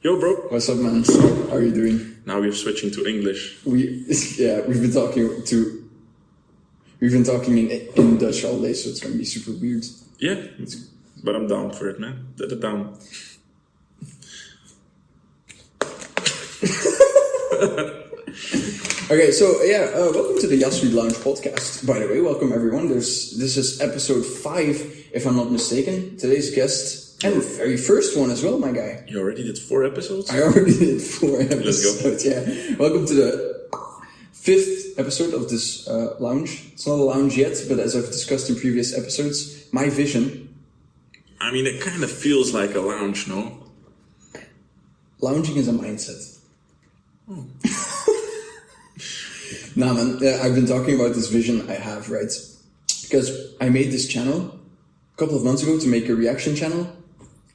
Yo, bro. What's up, man? How are you doing? Now we're switching to English. We've been talking in Dutch all day, so it's gonna be super weird. Yeah, but I'm down for it, man. Down. Okay, so welcome to the Jasweet Lounge podcast. By the way, welcome everyone. This is episode 5, if I'm not mistaken. Today's guest, and the very first one as well, my guy. You already did 4 episodes? I already did 4 episodes. Let's go. Yeah. Welcome to the 5th episode of this lounge. It's not a lounge yet, but as I've discussed in previous episodes, my vision. I mean, it kind of feels like a lounge, no? Lounging is a mindset. Nah, man, I've been talking about this vision I have, right? Because I made this channel a couple of months ago to make a reaction channel.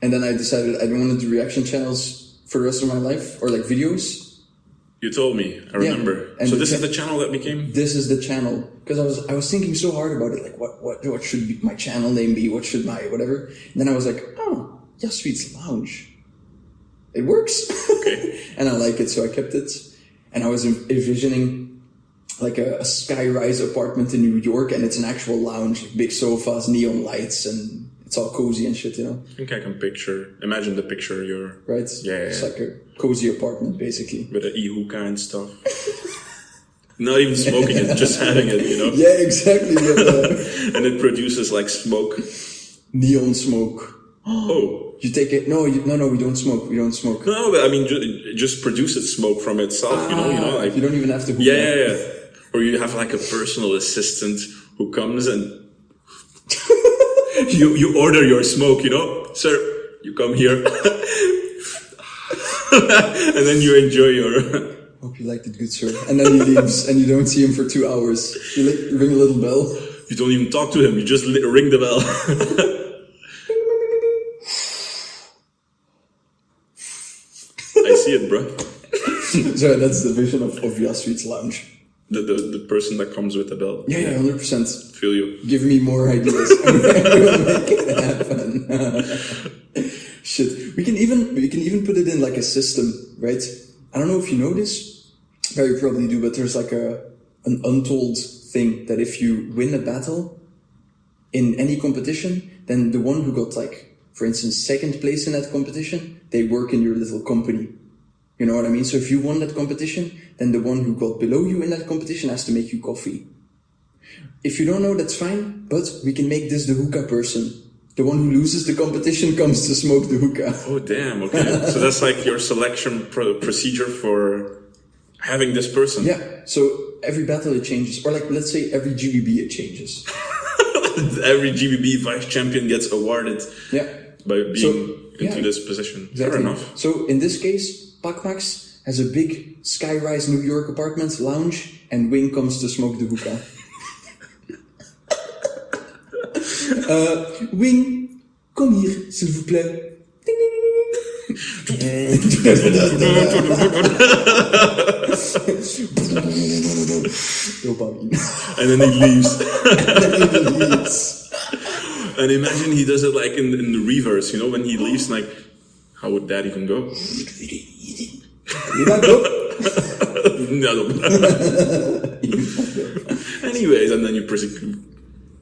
And then I decided I don't want to do reaction channels for the rest of my life, or like videos. You told me, I remember. And so this is the channel that became? This is the channel. Because I was thinking so hard about it, like what should my channel name be? What should my whatever? And then I was like, oh, Jasweet's Lounge. It works. Okay. And I like it, so I kept it. And I was envisioning like a sky-rise apartment in New York, and it's an actual lounge, like big sofas, neon lights, and it's all cozy and shit, you know? I think I can imagine the picture you're... Right? Yeah. It's like a cozy apartment, basically. With an E-hookah and stuff. Not even smoking it, just having it, you know? Yeah, exactly. And it produces like smoke. Neon smoke. Oh. You take it? No, we don't smoke. We don't smoke. No, but I mean, it just produces smoke from itself, you know? Like, you don't even have to hook Yeah. Or you have like a personal assistant who comes and you order your smoke, you know? Sir, you come here. And then you enjoy your... Hope you liked it, good sir. And then he leaves and you don't see him for 2 hours. You ring a little bell. You don't even talk to him, you just ring the bell. I see it, bro. So that's the vision of Jasweet's Lounge. The person that comes with the bell. Yeah, 100%. Feel you. Give me more ideas. I will make it happen. Shit. We can even put it in like a system, right? I don't know if you know this. You probably do, but there's like an untold thing that if you win a battle in any competition, then the one who got like, for instance, second place in that competition, they work in your little company. You know what I mean? So if you won that competition, then the one who got below you in that competition has to make you coffee. If you don't know, that's fine, but we can make this the hookah person. The one who loses the competition comes to smoke the hookah. Oh, damn, okay. So that's like your selection procedure for having this person. Yeah, so every battle it changes. Or like, let's say every GBB it changes. Every GBB vice champion gets awarded by being into this position. Exactly. Fair enough. So in this case, Pakmax has a big sky-rise New York apartment lounge, and Wing comes to smoke the hookah. Wing, kom hier, s'il vous plaît. Ding, ding, dopamine. And then he leaves. And imagine he does it like in the reverse, you know, when he leaves, like, how would that even go? Anyways, and then you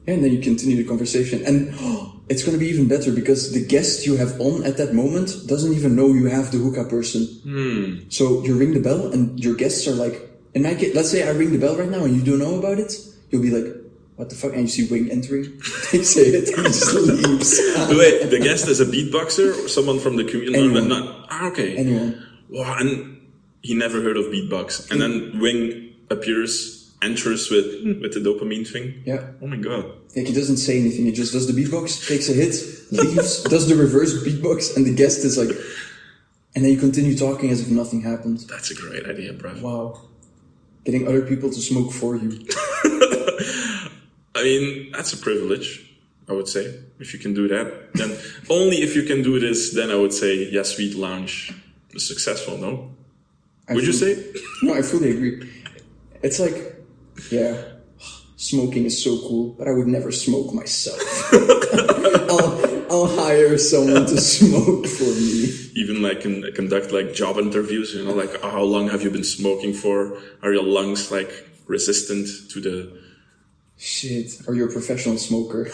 and then you continue the conversation, and it's going to be even better because the guest you have on at that moment doesn't even know you have the hookah person. So you ring the bell, and your guests are like, in my case, let's say I ring the bell right now and you don't know about it, you'll be like, what the fuck? And you see Wing entering, they say it, and he just leaves. Wait, the guest is a beatboxer or someone from the community? Anyone. Okay. Anyone. Wow, and he never heard of beatbox. And then Wing enters with the dopamine thing. Yeah. Oh my god. Like he doesn't say anything, he just does the beatbox, takes a hit, leaves, does the reverse beatbox, and the guest is like, and then you continue talking as if nothing happened. That's a great idea, bro. Wow. Getting other people to smoke for you. I mean, that's a privilege, I would say, if you can do that. Then only if you can do this, then I would say Jasweet Lounge is successful, no? Would you say? No, I fully agree. It's like, yeah, smoking is so cool, but I would never smoke myself. I'll hire someone to smoke for me. even like conduct like job interviews, you know, like how long have you been smoking for? Are your lungs like resistant to the... Shit. Are you a professional smoker?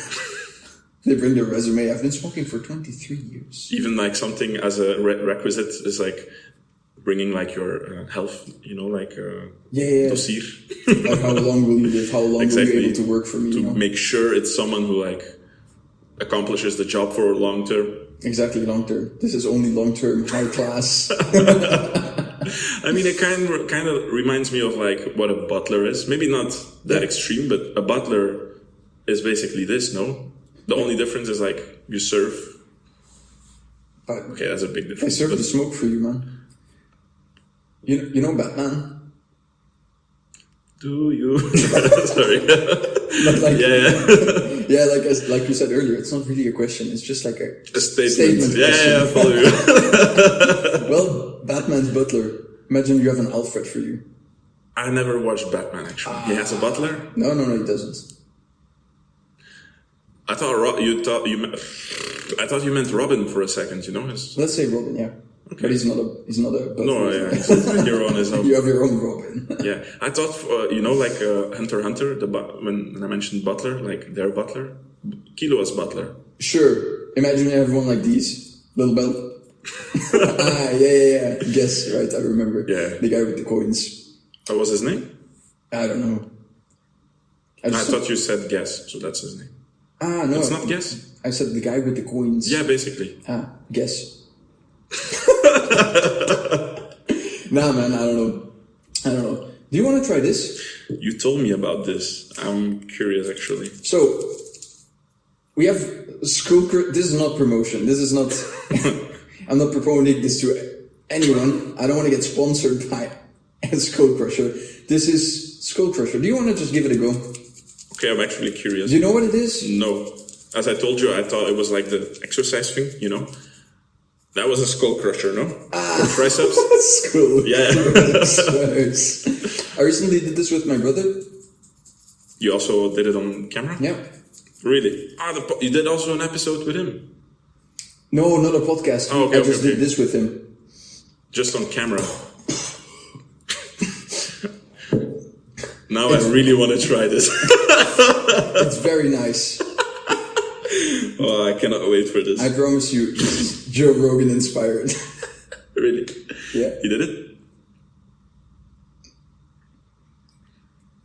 They bring their resume. I've been smoking for 23 years. Even like something as a requisite is like bringing like your health, you know, like dossier. Like how long will you live? How long will you be able to work for me? To you know? make sure it's someone who like accomplishes the job for long term. Exactly, long term. This is only long term, high class. I mean, it kind of reminds me of like what a butler is. Maybe not that extreme, but a butler is basically this, no? The only difference is like you serve. Okay, that's a big difference. I serve the smoke for you, man. You know Batman? Do you? Sorry. But like, Yeah. like you said earlier, it's not really a question. It's just like a statement. question. Yeah, I follow you. Well, Batman's butler. Imagine you have an Alfred for you. I never watched Batman, actually. He has a butler? No, he doesn't. I thought you meant Robin for a second, you know? Let's say Robin, yeah. Okay. But he's not a butler. No, yeah, he's a hero on his own. You have your own Robin. Yeah, I thought, you know, like Hunter x Hunter, when I mentioned butler, like their butler, Kilo's butler. Sure. Imagine you have one like these. Little belt. Yeah. Guess, right, I remember. Yeah. The guy with the coins. What was his name? I don't know. I thought you said Guess, so that's his name. No. It's not Guess? I said the guy with the coins. Yeah, basically. Guess. Nah, man, I don't know. Do you want to try this? You told me about this. I'm curious, actually. So, we have school... This is not promotion. This is not... I'm not promoting this to anyone. I don't want to get sponsored by Skull Crusher. This is Skull Crusher. Do you want to just give it a go? Okay, I'm actually curious. Do you know what it is? No. As I told you, I thought it was like the exercise thing, you know? That was a skull crusher, no? For triceps? Skull crushers. I recently did this with my brother. You also did it on camera? Yeah. Really? You did also an episode with him? No, not a podcast. Oh, okay, I just did this with him. Just on camera. Now I really want to try this. It's very nice. Oh, I cannot wait for this. I promise you, this is Joe Rogan inspired. Really? Yeah. You did it?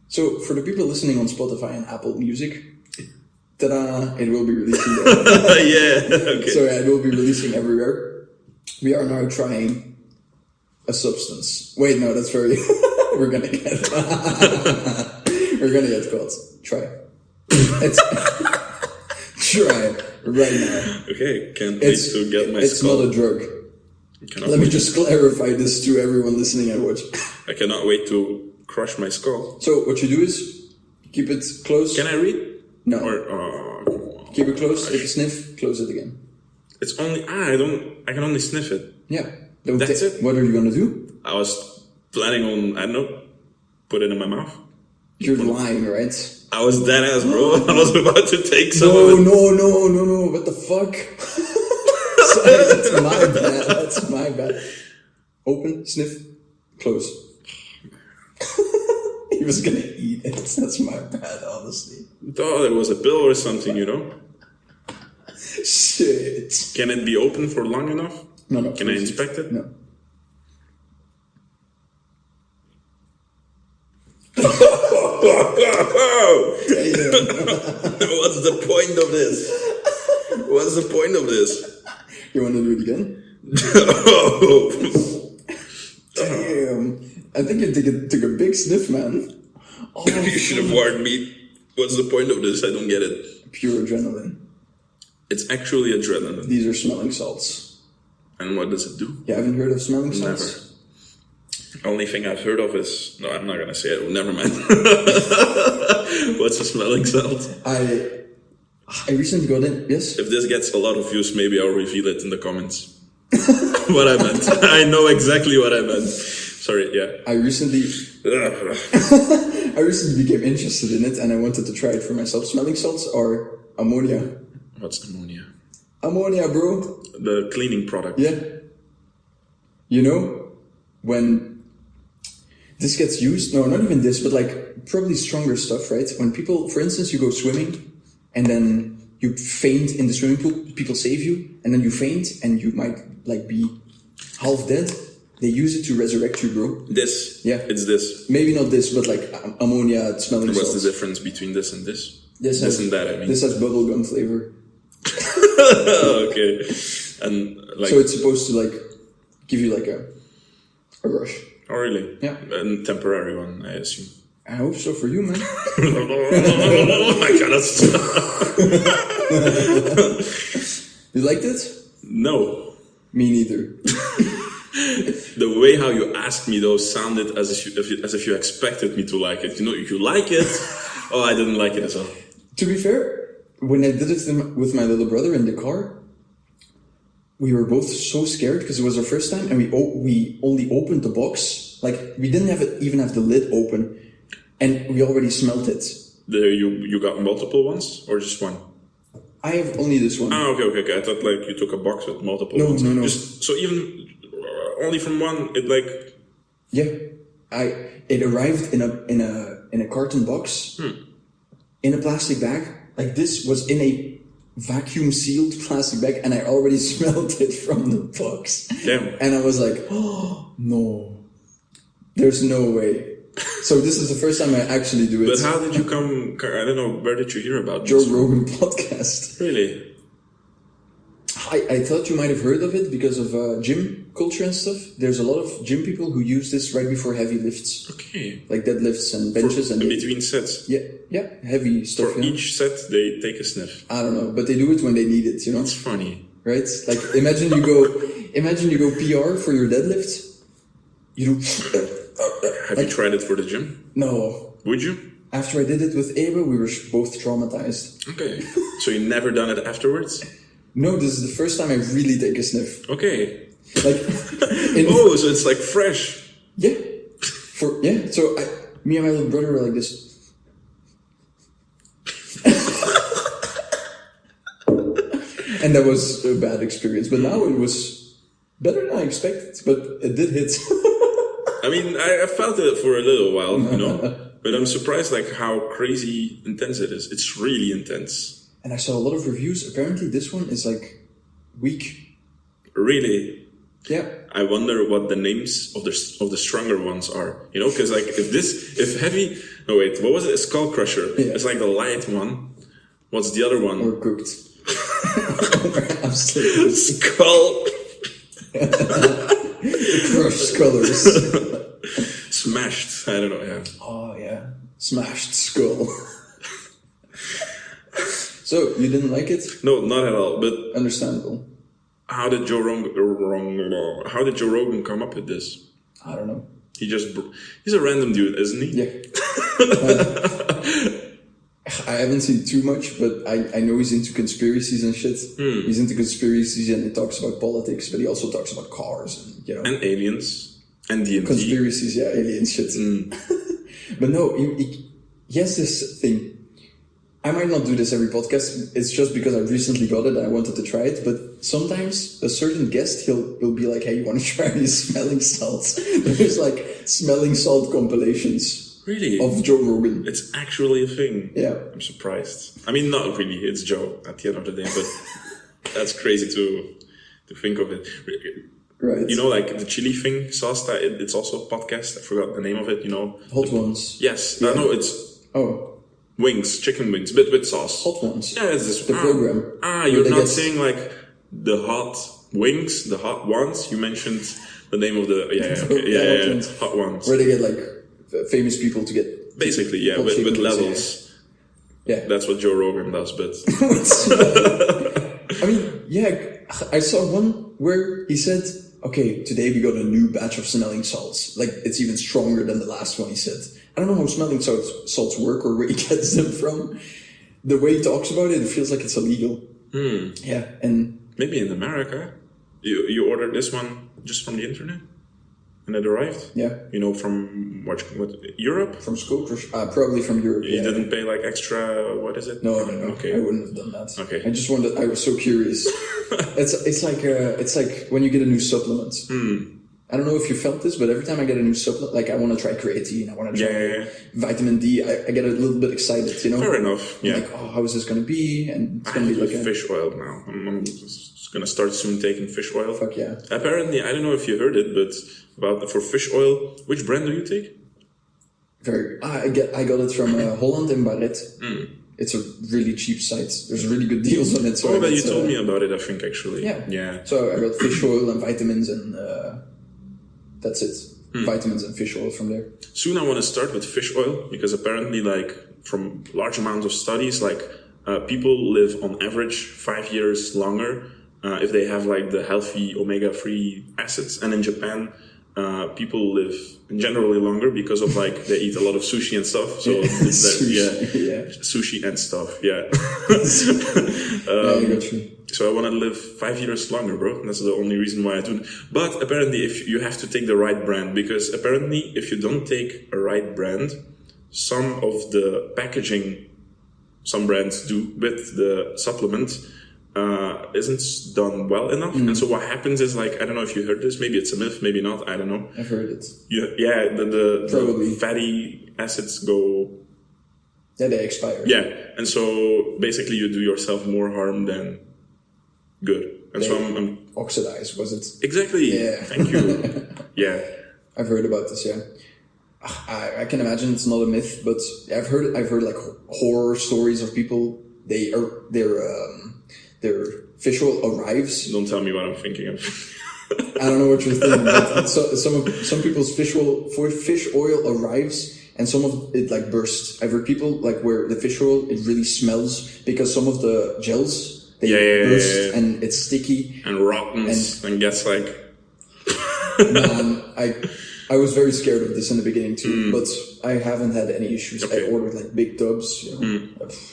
So, for the people listening on Spotify and Apple Music, ta-da, it will be releasing there. Yeah, okay. So, yeah, it will be releasing everywhere. We are now trying a substance. Wait, no, that's very... We're gonna get caught. Try. Try it right now. Okay, can't wait to get my It's skull. not a drug. Let me just clarify this to everyone listening and watch. I cannot wait to crush my skull. So what you do is keep it close. Can I read? No. Or keep it close. Take a sniff. Close it again. it's only I can only sniff it. Yeah. That's it. What are you gonna do? I was planning on, I don't know, put it in my mouth. You're lying, right? I was dead ass, bro. I was about to take some of it. No. What the fuck? Sorry, that's my bad. That's my bad. Open, sniff, close. He was gonna eat it. That's my bad, honestly. Thought it was a pill or something, you know? Shit. Can it be open for long enough? No. Can I inspect it? No. What's the point of this? What's the point of this? You want to do it again? Damn. I think you took a big sniff, man. Oh, You should have warned me. What's the point of this? I don't get it. Pure adrenaline. It's actually adrenaline. These are smelling salts. And what does it do? You haven't heard of smelling salts? Never. Only thing I've heard of is... No, I'm not going to say it. Never mind. What's a smelling salt? I recently got in. Yes? If this gets a lot of views, maybe I'll reveal it in the comments. What I meant. I know exactly what I meant. Sorry, yeah. I recently became interested in it and I wanted to try it for myself. Smelling salts or ammonia? What's ammonia? Ammonia, bro. The cleaning product. Yeah. You know, when this gets used, no, not even this, but like probably stronger stuff, right? When people, for instance, you go swimming and then you faint in the swimming pool, people save you, and then you faint and you might like be half dead. They use it to resurrect you, bro. This? Yeah. It's this. Maybe not this, but like ammonia smelling What's salts. the difference between this and this? This and that, I mean. This has bubblegum flavor. Okay. And like... So it's supposed to like give you like a rush. Oh, really? Yeah. A temporary one, I assume. I hope so for you, man. I cannot stop. You liked it? No. Me neither. The way how you asked me though sounded as if you expected me to like it. You know, if you like it, oh, I didn't like it as well. To be fair, when I did it with my little brother in the car, we were both so scared because it was our first time, and we only opened the box. Like we didn't even have the lid open, and we already smelled it. You got multiple ones or just one? I have only this one. Ah, okay. I thought like you took a box with multiple No, ones. no. Just, so even only from one, it like... Yeah, it arrived in a carton box, in a plastic bag. Like this was in a vacuum sealed plastic bag, and I already smelled it from the box. Damn. And I was like, oh no, there's no way. So this is the first time I actually do it. But how did you come? I don't know. Where did you hear about Joe this? Rogan podcast. Really? I thought you might have heard of it because of gym culture and stuff. There's a lot of gym people who use this right before heavy lifts. Okay. Like deadlifts and benches. In between sets? Yeah, heavy stuff. For each set, they take a sniff. I don't know, but they do it when they need it, you know? It's funny. Right? Like, imagine you go PR for your deadlift. You do... Have you tried it for the gym? No. Would you? After I did it with Eva, we were both traumatized. Okay. So you never done it afterwards? No, this is the first time I really take a sniff. Okay. Like, oh, so it's like fresh. Yeah. So me and my little brother were like this. And that was a bad experience. But now it was better than I expected. But it did hit. I mean, I felt it for a little while, you know. But I'm surprised like how crazy intense it is. It's really intense. And I saw a lot of reviews. Apparently this one is like weak. Really? Yeah. I wonder what the names of the stronger ones are. You know, because like if heavy... No, wait, what was it? A Skull Crusher. Yeah. It's like the light one. What's the other one? Overcooked. Absolutely. Skull... Crushed colors. Smashed. I don't know, yeah. Oh, yeah. Smashed skull. So, you didn't like it? No, not at all, but... Understandable. How did Joe Rogan come up with this? I don't know. He's a random dude, isn't he? Yeah. I haven't seen too much, but I know he's into conspiracies and shit. He's into conspiracies and he talks about politics, but he also talks about cars and, you know. And aliens. And DMT. Conspiracies, yeah, alien shit. But no, he has this thing. I might not do this every podcast. It's just because I recently got it and I wanted to try it. But sometimes a certain guest, he'll be like, hey, you want to try these smelling salts? There's like smelling salt compilations. Really? Of Joe Rogan. It's actually a thing. Yeah. I'm surprised. I mean, not really. It's Joe at the end of the day, but that's crazy to think of it. Right. You know, like the chili thing, sauce, it's also a podcast. I forgot the name of it, you know. Hot Ones. Yes. Yeah. No, it's... Oh. Wings, chicken wings, but with sauce. Hot Ones. Yeah, it's this... The program. You're not saying like the hot wings, the hot ones. You mentioned the name of the... Yeah, hot ones. Where they get like famous people to get... Basically, yeah, with levels. Yeah. That's what Joe Rogan does, but... I mean, yeah, I saw one where he said, okay, today we got a new batch of smelling salts. Like, it's even stronger than the last one, he said. I don't know how smelling salts work or where he gets them from. The way he talks about it, it feels like it's illegal. Yeah, and... Maybe in America. You ordered this one just from the internet? And it arrived? Yeah. You know, from what Europe? From school? Probably from Europe. You didn't pay like extra, what is it? No. Okay. I wouldn't have done that. Okay. I was so curious. It's like when you get a new supplement. I don't know if you felt this, but every time I get a new supplement, like I want to try creatine, I want to try vitamin D, I get a little bit excited, you know? Fair enough, yeah. Like, oh, how is this going to be? And it's I going to be have like fish oil now. I'm just going to start soon taking fish oil. Fuck yeah. Apparently, I don't know if you heard it, but for fish oil, which brand do you take? I got it from Holland in Barret. It's a really cheap site. There's really good deals on it. So but you told me about it, I think, actually. Yeah. So I got fish oil and vitamins and that's it. Vitamins and fish oil from there. Soon I want to start with fish oil because apparently, like, from large amounts of studies, like, people live on average 5 years longer if they have, like, the healthy omega-3 acids. And in Japan, people live generally longer because of, like, they eat a lot of sushi and stuff. So sushi and stuff. Yeah. I got you. So I want to live 5 years longer, bro. That's the only reason why I do it. But apparently, if you have to take the right brand, because apparently, if you don't take a right brand, some of the packaging some brands do with the supplement isn't done well enough. And so what happens is, like, I don't know if you heard this, maybe it's a myth, maybe not, I don't know. I've heard it. The fatty acids go... Yeah, they expire. Yeah, and so basically you do yourself more harm than good. And so I'm oxidized, was it? Exactly. Yeah. Thank you. Yeah. I've heard about this, yeah. I can imagine it's not a myth, but I've heard like horror stories of people, their fish oil arrives. Don't tell me what I'm thinking of. I don't know what you're thinking, but some people's fish oil arrives and some of it like bursts. I've heard people like where the fish oil, it really smells because some of the gels, they burst and it's sticky. And rottens and gets like... Man, I was very scared of this in the beginning too, but I haven't had any issues. Okay. I ordered like big tubs,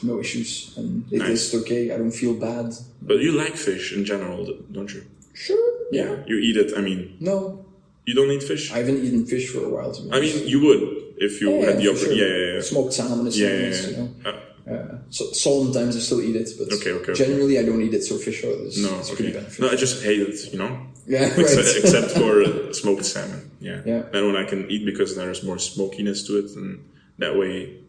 no issues, and it tastes okay. I don't feel bad. But you like fish in general, don't you? Sure. Yeah. You eat it, I mean... No. You don't eat fish? I haven't eaten fish for a while, to be honest. I mean, you would if you had the opportunity. Sure. Yeah. Smoked salmon is nice, you know. So sometimes I still eat it, but generally I don't eat it, so fish oil is pretty beneficial. No, I just hate it, you know? Yeah, right. Except for smoked salmon, yeah. That one I can eat because there's more smokiness to it, and that way,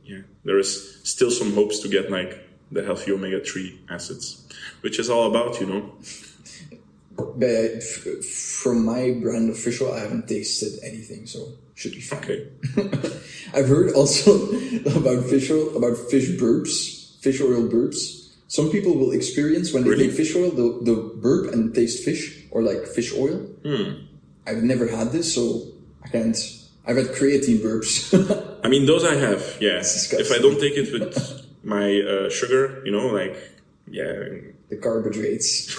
there is still some hopes to get, like, the healthy omega-3 acids, which is all about, you know? But from my brand of fish oil, I haven't tasted anything, so should be fine. Okay. I've heard also about fish oil, about fish oil burps. Some people will experience when they take fish oil, they'll burp and taste fish or like fish oil. I've never had this, so I can't. I've had creatine burps. I mean, those I have, yeah. Disgusting. If I don't take it with my sugar, you know, like, the carbohydrates.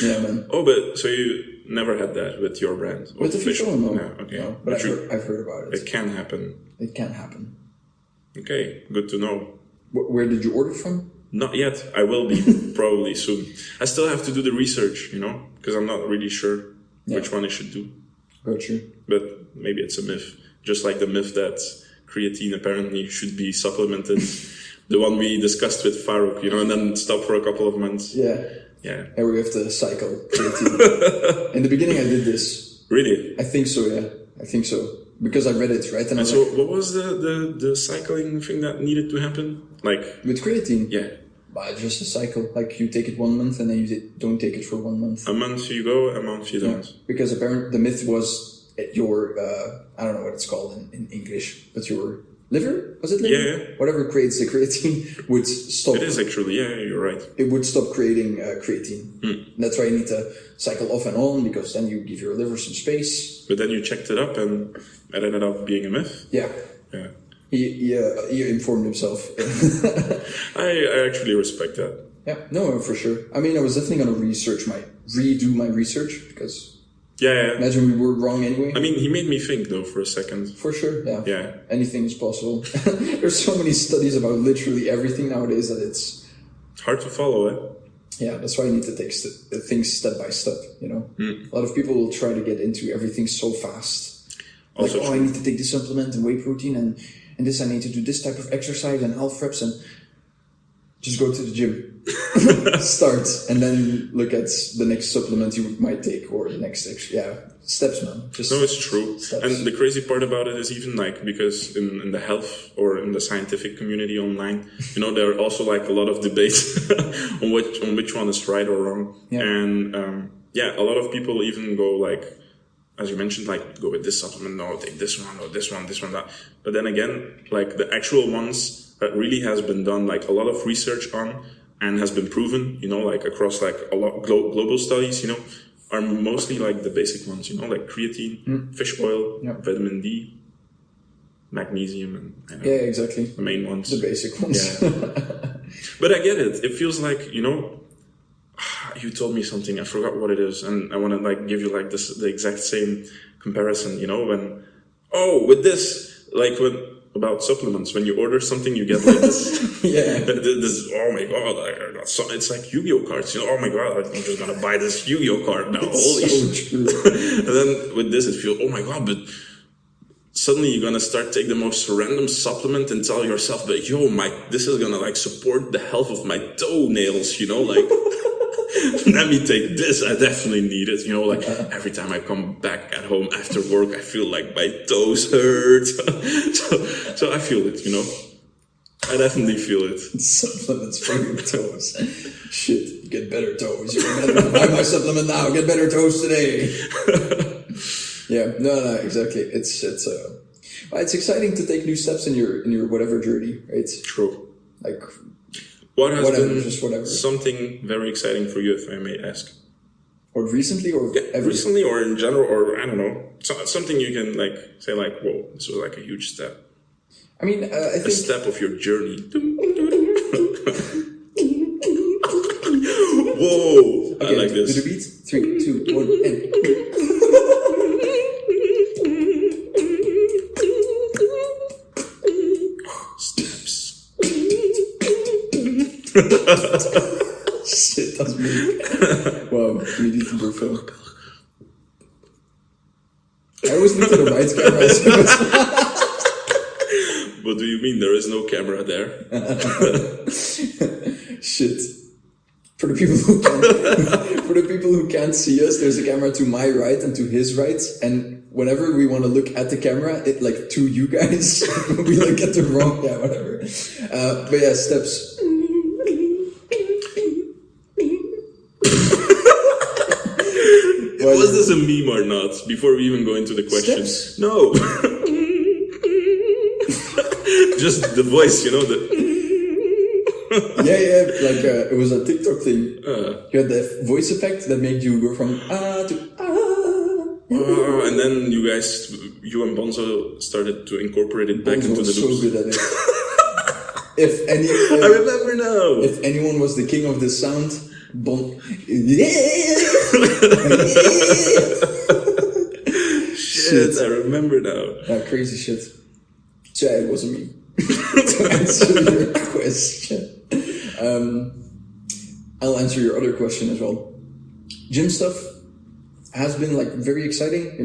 Yeah, man. Oh, but so you never had that with your brand? With the fish oil, no. Okay. No, but I've heard about it. It can happen. It can happen. Okay, good to know. Where did you order from? Not yet. I will be probably soon. I still have to do the research, you know, because I'm not really sure which one I should do. Got you. But maybe it's a myth. Just like the myth that creatine apparently should be supplemented. The one we discussed with Farouk, you know, and then stop for a couple of months. Yeah. And we have to cycle creatine. In the beginning I did this. Really? I think so, yeah. I think so. Because I read it, right? And so what was the cycling thing that needed to happen? Like... With creatine? Yeah. But just a cycle. Like you take it 1 month and then you don't take it for 1 month. A month you go, a month you don't. Because apparently the myth was your, I don't know what it's called in English, but your liver? Was it liver? Yeah. Whatever creates the creatine would stop. It is actually, you're right. It would stop creating creatine. That's why you need to cycle off and on, because then you give your liver some space. But then you checked it up and it ended up being a myth? Yeah. He informed himself. I actually respect that. Yeah, no, for sure. I mean, I was definitely going to redo my research, because imagine we were wrong anyway. I mean, he made me think, though, for a second. For sure, yeah. Anything is possible. There's so many studies about literally everything nowadays that it's hard to follow, eh? Yeah, that's why you need to take things step by step, you know? A lot of people will try to get into everything so fast. Also like, I need to take this supplement and whey protein and this, I need to do this type of exercise and half reps and just go to the gym. start and then look at the next supplement you might take or the next steps, man. Just no, it's true. steps. And the crazy part about it is even like, because in the health or in the scientific community online, there are also like a lot of debates on which one is right or wrong. Yeah. And a lot of people even go like, as you mentioned, like go with this supplement, no, take this one or this one, that. But then again, like the actual ones that really has been done like a lot of research on and has been proven, like across like a lot global studies, are mostly like the basic ones, like creatine, fish oil, vitamin D, magnesium, and exactly. the main ones. The basic ones. Yeah. But I get it. It feels like, you told me something, I forgot what it is, and I want to like give you like the exact same comparison, when, with this, like about supplements, when you order something, you get like this, this, oh my god, I got so, it's like Yu-Gi-Oh cards, oh my god, I'm just gonna buy this Yu-Gi-Oh card now, holy shit. And then with this, it feels, oh my god, but suddenly you're gonna start take the most random supplement and tell yourself, but this is gonna like support the health of my toenails, like, let me take this, I definitely need it, like every time I come back at home after work, I feel like my toes hurt. so I feel it, I definitely feel it. Supplements for your toes. Shit, get better toes. You're gonna buy my supplement now, get better toes today. Yeah, no, exactly. It's exciting to take new steps in your whatever journey, right? True. Like, what has been just whatever. Something very exciting for you, if I may ask? Or recently, or ever? Recently, or in general, or I don't know, something you can like say like, whoa, this was like a huge step. I mean, I think a step of your journey. Whoa! Okay, I like this. Do the beat. 3, 2, 1, and. Shit, that's me. Wow, we need to do film. I always look to the right camera. What do you mean there is no camera there? Shit. For the people who can't see us, there's a camera to my right and to his right, and whenever we want to look at the camera, it like to you guys, we like get the wrong, whatever. But yeah, steps. Was this a meme or not? Before we even go into the question. Steps? No. Just the voice, Like it was a TikTok thing. You had the voice effect that made you go from to and then you and Bonzo started to incorporate it back into the loops. So good at it. I remember now. If anyone was the king of this sound, Shit, I remember now. Yeah, crazy shit. So yeah, it wasn't me. To answer your question. I'll answer your other question as well. Gym stuff has been like very exciting,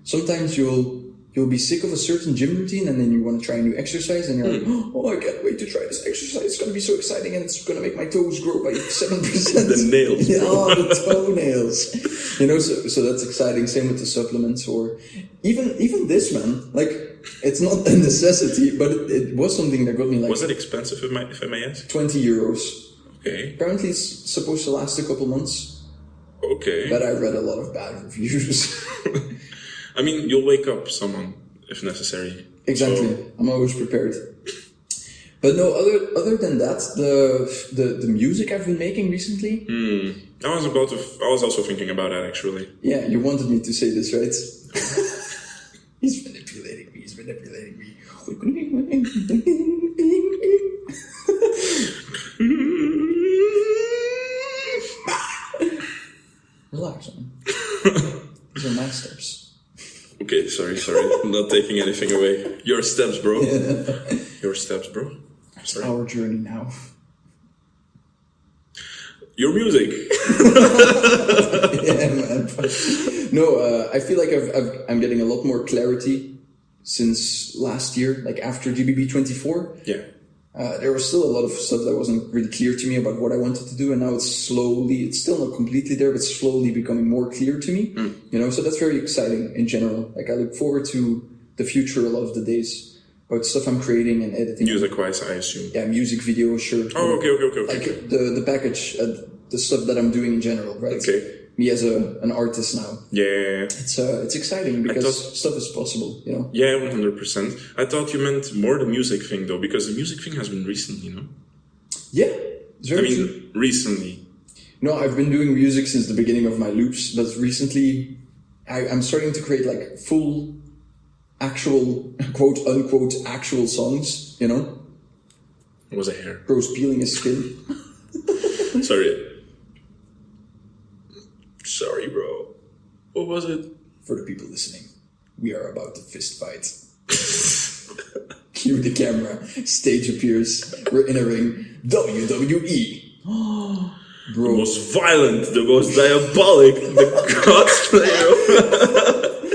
Sometimes you'll be sick of a certain gym routine and then you want to try a new exercise and you're like, oh, I can't wait to try this exercise. It's going to be so exciting and it's going to make my toes grow by 7%. The nails. Yeah, the toenails. So that's exciting. Same with the supplements or even this, man. Like, it's not a necessity, but it was something that got me like... Was it expensive, if I may ask? 20 euros. Okay. Apparently it's supposed to last a couple months. Okay. But I read a lot of bad reviews. I mean, you'll wake up someone if necessary. Exactly. So. I'm always prepared. But no, other than that, the music I've been making recently. I was also thinking about that actually. Yeah, you wanted me to say this, right? He's manipulating me. Relax, man. These are my steps. Okay, sorry. I'm not taking anything away. Your steps, bro. Yeah. Your steps, bro. It's our journey now. Your music. Yeah, man. No, I feel like I'm getting a lot more clarity since last year, like after GBB 24. Yeah. There was still a lot of stuff that wasn't really clear to me about what I wanted to do, and now it's still not completely there, but slowly becoming more clear to me. You know, so that's very exciting in general. Like, I look forward to the future a lot of the days about stuff I'm creating and editing. Music-wise, I assume. Yeah, music video, sure. Oh, okay. Like the package, the stuff that I'm doing in general, right? Okay. Me as an artist now. Yeah. It's exciting because stuff is possible, you know? Yeah, 100%. I thought you meant more the music thing, though, because the music thing has been recently, no? Yeah, it's very true. Recently. No, I've been doing music since the beginning of my loops, but recently I'm starting to create like full, actual, quote unquote, actual songs, you know? It was a hair. Bro's peeling his skin. Sorry, bro. What was it? For the people listening, we are about to fist fight. Cue the camera. Stage appears. We're in a ring. WWE. Bro. The most violent, the most diabolic, the cosplayer.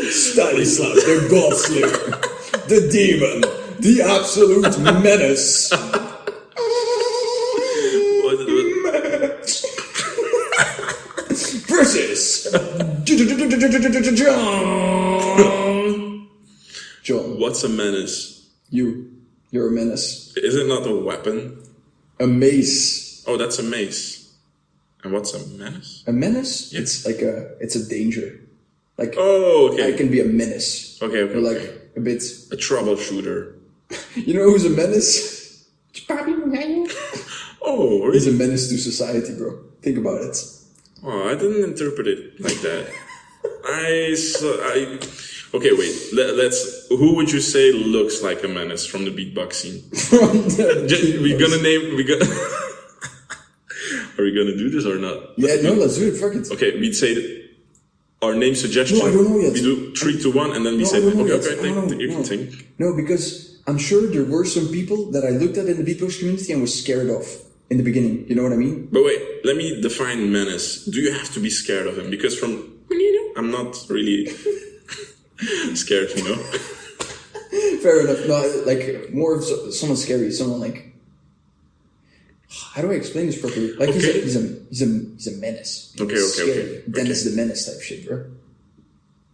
Stanislav, the God Slayer. The demon. The absolute menace. Versus John. What's a menace? You're a menace. Is it not a weapon? A mace. Oh, that's a mace. And what's a menace? A menace? Yeah. It's a danger. Like, oh, okay. I can be a menace. Okay. Or like a bit. A troubleshooter. You know who's a menace? Oh, really? He's a menace to society, bro. Think about it. Oh, I didn't interpret it like that. Okay, wait. Let's. Who would you say looks like a menace from the beatbox scene? Are we gonna do this or not? Yeah, no, let's do it. Fuck it. Okay, we'd say our name suggestion. No, I don't know yet. We do 3, 2, 1, and then we say. Okay, you can think. No, because I'm sure there were some people that I looked at in the beatbox community and was scared of in the beginning. You know what I mean? But wait, let me define menace. Do you have to be scared of him? Because I'm not really scared, you know? Fair enough. No, like, more of someone scary, someone like... How do I explain this properly? Like, okay. he's a menace. Okay. Dennis the Menace type shit, bro.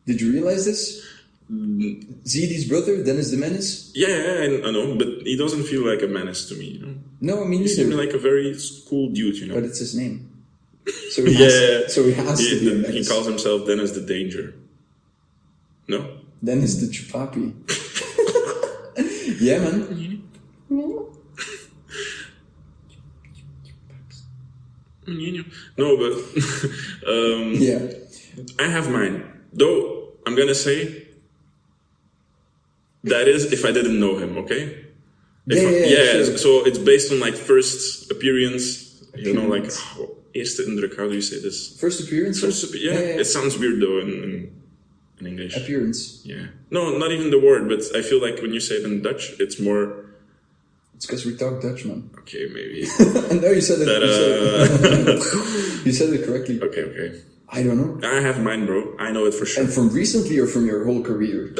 Did you realize this? ZD's brother, Dennis the Menace? Yeah, I know, but he doesn't feel like a menace to me, you know? No, I mean, he seems like a very cool dude, you know? But it's his name. So he has to be a menace. He calls himself Dennis the Danger. No? Dennis the Chupapi. Yeah, man. No, but... yeah. I have mine. Though, I'm gonna say... That is if I didn't know him, okay? Sure. So it's based on like first appearance, you know, like eerste indruk. How do you say this? First appearance. It sounds weird though in English. Appearance. Yeah. No, not even the word, but I feel like when you say it in Dutch, it's more. It's because we talk Dutch, man. Okay, maybe. No, you said it. You said it correctly. Okay. I don't know. I have mine, bro. I know it for sure. And from recently or from your whole career?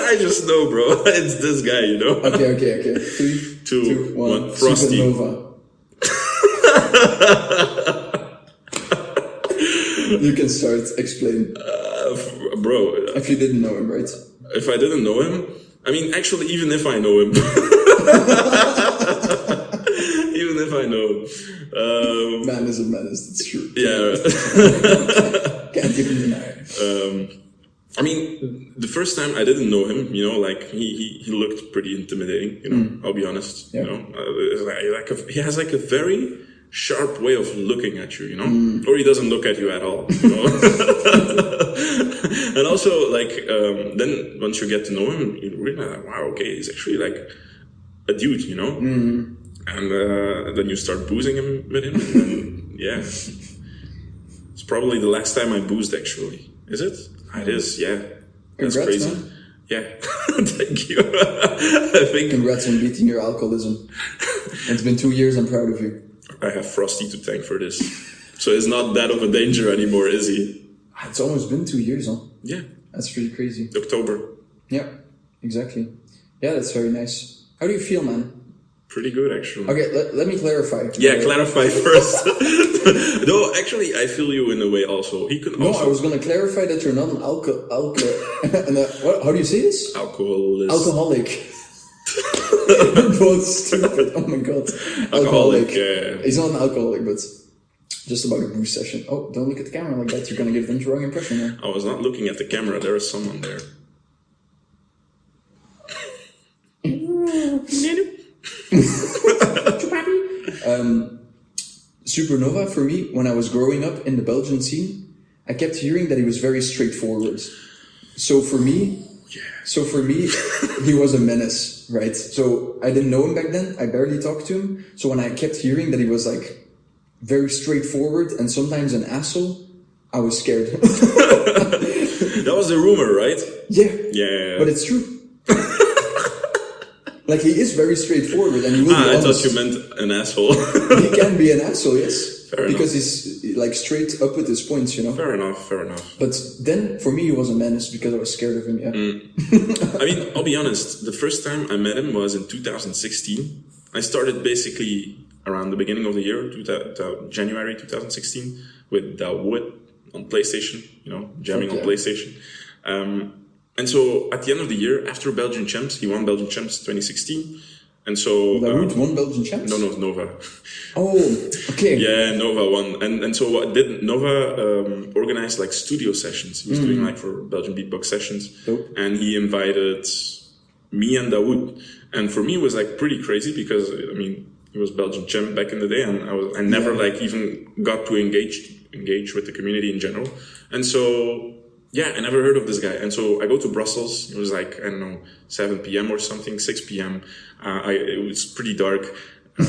I just know, bro. It's this guy, you know? Okay. 3, 2, 1. Frosty. Supernova. You can start. Explain. Bro. If you didn't know him, right? If I didn't know him? I mean, actually, even if I know him. Even if I know him. Man is a menace, that's true. Yeah. Can't even deny it. I mean, the first time I didn't know him, you know, like he looked pretty intimidating, you know, I'll be honest, you know, he has like a very sharp way of looking at you, you know, or he doesn't look at you at all, you know. And also like, then once you get to know him, you realize like, wow, okay, he's actually like a dude, you know, and then you start boozing him with him, and then, yeah, it's probably the last time I boozed actually. Is it? It is, yeah. That's Congrats, crazy. Man. Yeah, thank you. I think. Congrats on beating your alcoholism. It's been 2 years. I'm proud of you. I have Frosty to thank for this. So it's not that of a danger anymore, is he? It's almost been 2 years, huh? Yeah. That's pretty crazy. October. Yeah, exactly. Yeah, that's very nice. How do you feel, man? pretty good actually. Okay, let me clarify. Yeah, clarify first. No, actually, I feel you in a way also. He could No, also... I was going to clarify that you're not an how do you say this? Alcoholist. Alcoholic. We're both stupid. Oh my god. Alcoholic. Yeah. He's not an alcoholic, but just about a booze session. Oh, don't look at the camera like that. You're going to give them the wrong impression there. I was not looking at the camera. There is someone there. Supernova, for me, when I was growing up in the Belgian scene, I kept hearing that he was very straightforward. So for me, he was a menace, right? So I didn't know him back then. I barely talked to him. So when I kept hearing that he was like very straightforward and sometimes an asshole, I was scared. That was the rumor, right? Yeah. Yeah. But it's true. Like, he is very straightforward and he will be honest. I thought you meant an asshole. He can be an asshole, yes. Fair because enough. He's like straight up with his points, you know. Fair enough. But then for me he was a menace because I was scared of him, yeah. I mean, I'll be honest, the first time I met him was in 2016. I started basically around the beginning of the year, January 2016, with Wood on PlayStation, you know, jamming on PlayStation. And so at the end of the year, after Belgian Champs, he won Belgian Champs 2016. And so... Wood won Belgian Champs? No, Nova. Oh, okay. Yeah, Nova won. And so what did Nova organized like studio sessions. He was doing like for Belgian beatbox sessions. Dope. And he invited me and Dawood. And for me it was like pretty crazy because, I mean, he was Belgian champ back in the day and I never like even got to engage with the community in general. And so... yeah, I never heard of this guy. And so I go to Brussels. It was like, I don't know, 7 p.m. or something, 6 p.m. It was pretty dark.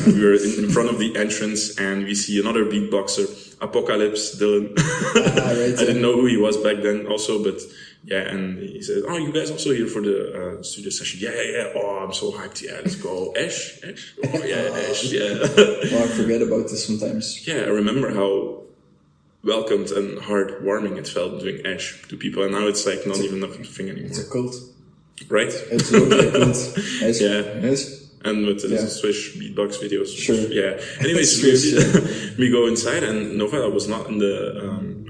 We were in front of the entrance and we see another beatboxer, Apocalypse, Dylan. Right, I didn't know who he was back then also, but yeah. And he said, oh, you guys also here for the studio session? Yeah. Oh, I'm so hyped. Yeah, let's go. Ash? Oh, yeah, Ash, yeah. Oh, I forget about this sometimes. Yeah, I remember how welcomed and heartwarming it felt doing Ash to people, and now it's like not even a thing anymore. It's a cult, right? It's totally a cult. Yes. And with the Swish beatbox videos. Sure. Yeah. Anyways, we go inside, and Nova was not in the.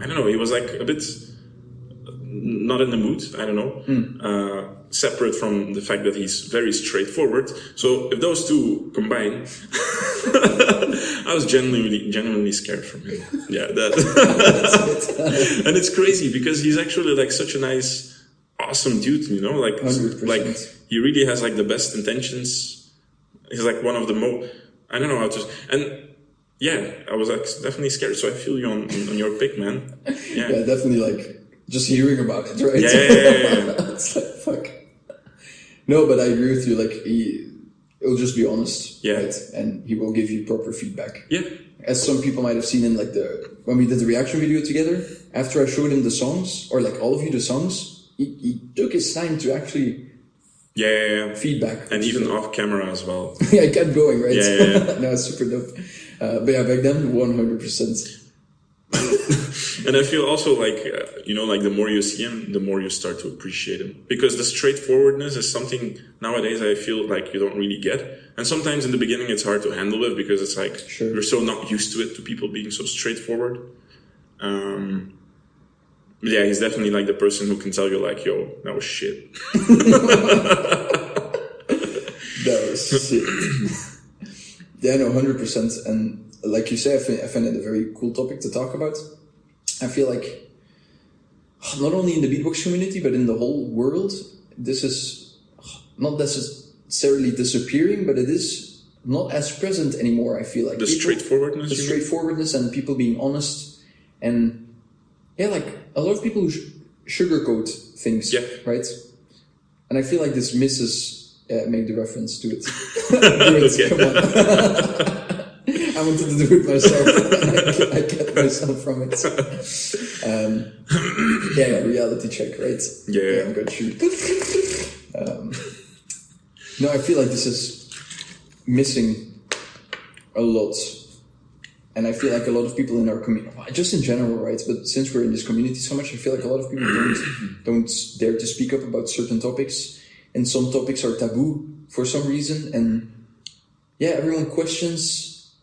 I don't know. He was like a bit not in the mood. I don't know. Separate from the fact that he's very straightforward. So if those two combine, I was genuinely scared from him. Yeah, that. And it's crazy because he's actually like such a nice, awesome dude. You know, like 100%. like he really has like the best intentions. He's like one of the most. I don't know how to. And yeah, I was like definitely scared. So I feel you on your pick, man. Yeah, yeah, definitely like. Just hearing about it, right? Yeah. It's like, fuck. No, but I agree with you. Like, he'll just be honest, right? And he will give you proper feedback. Yeah. As some people might have seen in like when we did the reaction video together, after I showed him the songs, or like all of you the songs, he took his time to actually feedback. And even off camera as well. Yeah, I kept going, right? Yeah. No, it's super dope. But yeah, back then, 100%. And I feel also like, like the more you see him, the more you start to appreciate him. Because the straightforwardness is something nowadays I feel like you don't really get. And sometimes in the beginning it's hard to handle it because it's like, you're so not used to it, to people being so straightforward. But yeah, he's definitely like the person who can tell you like, yo, that was shit. That was shit. Yeah, no, 100%. And like you say, I find it a very cool topic to talk about. I feel like not only in the beatbox community, but in the whole world, this is not necessarily disappearing, but it is not as present anymore. I feel like straightforwardness and people being honest, and like a lot of people who sugarcoat things, right? And I feel like this misses make the reference to it. Come on. I wanted to do it myself. I kept myself from it. Reality check, right? Yeah, I'm gonna shoot. No, I feel like this is missing a lot. And I feel like a lot of people in our community, just in general, right? But since we're in this community so much, I feel like a lot of people don't dare to speak up about certain topics. And some topics are taboo for some reason. And everyone questions,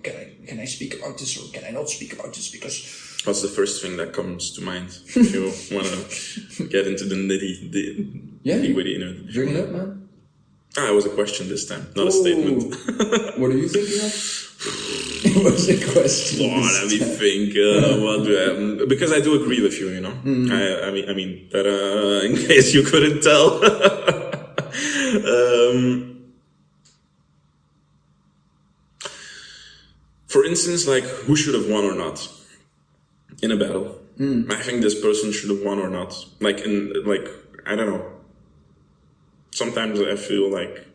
can I speak about this or can I not speak about this? Because What's the first thing that comes to mind if you want to get into the nitty-gritty? Bring it up, man. It was a question this time, not a statement. What do you think you have? It was a question. Let me think. What do I, because I do agree with you. I mean that in case you couldn't tell. For instance, like who should have won or not in a battle? I think this person should have won or not. I don't know. Sometimes I feel like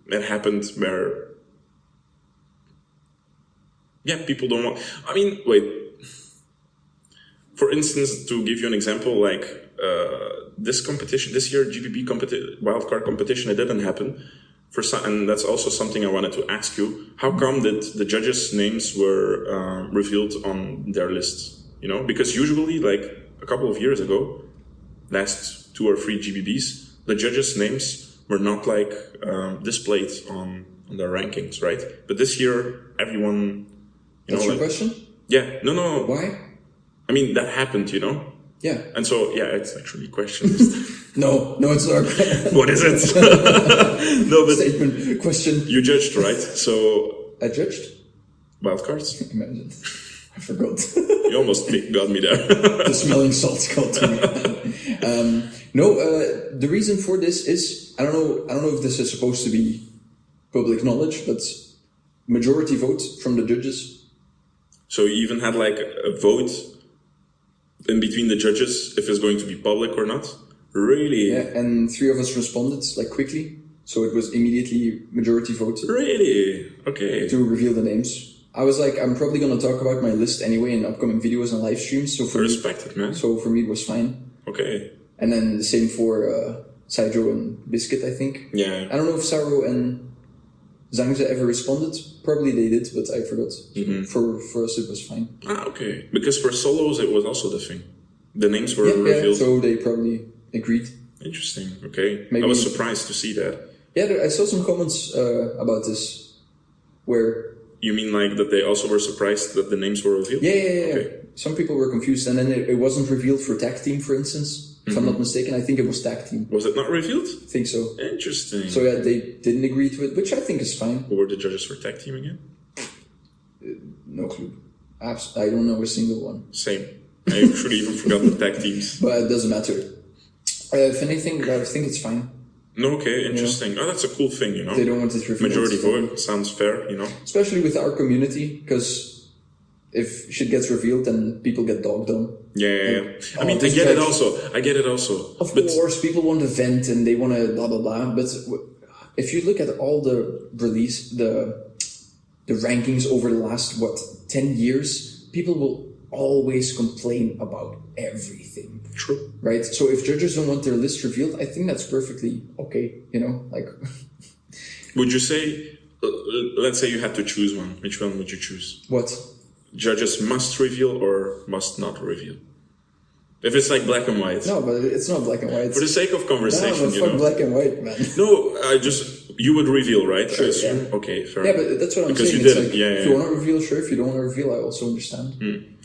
it happened where, people don't want. I mean, wait. For instance, to give you an example, like this year GBB wildcard competition, it didn't happen. And that's also something I wanted to ask you. How come that the judges' names were revealed on their list? Because usually, like a couple of years ago, last 2 or 3 GBBs, the judges' names were not like displayed on their rankings, right? But this year, everyone. That's your question? Yeah. No. Why? I mean, that happened, Yeah. And so, it's actually a question. No, it's not. What is it? No, but statement, question. You judged, right? So I judged? Wildcards? Imagine. I forgot. You almost got me there. The smelling salts got to me. The reason for this is, I don't know if this is supposed to be public knowledge, but majority vote from the judges. So you even had like a vote in between the judges if it's going to be public or not? Really? Yeah, and 3 of us responded like quickly, so it was immediately majority vote. Really? Okay. To reveal the names. I was like, I'm probably going to talk about my list anyway in upcoming videos and live streams. So for it, man. So for me, it was fine. Okay. And then the same for Saijo and Biscuit, I think. Yeah. I don't know if Saro and Zangze ever responded. Probably they did, but I forgot. Mm-hmm. For us, it was fine. Okay. Because for solos, it was also the thing. The names were revealed. Yeah, so they probably agreed. Interesting. Okay. Maybe, I was surprised to see that. Yeah, I saw some comments about this where... You mean like that they also were surprised that the names were revealed? Yeah. Okay. Some people were confused, and then it wasn't revealed for tag team, for instance. If I'm not mistaken, I think it was tag team. Was it not revealed? I think so. Interesting. So yeah, they didn't agree to it, which I think is fine. Who were the judges for tag team again? No clue. I don't know a single one. Same. I actually even forgot the tag teams. But it doesn't matter. If anything, I think it's fine. No, okay, interesting. Oh, that's a cool thing, They don't want it revealed. Majority vote sounds fair, Especially with our community, because if shit gets revealed, then people get dogged on. Yeah. I mean, I get it also. Of course, people want to vent and they want to blah, blah, blah. But if you look at all the rankings over the last, 10 years, people will always complain about everything. True. Right? So if judges don't want their list revealed, I think that's perfectly okay, Would you say, let's say you had to choose one, which one would you choose? What? Judges must reveal or must not reveal? If it's like black and white. No, but it's not black and white. For the sake of conversation, no, fuck black and white, man. No, you would reveal, right? Sure, yeah. Okay, fair. Yeah, but that's what I'm saying. Because you it's did like, yeah. If you want to reveal, sure. If you don't want to reveal, I also understand.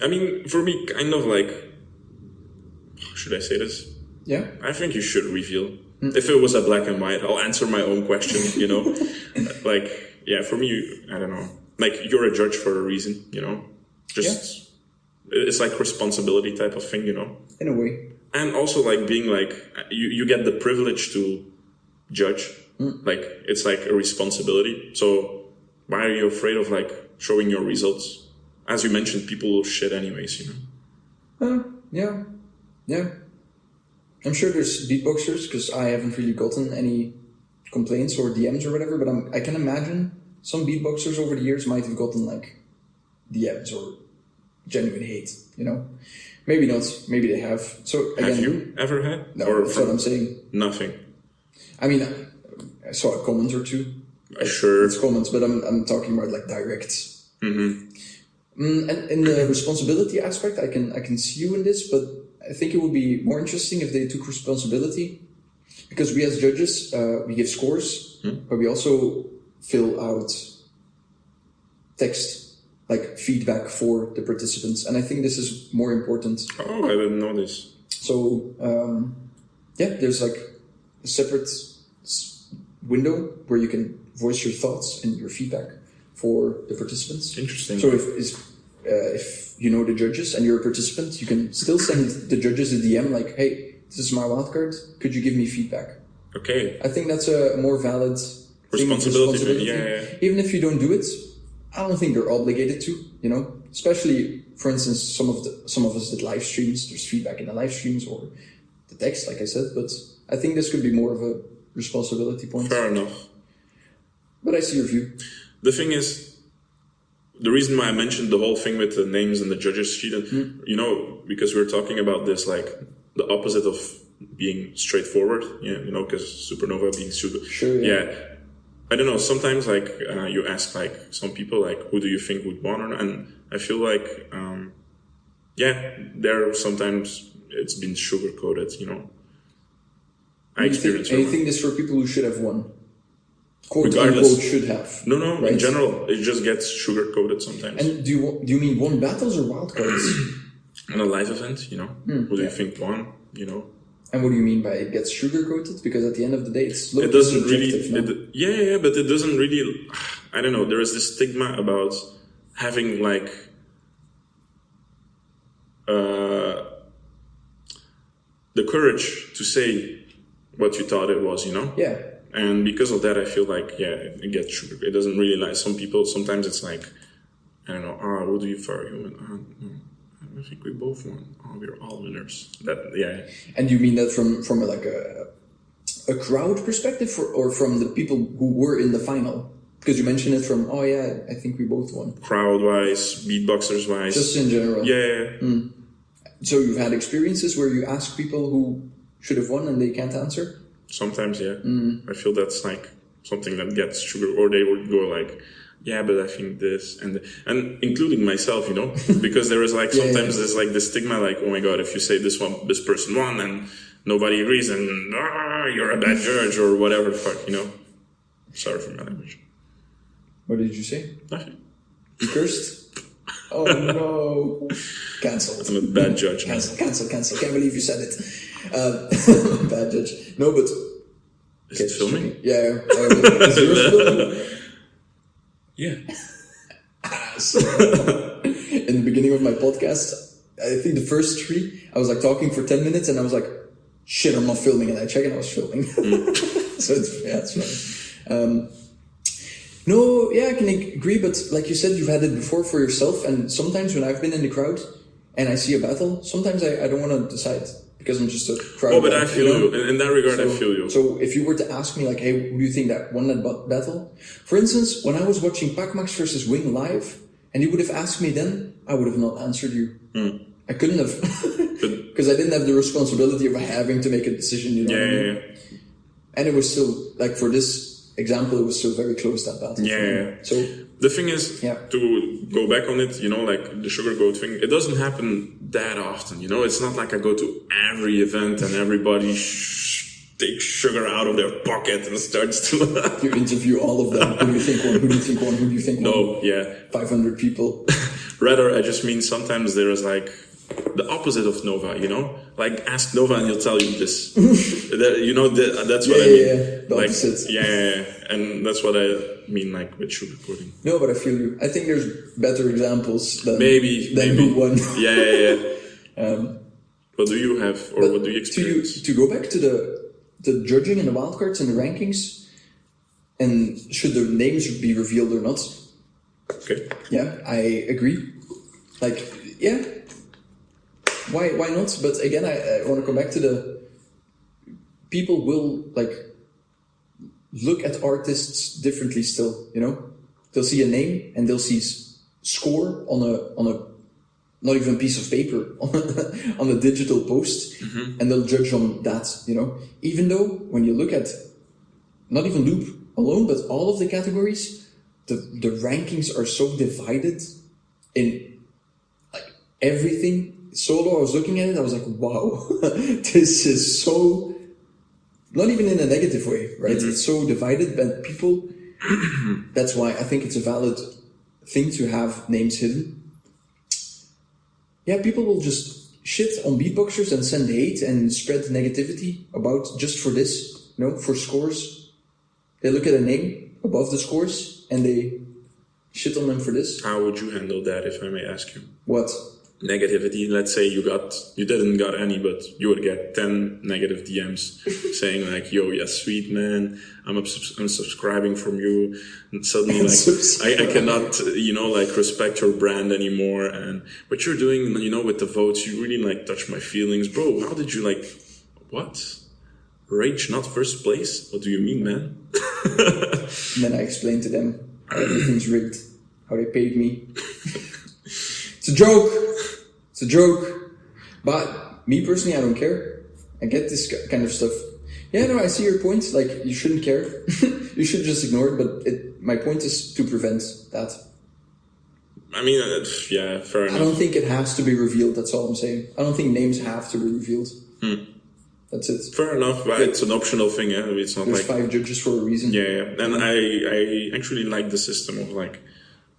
I mean, for me, kind of like... Should I say this? Yeah. I think you should reveal. If it was a black and white, I'll answer my own question, for me, I don't know. Like, you're a judge for a reason, Just, it's like responsibility type of thing, In a way. And also, like, being like, you get the privilege to judge. Like, it's like a responsibility. So, why are you afraid of, like, showing your results? As you mentioned, people will shit anyways, Yeah. I'm sure there's beatboxers, because I haven't really gotten any complaints or DMs or whatever, but I can imagine some beatboxers over the years might have gotten, like, DMs or genuine hate, Maybe not. Maybe they have. So again, have you ever had? No, or that's what I'm saying. Nothing. I mean, I saw a comment or two. Sure. It's comments, but I'm talking about like directs. Mm-hmm. And in the responsibility aspect, I can see you in this, but I think it would be more interesting if they took responsibility, because we as judges we give scores, but we also fill out text, like feedback for the participants. And I think this is more important. Oh, I didn't know this. So, there's like a separate window where you can voice your thoughts and your feedback for the participants. Interesting. So if you know the judges and you're a participant, you can still send the judges a DM like, hey, this is my wildcard, could you give me feedback? Okay. I think that's a more valid Responsibility. Yeah. Even if you don't do it, I don't think they're obligated to, especially, for instance, some of us did live streams, there's feedback in the live streams or the text, like I said, but I think this could be more of a responsibility point. Fair enough. But I see your view. The thing is, the reason why I mentioned the whole thing with the names and the judges sheet, and, because we're talking about this, like the opposite of being straightforward, because Supernova being super. Sure. Yeah. I don't know. Sometimes, like you ask, like some people, like who do you think would win or not? And I feel like, there sometimes it's been sugar coated. I experienced. And you think this for people who should have won? Quote Regardless. unquote should have. No. Right? In general, it just gets sugar coated sometimes. And do you mean won battles or wildcards? On a live event, who do you think won? And what do you mean by it gets sugar coated? Because at the end of the day, it's it doesn't subjective, really. no? But it doesn't really. I don't know. There is this stigma about having like the courage to say what you thought it was. Yeah. And because of that, I feel like it gets sugar. It doesn't really like some people. Sometimes it's like, I don't know. Who do you for? No. I think we both won. We're all winners. And you mean that from a crowd perspective, or from the people who were in the final? Because you mentioned it from, I think we both won. Crowd-wise, beatboxers-wise. Just in general. Yeah. So you've had experiences where you ask people who should have won and they can't answer? Sometimes, yeah. I feel that's like something that gets sugar, or they would go like, yeah, but I think this, and including myself, because there is like sometimes there's like this stigma, like, oh my god, if you say this person won and nobody agrees, and you're a bad judge or whatever the fuck, Sorry for my language. What did you say? Nothing. You cursed? Oh no! Cancelled. I'm a bad judge. Cancel. Can't believe you said it. Bad judge. No, but is it filming? Yeah. Is yours filming? Yeah. So, in the beginning of my podcast, I think the first 3, I was like talking for 10 minutes and I was like, shit, I'm not filming. And I checked and I was filming. So it's fun. No, I can agree. But like you said, you've had it before for yourself. And sometimes when I've been in the crowd and I see a battle, sometimes I don't want to decide because I'm just a crowd. Oh, but I feel you. In that regard, I feel you. So if you were to ask me like, hey, who do you think that won that battle? For instance, when I was watching Pac-Max versus Wing live, and you would have asked me then, I would have not answered you. I couldn't have. Because I didn't have the responsibility of having to make a decision, Yeah. And it was still, like for this example, it was still very close, that battle. Yeah. So the thing is, to go back on it, like the sugarcoat thing, it doesn't happen that often, It's not like I go to every event and everybody takes sugar out of their pocket and starts to... You interview all of them. Who do you think won? Who do you think won? Who do you think won? No, yeah. 500 people. Rather, I just mean sometimes there is like the opposite of Nova, Like ask Nova and he'll tell you this. That's what I mean. Yeah, the opposite. And that's what I mean, like with sugarcoating. No, but I feel you. I think there's better examples than maybe who won. What do you have, or what do you experience? To go back to the judging and the wildcards and the rankings, and should the names be revealed or not? Okay. Yeah, I agree. Like, yeah. Why not? But again, I want to come back to the people will like look at artists differently still, They'll see a name and they'll see score on a not even a piece of paper, on a digital post, and they'll judge on that, Even though when you look at not even Loop alone, but all of the categories, the rankings are so divided in like everything. Solo, I was looking at it, I was like, wow, this is so, not even in a negative way, right? It's so divided that people that's why I think it's a valid thing to have names hidden. Yeah, people will just shit on beatboxers and send hate and spread negativity about just for this, for scores. They look at a name above the scores and they shit on them for this. How would you handle that, if I may ask you? What? Negativity. Let's say you didn't got any, but you would get 10 negative DMs saying like, "Yo, yeah, sweet man, I'm subscribing from you." And suddenly, like, I cannot, respect your brand anymore. And what you're doing, with the votes, you really like touch my feelings, bro. How did you what? Rage not first place? What do you mean, man? And then I explained to them how everything's rigged, how they paid me. It's a joke. It's a joke. But me personally, I don't care. I get this kind of stuff. Yeah, no, I see your point. Like, you shouldn't care. You should just ignore it. But my point is to prevent that. I mean, yeah, fair enough. I don't think it has to be revealed. That's all I'm saying. I don't think names have to be revealed. That's it. Fair enough. But it's an optional thing. Yeah? It's not There's 5 judges for a reason. Yeah. And I actually like the system of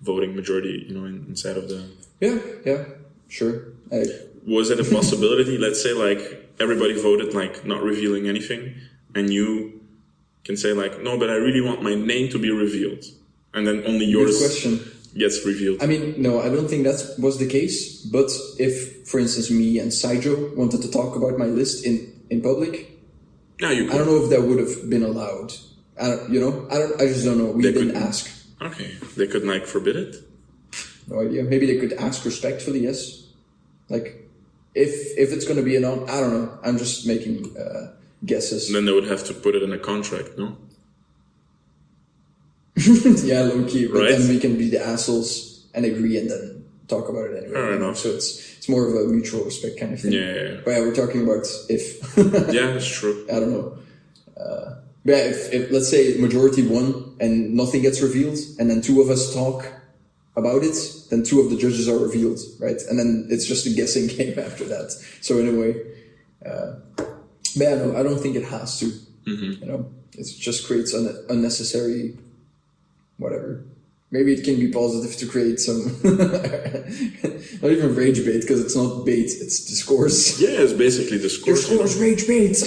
voting majority, inside of the... Yeah, sure. Was it a possibility? Let's say everybody voted not revealing anything, and you can say no, but I really want my name to be revealed, and then only yours gets revealed. I mean, no, I don't think that was the case. But if, for instance, me and Saijo wanted to talk about my list in public, no, you could. I don't know if that would have been allowed. I just don't know. We didn't ask. Okay, they could forbid it. No idea. Maybe they could ask respectfully, yes. If it's going to be I don't know. I'm just making guesses. Then they would have to put it in a contract, no? Yeah, low key. But right? Then we can be the assholes and agree and then talk about it anyway. Fair enough. So it's more of a mutual respect kind of thing. Yeah. But yeah, we're talking about if. Yeah, that's true. I don't know. But yeah, if let's say majority won and nothing gets revealed, and then 2 of us talk about it, then 2 of the judges are revealed, right? And then it's just a guessing game after that. So in a way, but yeah, no, I don't think it has to. Mm-hmm. It just creates unnecessary, whatever. Maybe it can be positive to create some, not even rage bait, because it's not bait, it's discourse. Yeah, it's basically discourse. Discourse, rage bait.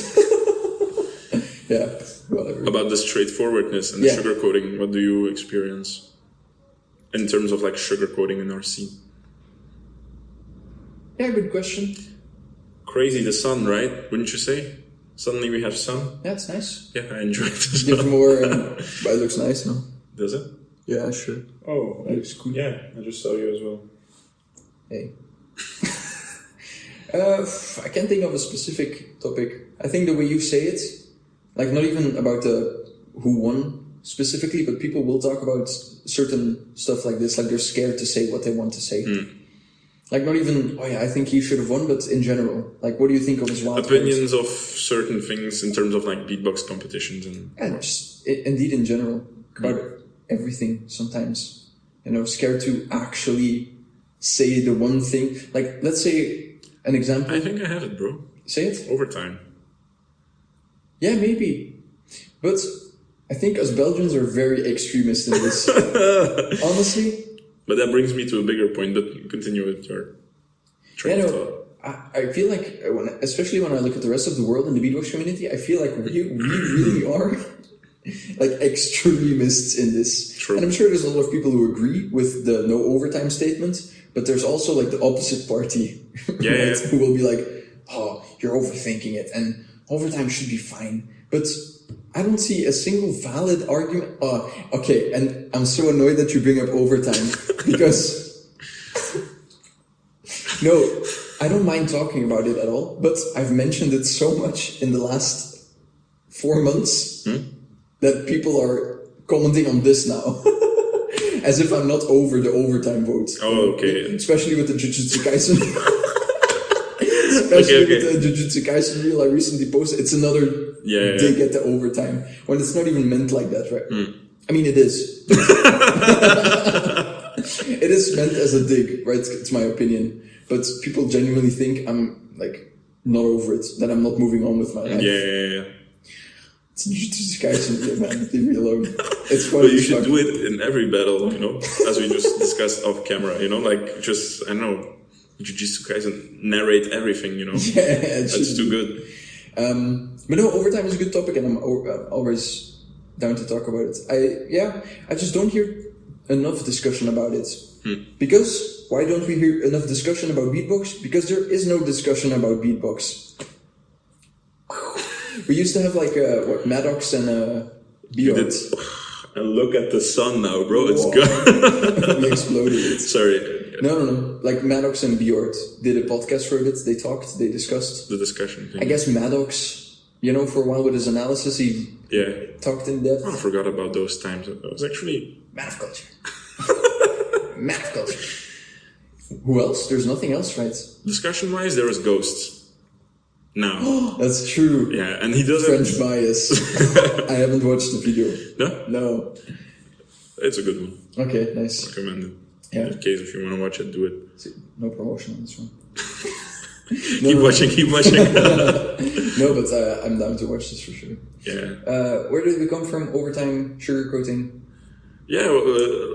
Yeah, whatever. About the straightforwardness and the sugarcoating, what do you experience? In terms of sugarcoating in our scene? Yeah, good question. Crazy, the sun, right? Wouldn't you say? Suddenly we have sun. Yeah, it's nice. Yeah, I enjoy this. Give more, but it looks nice, no? Does it? Yeah, sure. Oh, it looks cool. Yeah, I just saw you as well. Hey. I can't think of a specific topic. I think the way you say it, not even about who won specifically, but people will talk about certain stuff like this, they're scared to say what they want to say. Not even, oh yeah, I think he should have won, but in general, what do you think of his wild opinions of certain things in terms of beatbox competitions and just indeed in general about everything sometimes, scared to actually say the one thing. Let's say an example. I think I have it, bro. Say it. Overtime. Yeah, maybe, but I think us Belgians are very extremist in this. Honestly. But that brings me to a bigger point, but continue with your train of thought. I feel especially when I look at the rest of the world in the beatbox community, I feel we really are extremists in this. True. And I'm sure there's a lot of people who agree with the no overtime statement, but there's also the opposite party who will be oh, you're overthinking it and overtime should be fine. But I don't see a single valid argument. Okay, and I'm so annoyed that you bring up overtime because no, I don't mind talking about it at all, but I've mentioned it so much in the last 4 months that people are commenting on this now. As if I'm not over the overtime vote. Oh, okay. Especially with the Jujutsu Kaisen. Especially with the Jujutsu Kaisen reel I recently posted. It's another dig at the overtime. When it's not even meant like that, right? I mean, it is. It is meant as a dig, right? It's my opinion. But people genuinely think I'm not over it. That I'm not moving on with my life. Yeah. It's just guys in here, man. Leave me alone. It's funny. But you should do it in every battle, as we just discussed off camera, like just, I don't know, Jiu-Jitsu guys and narrate everything, Yeah, That's too good. But no, overtime is a good topic and I'm always down to talk about it. I just don't hear enough discussion about it. Because, why don't we hear enough discussion about beatbox? Because there is no discussion about beatbox. We used to have Maddox and Bjorn. And look at the sun now, bro. It's gone. We exploded it. Sorry. No. Like Maddox and Bjorn did a podcast for a bit. They talked, they discussed. The discussion thing. I guess Maddox, for a while with his analysis, he talked in depth. I forgot about those times. It was actually... Man of culture. Man of culture. Who else? There's nothing else, right? Discussion-wise, there was Ghosts. Now. That's true. Yeah, and he does French bias. I haven't watched the video. No? No. It's a good one. Okay, nice. Recommend it. Yeah. In case if you want to watch it, do it. No promotion on this one. Keep watching. No, but I'm down to watch this for sure. Yeah. Where did we come from? Overtime, sugarcoating? Yeah,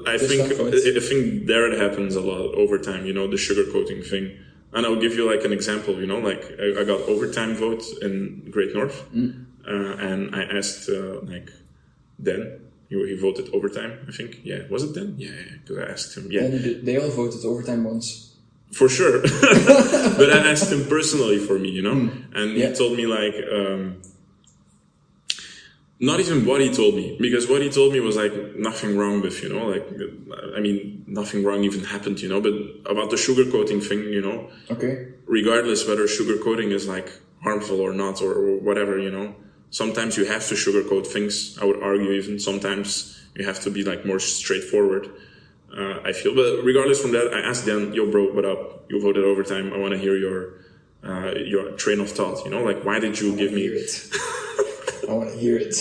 I think there it happens a lot, overtime, the sugarcoating thing. And I'll give you an example, I got overtime vote in Great North, and I asked Dan, he voted overtime, I think. Yeah, was it Dan? Yeah, because I asked him. Yeah, and they all voted overtime once. For sure, but I asked him personally for me, and he told me not even what he told me, because what he told me was nothing wrong with, nothing wrong even happened, but about the sugarcoating thing, Okay. Regardless whether sugarcoating is harmful or not or whatever, sometimes you have to sugarcoat things. I would argue even sometimes you have to be more straightforward. I feel, but regardless from that, I asked Dan, yo bro, what up? You voted overtime. I want to hear your train of thought, why did you give me I want to hear it.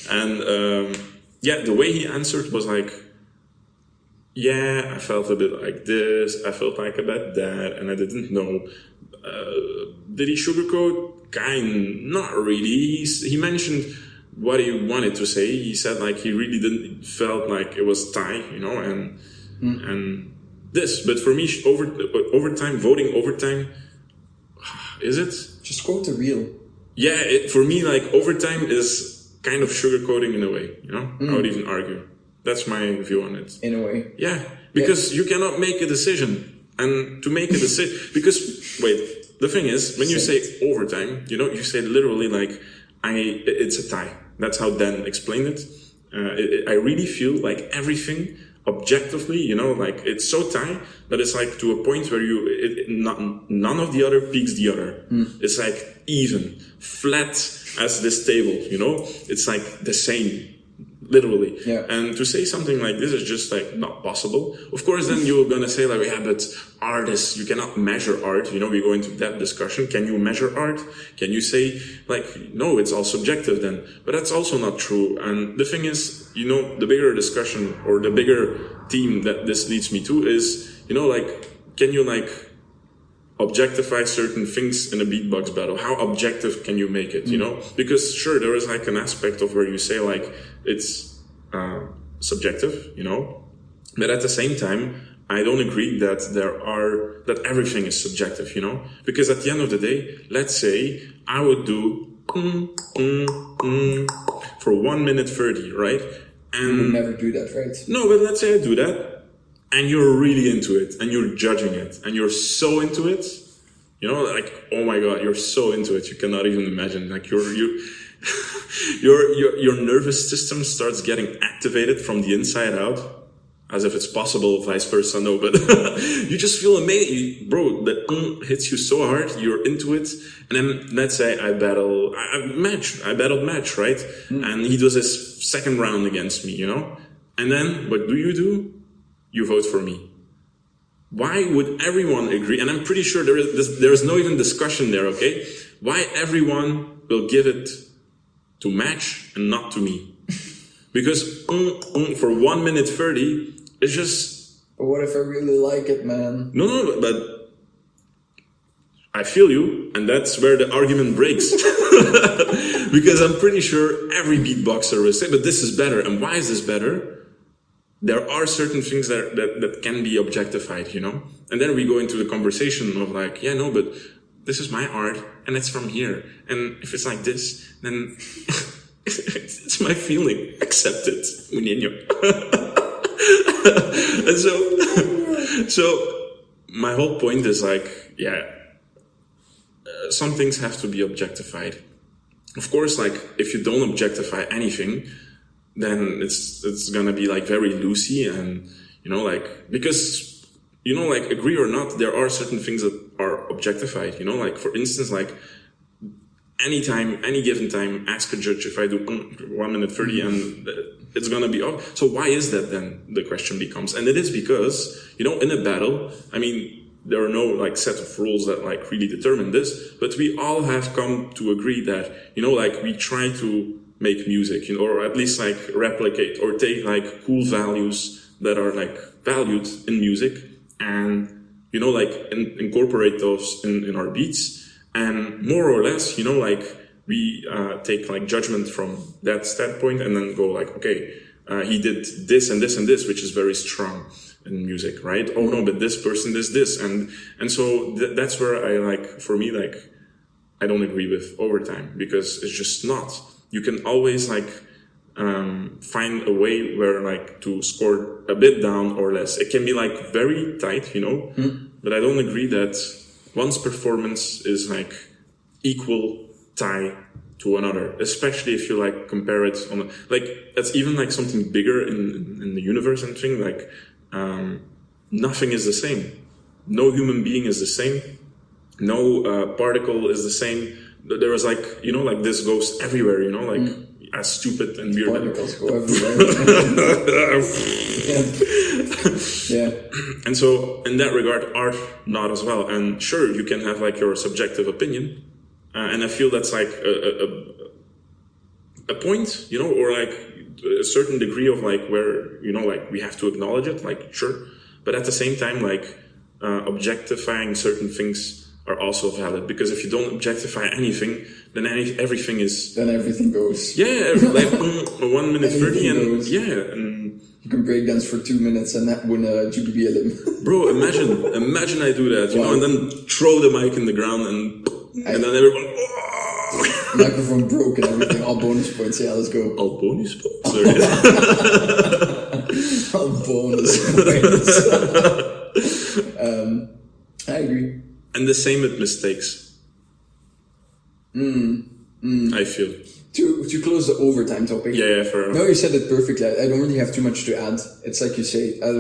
And the way he answered was I felt a bit like this, I felt like a bit that, and I didn't know. Did he sugarcoat? Not really. He mentioned what he wanted to say. He said he really didn't felt like it was Thai, and this. But for me, overtime, voting overtime, is it? Just quote the real. Yeah, for me, overtime is kind of sugarcoating in a way, I would even argue. That's my view on it. In a way. Yeah, because you cannot make a decision. And to make a decision, because, wait, the thing is, when you say overtime, you say literally it's a tie. That's how Dan explained it. I really feel like everything objectively, it's so tight that it's to a point where none of the other peaks the other. It's even, flat as this table, it's the same, literally. Yeah. And to say something like this is just not possible. Of course, then you're gonna say but artists, you cannot measure art. We go into that discussion. Can you measure art? Can you say no, it's all subjective then? But that's also not true. And the thing is, the bigger discussion or the bigger theme that this leads me to is, can you objectify certain things in a beatbox battle? How objective can you make it, Because sure, there is an aspect of where you say it's subjective, but at the same time, I don't agree that everything is subjective, Because at the end of the day, let's say I would do for 1 minute 30, right? And you would never do that, right? No, but let's say I do that. And you're really into it, and you're judging it, and you're so into it, oh my god, you're so into it, you cannot even imagine. Your nervous system starts getting activated from the inside out, as if it's possible, vice versa. No, but you just feel amazing, bro. That hits you so hard, you're into it, and then let's say I battled match, right? And he does his second round against me, and then what do? You vote for me. Why would everyone agree? And I'm pretty sure there is no even discussion there, okay? Why everyone will give it to match and not to me? Because for 1 minute 30, it's just... But what if I really like it, man? No, but I feel you, and that's where the argument breaks. Because I'm pretty sure every beatboxer will say, but this is better. And why is this better? There are certain things that can be objectified, you know? And then we go into the conversation of like, yeah, no, but this is my art, and it's from here. And if it's like this, then it's my feeling. Accept it, Munino. And so my whole point is like, yeah, some things have to be objectified. Of course, like if you don't objectify anything, then it's gonna be like very loosey, and you know, like, because you know, like, agree or not, there are certain things that are objectified, you know, like for instance, like anytime, any given time, ask a judge if I do 1 minute 30 and it's gonna be off. So why is that then? The question becomes, and it is because, you know, in a battle, I mean, there are no like set of rules that like really determine this, but we all have come to agree that, you know, like we try to make music, you know, or at least like replicate or take like cool values that are like valued in music and, you know, like incorporate those in our beats. And more or less, you know, like we take like judgment from that standpoint and then go like, okay, he did this and this and this, which is very strong in music, right? Oh no, but this person does this. And so that's where I like, for me, like, I don't agree with overtime because it's just not. You can always like find a way where like to score a bit down or less. It can be like very tight, you know, but I don't agree that one's performance is like equal tie to another, especially if you like compare it on like, that's even like something bigger in the universe and thing, like nothing is the same. No human being is the same. No particle is the same. There was like, you know, like this goes everywhere, you know, like as stupid and weird. Particles go everywhere. Yeah. And so in that regard, art not as well. And sure, you can have like your subjective opinion. And I feel that's like a point, you know, or like a certain degree of like where, you know, like we have to acknowledge it, like sure. But at the same time, like objectifying certain things are also valid, because if you don't objectify anything, then everything is... Then everything goes. Yeah, like 1 minute 30 and goes. Yeah. And you can break dance for 2 minutes and that win a GBB limb. Bro, imagine I do that, you know, and then throw the mic in the ground and then everyone... Microphone broke and everything, all bonus points, yeah, let's go. All bonus points? All bonus points. I agree. And the same with mistakes. I feel. To close the overtime topic. Yeah, fair enough. No, you said it perfectly. I don't really have too much to add. It's like you say, I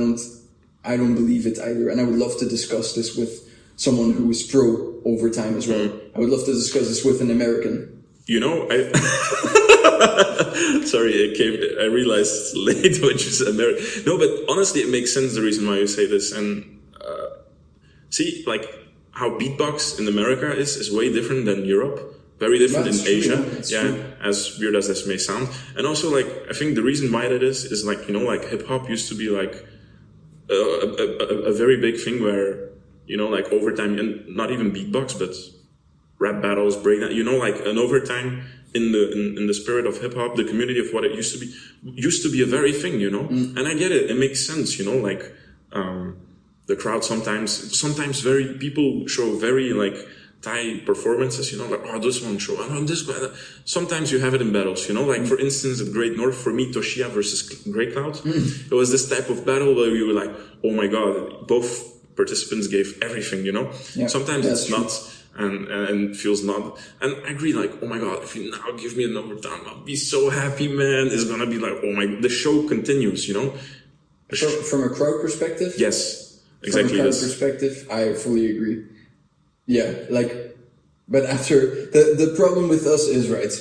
don't believe it either. And I would love to discuss this with someone who is pro overtime as well. I would love to discuss this with an American. You know, sorry, I realized late when you said American. No, but honestly, it makes sense the reason why you say this. And see, like, how beatbox in America is way different than Europe, very different in Asia. Yeah, as weird as this may sound. And also, like, I think the reason why that is like, you know, like hip hop used to be like a very big thing where, you know, like overtime, and not even beatbox, but rap battles, breakdown, you know, like an overtime in the spirit of hip hop, the community of what it used to be a very thing, you know. And I get it. It makes sense, you know, like, the crowd sometimes people show very like tight performances, you know, like, oh, this one show, oh, this guy. Sometimes you have it in battles, you know, like for instance at Great North, for me, Toshia versus Grey Cloud, it was this type of battle where you were like, oh my god, both participants gave everything, you know. Sometimes it's true. Not and feels not, and I agree, like, oh my god, if you now give me an overtime, I'll be so happy, man. It's gonna be like, oh my, the show continues, you know. From a crowd perspective, yes. Exactly. From a crowd perspective, I fully agree. Yeah, like, but after the problem with us is, right,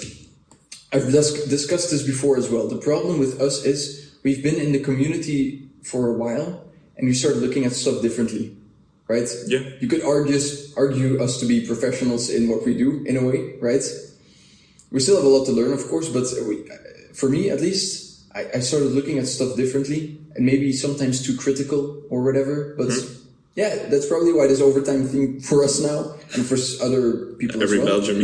I've discussed this before as well. The problem with us is we've been in the community for a while and we start looking at stuff differently, right? Yeah. You could argue us to be professionals in what we do in a way, right? We still have a lot to learn, of course, but for me at least, I started looking at stuff differently and maybe sometimes too critical or whatever, but Yeah, that's probably why there's overtime thing for us now and for other people Every as well. Belgium.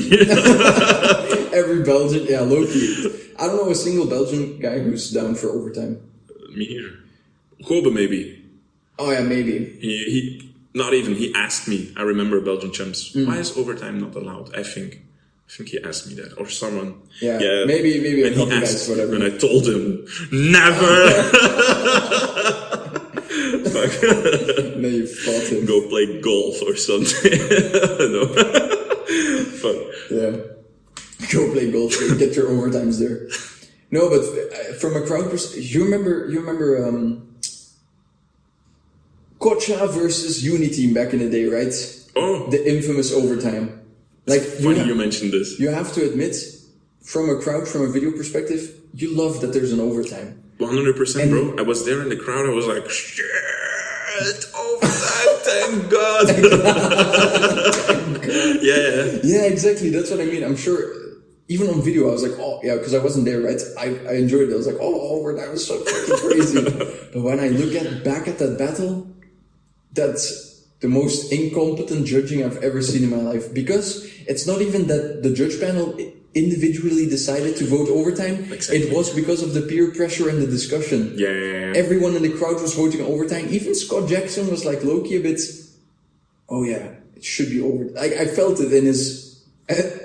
Every Belgian, yeah, low-key. I don't know a single Belgian guy who's down for overtime. Me neither. Kobe maybe. Oh yeah, maybe. He not even. He asked me. I remember Belgian champs. Why is overtime not allowed? I think he asked me that, or someone. Yeah, maybe a And couple he guys, asked, whatever. and I told him never. No, you fought him. Go play golf or something. No. Fuck. Yeah. Go play golf. Get your overtimes there. No, but from a crowd perspective, you remember Kocha versus Uniteam back in the day, right? Oh, The infamous overtime. Like funny you mentioned this. You have to admit, from a crowd, from a video perspective, you love that there's an overtime. 100%, bro. I was there in the crowd. I was like, shit, overtime, thank God. Yeah. Yeah, exactly. That's what I mean. I'm sure, even on video, I was like, oh, yeah, because I wasn't there, right? I enjoyed it. I was like, oh, overtime was so fucking crazy. But when I look back at that battle, that's the most incompetent judging I've ever seen in my life. Because it's not even that the judge panel individually decided to vote overtime. Exactly. It was because of the peer pressure and the discussion. Yeah. Everyone in the crowd was voting overtime. Even Scott Jackson was like low-key a bit, oh yeah, it should be over. I felt it in his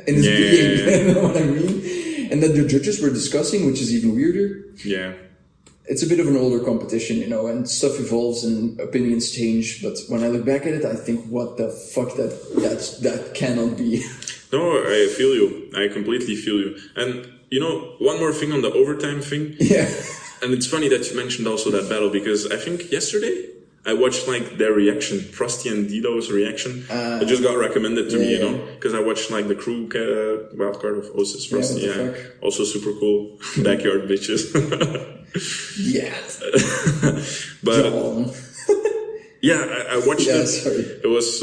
being, you know what I mean? And that the judges were discussing, which is even weirder. Yeah. It's a bit of an older competition, you know, and stuff evolves and opinions change. But when I look back at it, I think, what the fuck, that cannot be. No, I feel you. I completely feel you. And, you know, one more thing on the overtime thing. Yeah. And it's funny that you mentioned also that battle, because I think yesterday I watched like their reaction, Frosty and Dido's reaction. It just got recommended to me, you know, because I watched like the crew wildcard of Osis Frosty. Yeah, also super cool. Backyard bitches. Yeah. But yeah, I watched it. Sorry. It was.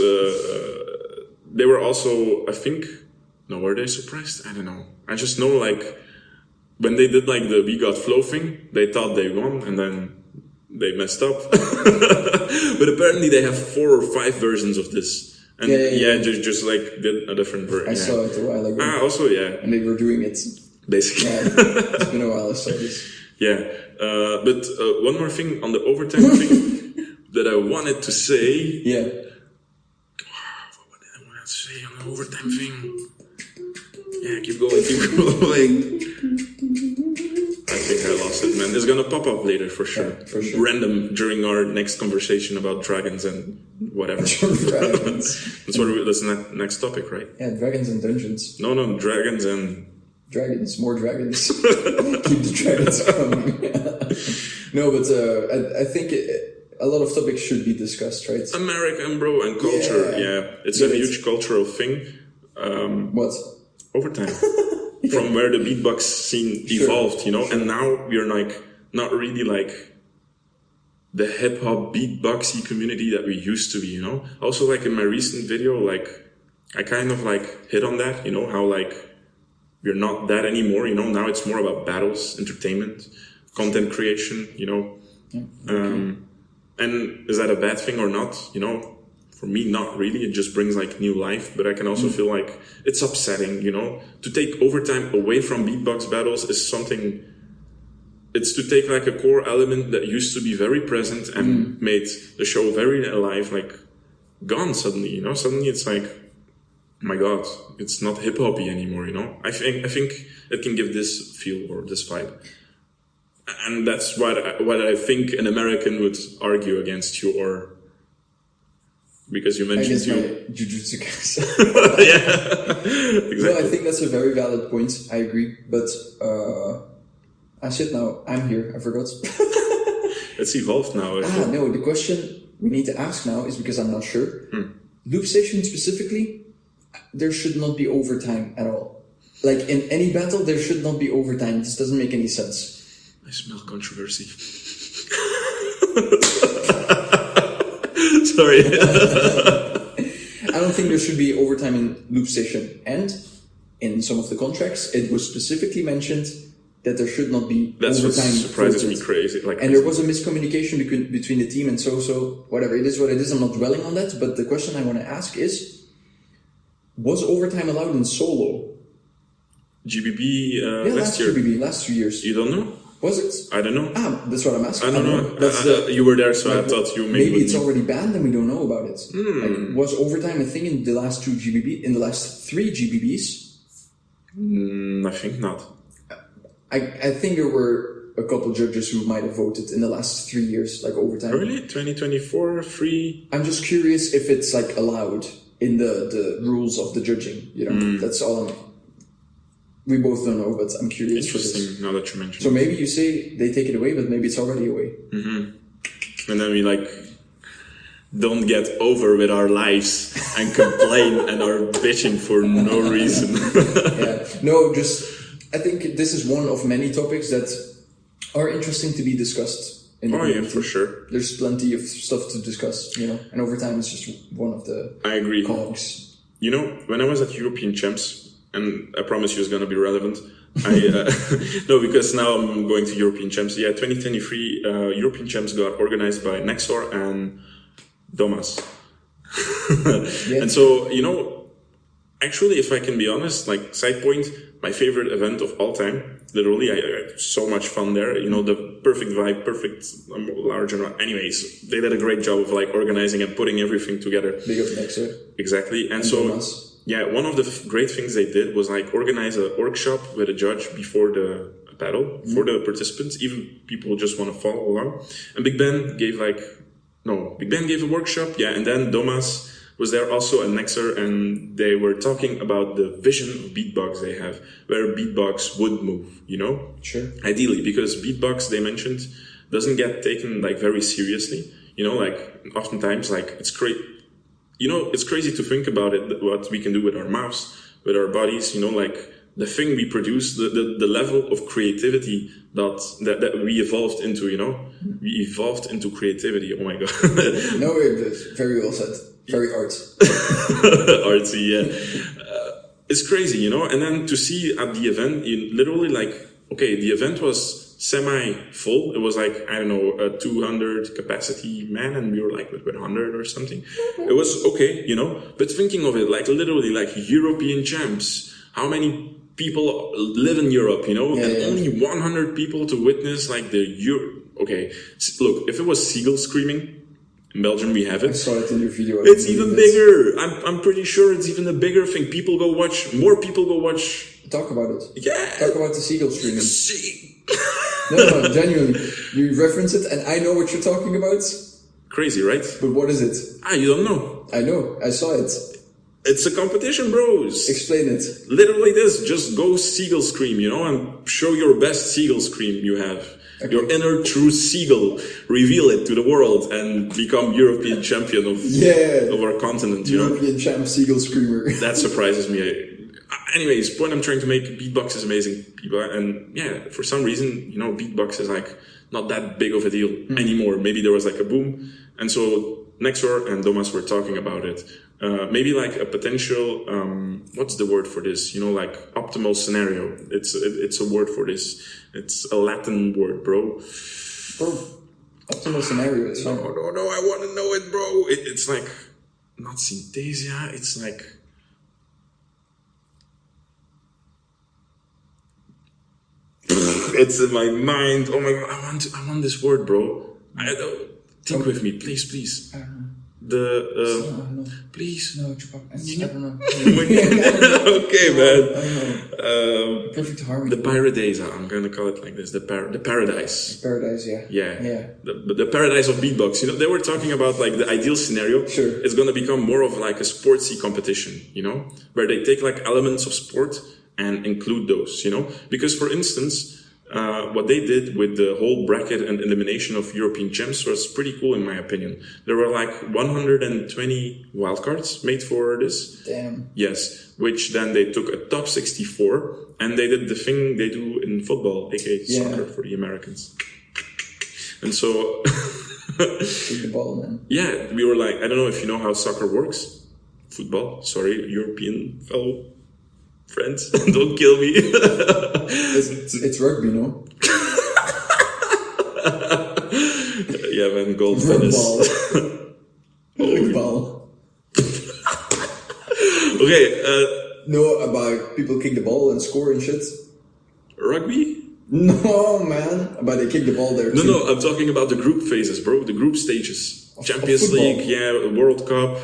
They were also, I think. No, were they surprised? I don't know. I just know like when they did like the We Got Flow thing, they thought they won, and then they messed up. But apparently they have 4 or 5 versions of this. And just like did a different version. I saw it a while ago. Also, yeah. And they were doing it. Basically. Yeah, it's been a while I saw this. Yeah. But one more thing on the overtime thing that I wanted to say. Yeah. What did I want to say on the overtime thing? Yeah, keep going. I think I lost it, man. It's gonna pop up later for sure. Yeah, for sure. Random during our next conversation about dragons and whatever. Dragons. That's the next topic, right? Yeah, dragons and dungeons. No, dragons and Dragons, more dragons. Keep the dragons coming. No, but I think a lot of topics should be discussed, right? American, bro, and culture. Yeah. It's a huge cultural thing. What? Overtime. From where the beatbox scene evolved, you know, and now we're like not really like the hip hop beatboxy community that we used to be, you know. Also, like in my recent video, like I kind of like hit on that, you know, how like we're not that anymore, you know. Now it's more about battles, entertainment, content creation, you know. Yeah, okay. And is that a bad thing or not? You know, for me, not really. It just brings like new life, but I can also feel like it's upsetting, you know. To take overtime away from beatbox battles is something. It's to take like a core element that used to be very present and made the show very alive, like gone suddenly, you know. Suddenly it's like, my God, it's not hip hoppy anymore, you know. I think it can give this feel or this vibe, and that's what I think an American would argue against you, or because you mentioned Jujutsu Kaisen. Yeah, exactly. No, I think that's a very valid point. I agree, but shit. Now I'm here. I forgot. It's evolved now. No. The question we need to ask now is, because I'm not sure. Loop station specifically, there should not be overtime at all. Like in any battle, there should not be overtime. This doesn't make any sense. I smell controversy. Sorry. I don't think there should be overtime in loop station. And in some of the contracts, it was specifically mentioned that there should not be That's what overtime surprises me voted. crazy. Like, And there was a miscommunication between the team and so whatever. It is what it is. I'm not dwelling on that. But the question I want to ask is, was overtime allowed in solo? GBB last year. GBB, last 2 years. You don't know? Was it? I don't know. That's what I'm asking. I don't know. That's You were there, so I thought you maybe it's already banned and we don't know about it. Hmm. Like, was overtime a thing in the last 3 GBBs? I think not. I think there were a couple judges who might have voted in the last 3 years, like overtime. Really? 2024, free? I'm just curious if it's like allowed in the rules of the judging. You know, that's all. We both don't know, but I'm curious. Interesting, now that you mention So maybe you say they take it away, but maybe it's already away. And then we don't get over with our lives and complain and are bitching for no reason. No, I think this is one of many topics that are interesting to be discussed in the community. For sure. There's plenty of stuff to discuss, and overtime is just one of the I agree. cogs. You know, when I was at European Champs, and I promise you it's going to be relevant. No, because now I'm going to European Champs. Yeah, 2023 European Champs got organized by Nexor and Domas. And so, actually, if I can be honest, like side point, my favorite event of all time, literally, I had so much fun there. The perfect vibe, perfect large amount. Anyways, they did a great job of organizing and putting everything together. Big up Nexor. Exactly. And so... Domas. Yeah, one of the great things they did was organize a workshop with a judge before the battle for the participants, even people who just want to follow along. And Big Ben gave a workshop, and then Domas was there also and Nexer, and they were talking about the vision of beatbox they have, where beatbox would move, Sure. Ideally, because beatbox, they mentioned, doesn't get taken very seriously, oftentimes it's great. It's crazy to think about it, what we can do with our mouths, with our bodies, the thing we produce, the level of creativity that we evolved into, We evolved into creativity, oh my God. No, it's very well said. Very Artsy, yeah. It's crazy, and then to see at the event, literally the event was semi-full. It was a 200 capacity man, and we were with 100 or something. It was okay, but thinking of it, literally European Champs, how many people live in Europe, and only 100 people to witness okay, look, if it was seagulls screaming, in Belgium we have it. I saw it in your video. It's even bigger. I'm pretty sure it's even a bigger thing. More people go watch. Talk about it. Yeah. Talk about the seagull screaming. No, genuinely. You reference it, and I know what you're talking about. Crazy, right? But what is it? You don't know. I know. I saw it. It's a competition, bros. Explain it. Literally this. Just go seagull scream, and show your best seagull scream you have. Okay. Your inner true seagull. Reveal it to the world and become European champion of our continent. European champ seagull screamer. That surprises me. Anyways, point I'm trying to make, beatbox is amazing, people, and for some reason, beatbox is not that big of a deal anymore. Maybe there was a boom, and so Nexor and Domas were talking about it. Maybe a potential, what's the word for this? Optimal scenario. It's a word for this. It's a Latin word, bro. Optimal scenario is fine. No, I want to know it, bro. It's not synthesia, it's it's in my mind. Oh my God, I want this word, bro. Think with me, please. I don't know. Please. No, I don't know. Okay, man. I don't know. Perfect harmony. The paradise. I'm gonna call it like this. The paradise. Paradise, yeah. Yeah. The paradise of beatbox. They were talking about the ideal scenario. Sure. It's gonna become more of a sportsy competition. Where they take elements of sport and include those. Because for instance. What they did with the whole bracket and elimination of European Champs was pretty cool in my opinion. There were 120 wildcards made for this. Damn. Yes, which then they took a top 64 and they did the thing they do in football, aka soccer for the Americans. And so... Take the ball, man. Yeah, we were I don't know if you know how soccer works. Football, sorry, European fellow Friends, don't kill me. It's rugby, no? Yeah, man, golf, tennis. Rugbal. Okay, No, about people kick the ball and score and shit. rugby? No, man. But they kick the ball there too. No, I'm talking about the group phases, bro. The group stages. Champions football. League, yeah, World Cup.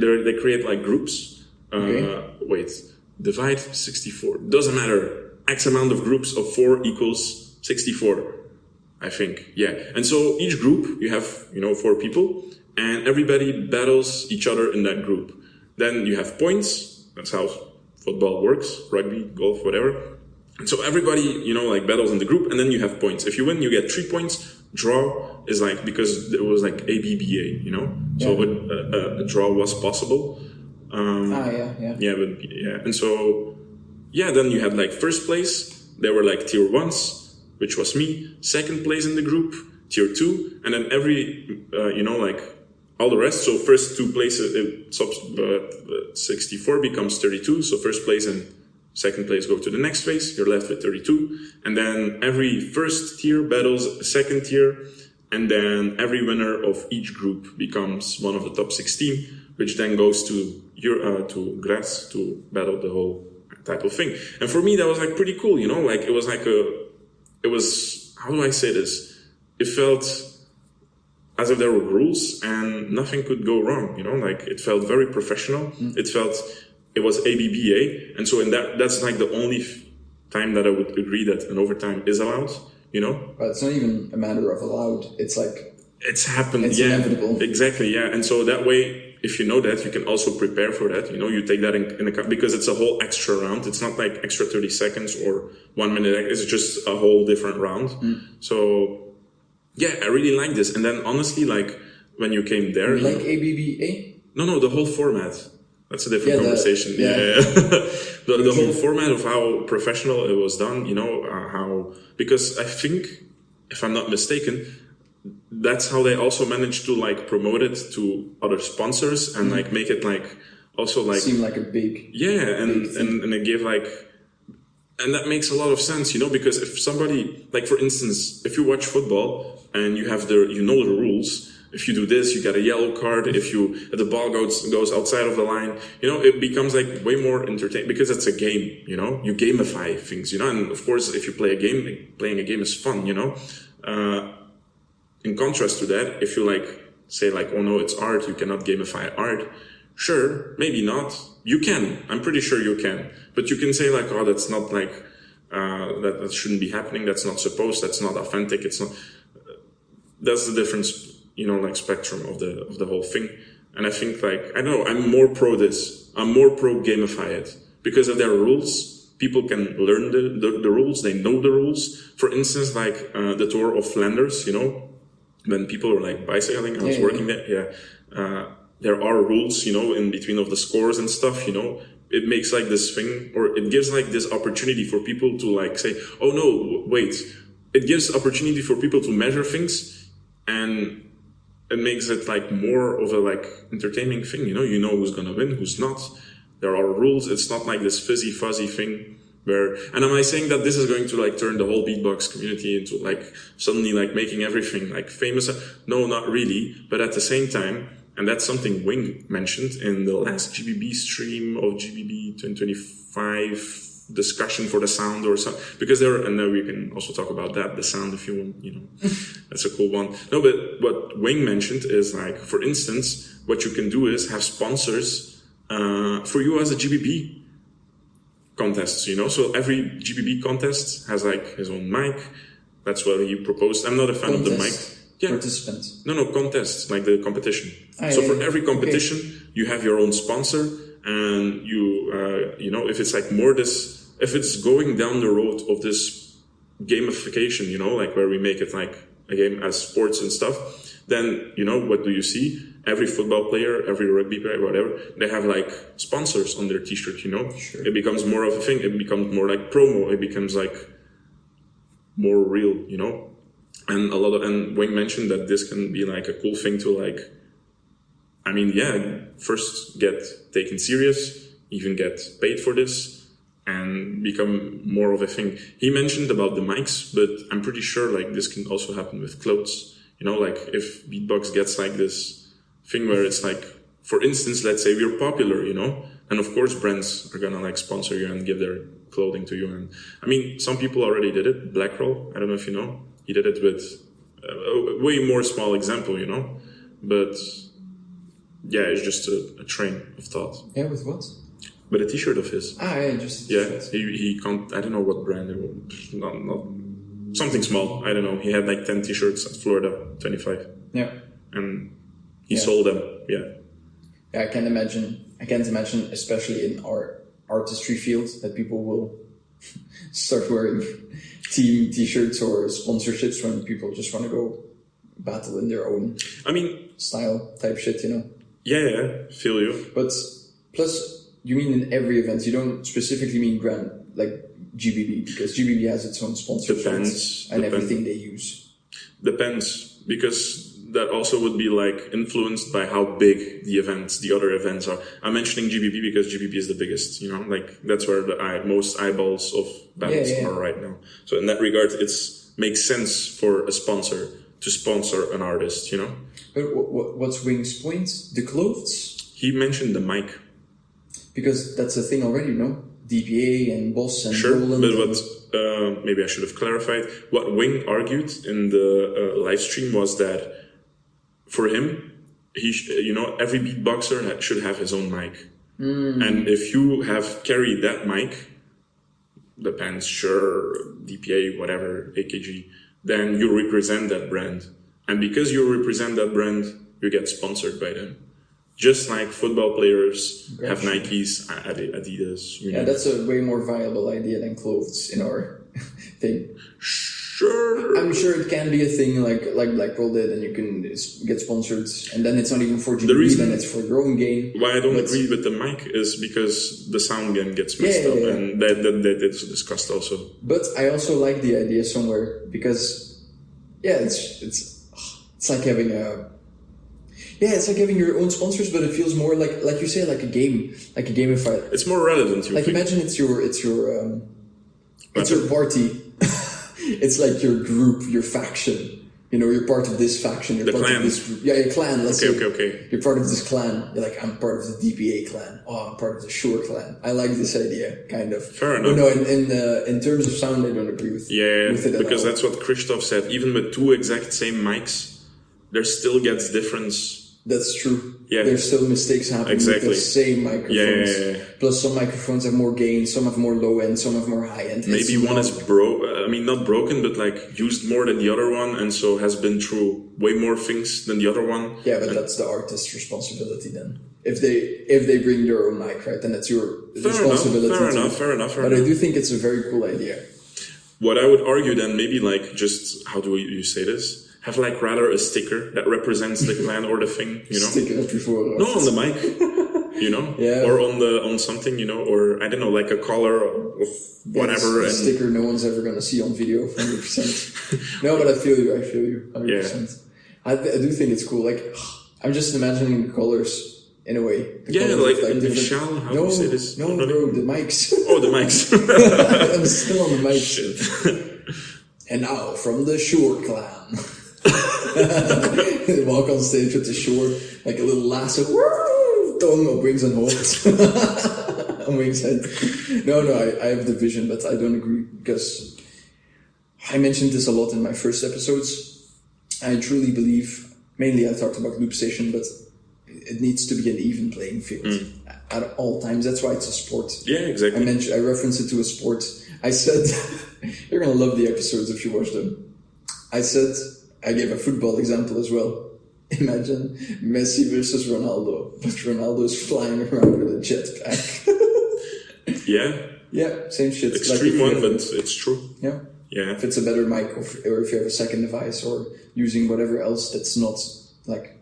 They create like groups. Okay. Wait, divide 64. Doesn't matter. X amount of groups of 4 equals 64. I think, yeah. And so each group, you have, 4 people, and everybody battles each other in that group. Then you have points. That's how football works, rugby, golf, whatever. And so everybody, battles in the group, and then you have points. If you win, you get 3 points. Draw is like, because it was like ABBA, So a draw was possible. Yeah. And so, then you had like first place. There were like tier 1s, which was me. Second place in the group, tier 2. And then every, all the rest. So first 2 places, 64 becomes 32. So first place and second place go to the next phase. You're left with 32. And then every first tier battles a second tier. And then every winner of each group becomes one of the top 16, which then goes to Graz to battle the whole type of thing. And for me, that was like pretty cool, like it was, how do I say this? It felt as if there were rules and nothing could go wrong, like it felt very professional. It felt, it was ABBA. And so that's like the only time that I would agree that an overtime is allowed, But it's not even a matter of allowed. It's like... It's happened, it's yeah. inevitable. Exactly, yeah. And so that way, if you know that, you can also prepare for that. You take that in because it's a whole extra round. It's not like extra 30 seconds or 1 minute. It's just a whole different round. So, yeah, I really like this. And then honestly, like when you came there, You like ABBA? No, the whole format. That's a different Yeah, conversation. The whole format of how professional it was done. Because I think, if I'm not mistaken, that's how they also managed to like promote it to other sponsors and like make it like also like seem like a big and it gave like, and that makes a lot of sense, because if somebody, like for instance, if you watch football and you have the rules, if you do this, you get a yellow card. If the ball goes outside of the line, it becomes like way more entertaining because it's a game, you gamify things, and of course, if you play a game, playing a game is fun, in contrast to that, if you say oh no, it's art, you cannot gamify art. Sure, maybe not. You can. I'm pretty sure you can. But you can say oh, that's not that shouldn't be happening. That's not supposed. That's not authentic. It's not. That's the difference, spectrum of the whole thing. And I think I don't know. I'm more pro this. I'm more pro gamify it because if there are rules. People can learn the rules. They know the rules. For instance, the Tour of Flanders, when people are bicycling, I was working there. There are rules, in between of the scores and stuff, It makes this thing, or it gives this opportunity for people to say, oh no, wait. It gives opportunity for people to measure things, and it makes it more of a entertaining thing, You know who's gonna win, who's not. There are rules. It's not this fizzy fuzzy thing where, and am I saying that this is going to turn the whole beatbox community into suddenly making everything famous? No, not really. But at the same time, and that's something Wing mentioned in the last GBB stream of GBB 2025 discussion for the sound or something, because and then we can also talk about that, the sound, if you want, that's a cool one. No, but what Wing mentioned is for instance, what you can do is have sponsors for you as a GBB contests, So every GBB contest has his own mic. That's what he proposed. I'm not a fan of the mic. Yeah. Participants. No, contests, the competition. So for every competition, you have your own sponsor, and you, if it's if it's going down the road of this gamification, where we make it a game as sports and stuff, then, what do you see? Every football player, every rugby player, whatever, they have sponsors on their t-shirt, Sure. It becomes more of a thing. It becomes more promo. It becomes more real, And and Wayne mentioned that this can be a cool thing to first get taken serious, even get paid for this. and become more of a thing. He mentioned about the mics, but I'm pretty sure like this can also happen with clothes. You know, like if beatbox gets like this thing where it's like, for instance, let's say we're popular, you know, and of course brands are gonna like sponsor you and give their clothing to you. And I mean, some people already did it. Blackroll, I don't know if you know, he did it with a way more small example, you know, but yeah, it's just a train of thought. Yeah, with what? But a t-shirt of his. He can't, I don't know what brand it was, not something small, I don't know. He had like 10 t-shirts at Florida, 25. Yeah. And he sold them, yeah. Yeah, I can't imagine, especially in our artistry field, that people will start wearing team t-shirts or sponsorships when people just want to go battle in their own style type shit, you know? Yeah, feel you. But plus, you mean in every event, you don't specifically mean brand like GBB, because GBB has its own sponsorships and everything they use. Depends, because that also would be like influenced by how big the other events are. I'm mentioning GBB because GBB is the biggest, you know, like that's where the most eyeballs of bands are right now. So in that regard, makes sense for a sponsor to sponsor an artist, you know. But what's Wing's point? The clothes? He mentioned the mic. Because that's a thing already, no? DPA and Boss and Roland. But what maybe I should have clarified. What Wing argued in the live stream was that for him, every beatboxer should have his own mic. And if you have carried that mic, the Pants, Shure, DPA, whatever, AKG, then you represent that brand. And because you represent that brand, you get sponsored by them. Just like football players have Nikes, Adidas. Yeah, that's a way more viable idea than clothes in our thing. Sure. I'm sure it can be a thing like Blackroll did, and you can get sponsored, and then it's not even for GBB, then it's for your own game. Why I don't agree with the mic is because the sound game gets messed up, and that is discussed also. But I also like the idea somewhere because, it's like having it's like having your own sponsors, but it feels more like you say, like a game, like a gamified. It's more relevant. Imagine it's your party. It's like your group, your faction. You know, you're part of this faction. You're part of this group. Yeah, your clan. Let's say. Okay. You're part of this clan. You're like, I'm part of the DPA clan. Oh, I'm part of the Shure clan. I like this idea, kind of. Fair enough. No, in terms of sound, I don't agree with it because at all. That's what Christoph said. Even with two exact same mics, there still gets difference. That's true. Yeah. There's still mistakes happening with the same microphones. Yeah. Plus, some microphones have more gain, some have more low end, some have more high end. Maybe one is not broken, but like used more than the other one, and so has been through way more things than the other one. Yeah, but that's the artist's responsibility then. If they bring their own mic, right, then it's your responsibility. Fair enough. But I do think it's a very cool idea. What I would argue then, maybe like just, how do you say this? Have like rather a sticker that represents the clan or the thing, you know? Sticker before. No, on the mic, you know? Yeah. Or on something, you know? Or I don't know, like a collar of whatever. A sticker no one's ever going to see on video, 100%. No, but I feel you, 100%. Yeah. I do think it's cool. Like, I'm just imagining the colors in a way. The shell, how do you say this? No, bro, the mics. Oh, the mics. I'm still on the mic. Shit. And now, from the Shure clan. Walk on stage with the Shure, like a little lasso, tongue of Wings and Horns on Wings' head. No, I have the vision, but I don't agree because I mentioned this a lot in my first episodes. I truly believe, mainly I talked about loop station, but it needs to be an even playing field at all times. That's why it's a sport. Yeah, exactly. I referenced it to a sport. I said, you're gonna love the episodes if you watch them. I gave a football example as well. Imagine Messi versus Ronaldo, but Ronaldo is flying around with a jetpack. Yeah, same shit. Extreme one, but it's true. Yeah. Yeah. If it's a better mic, or if you have a second device, or using whatever else that's not like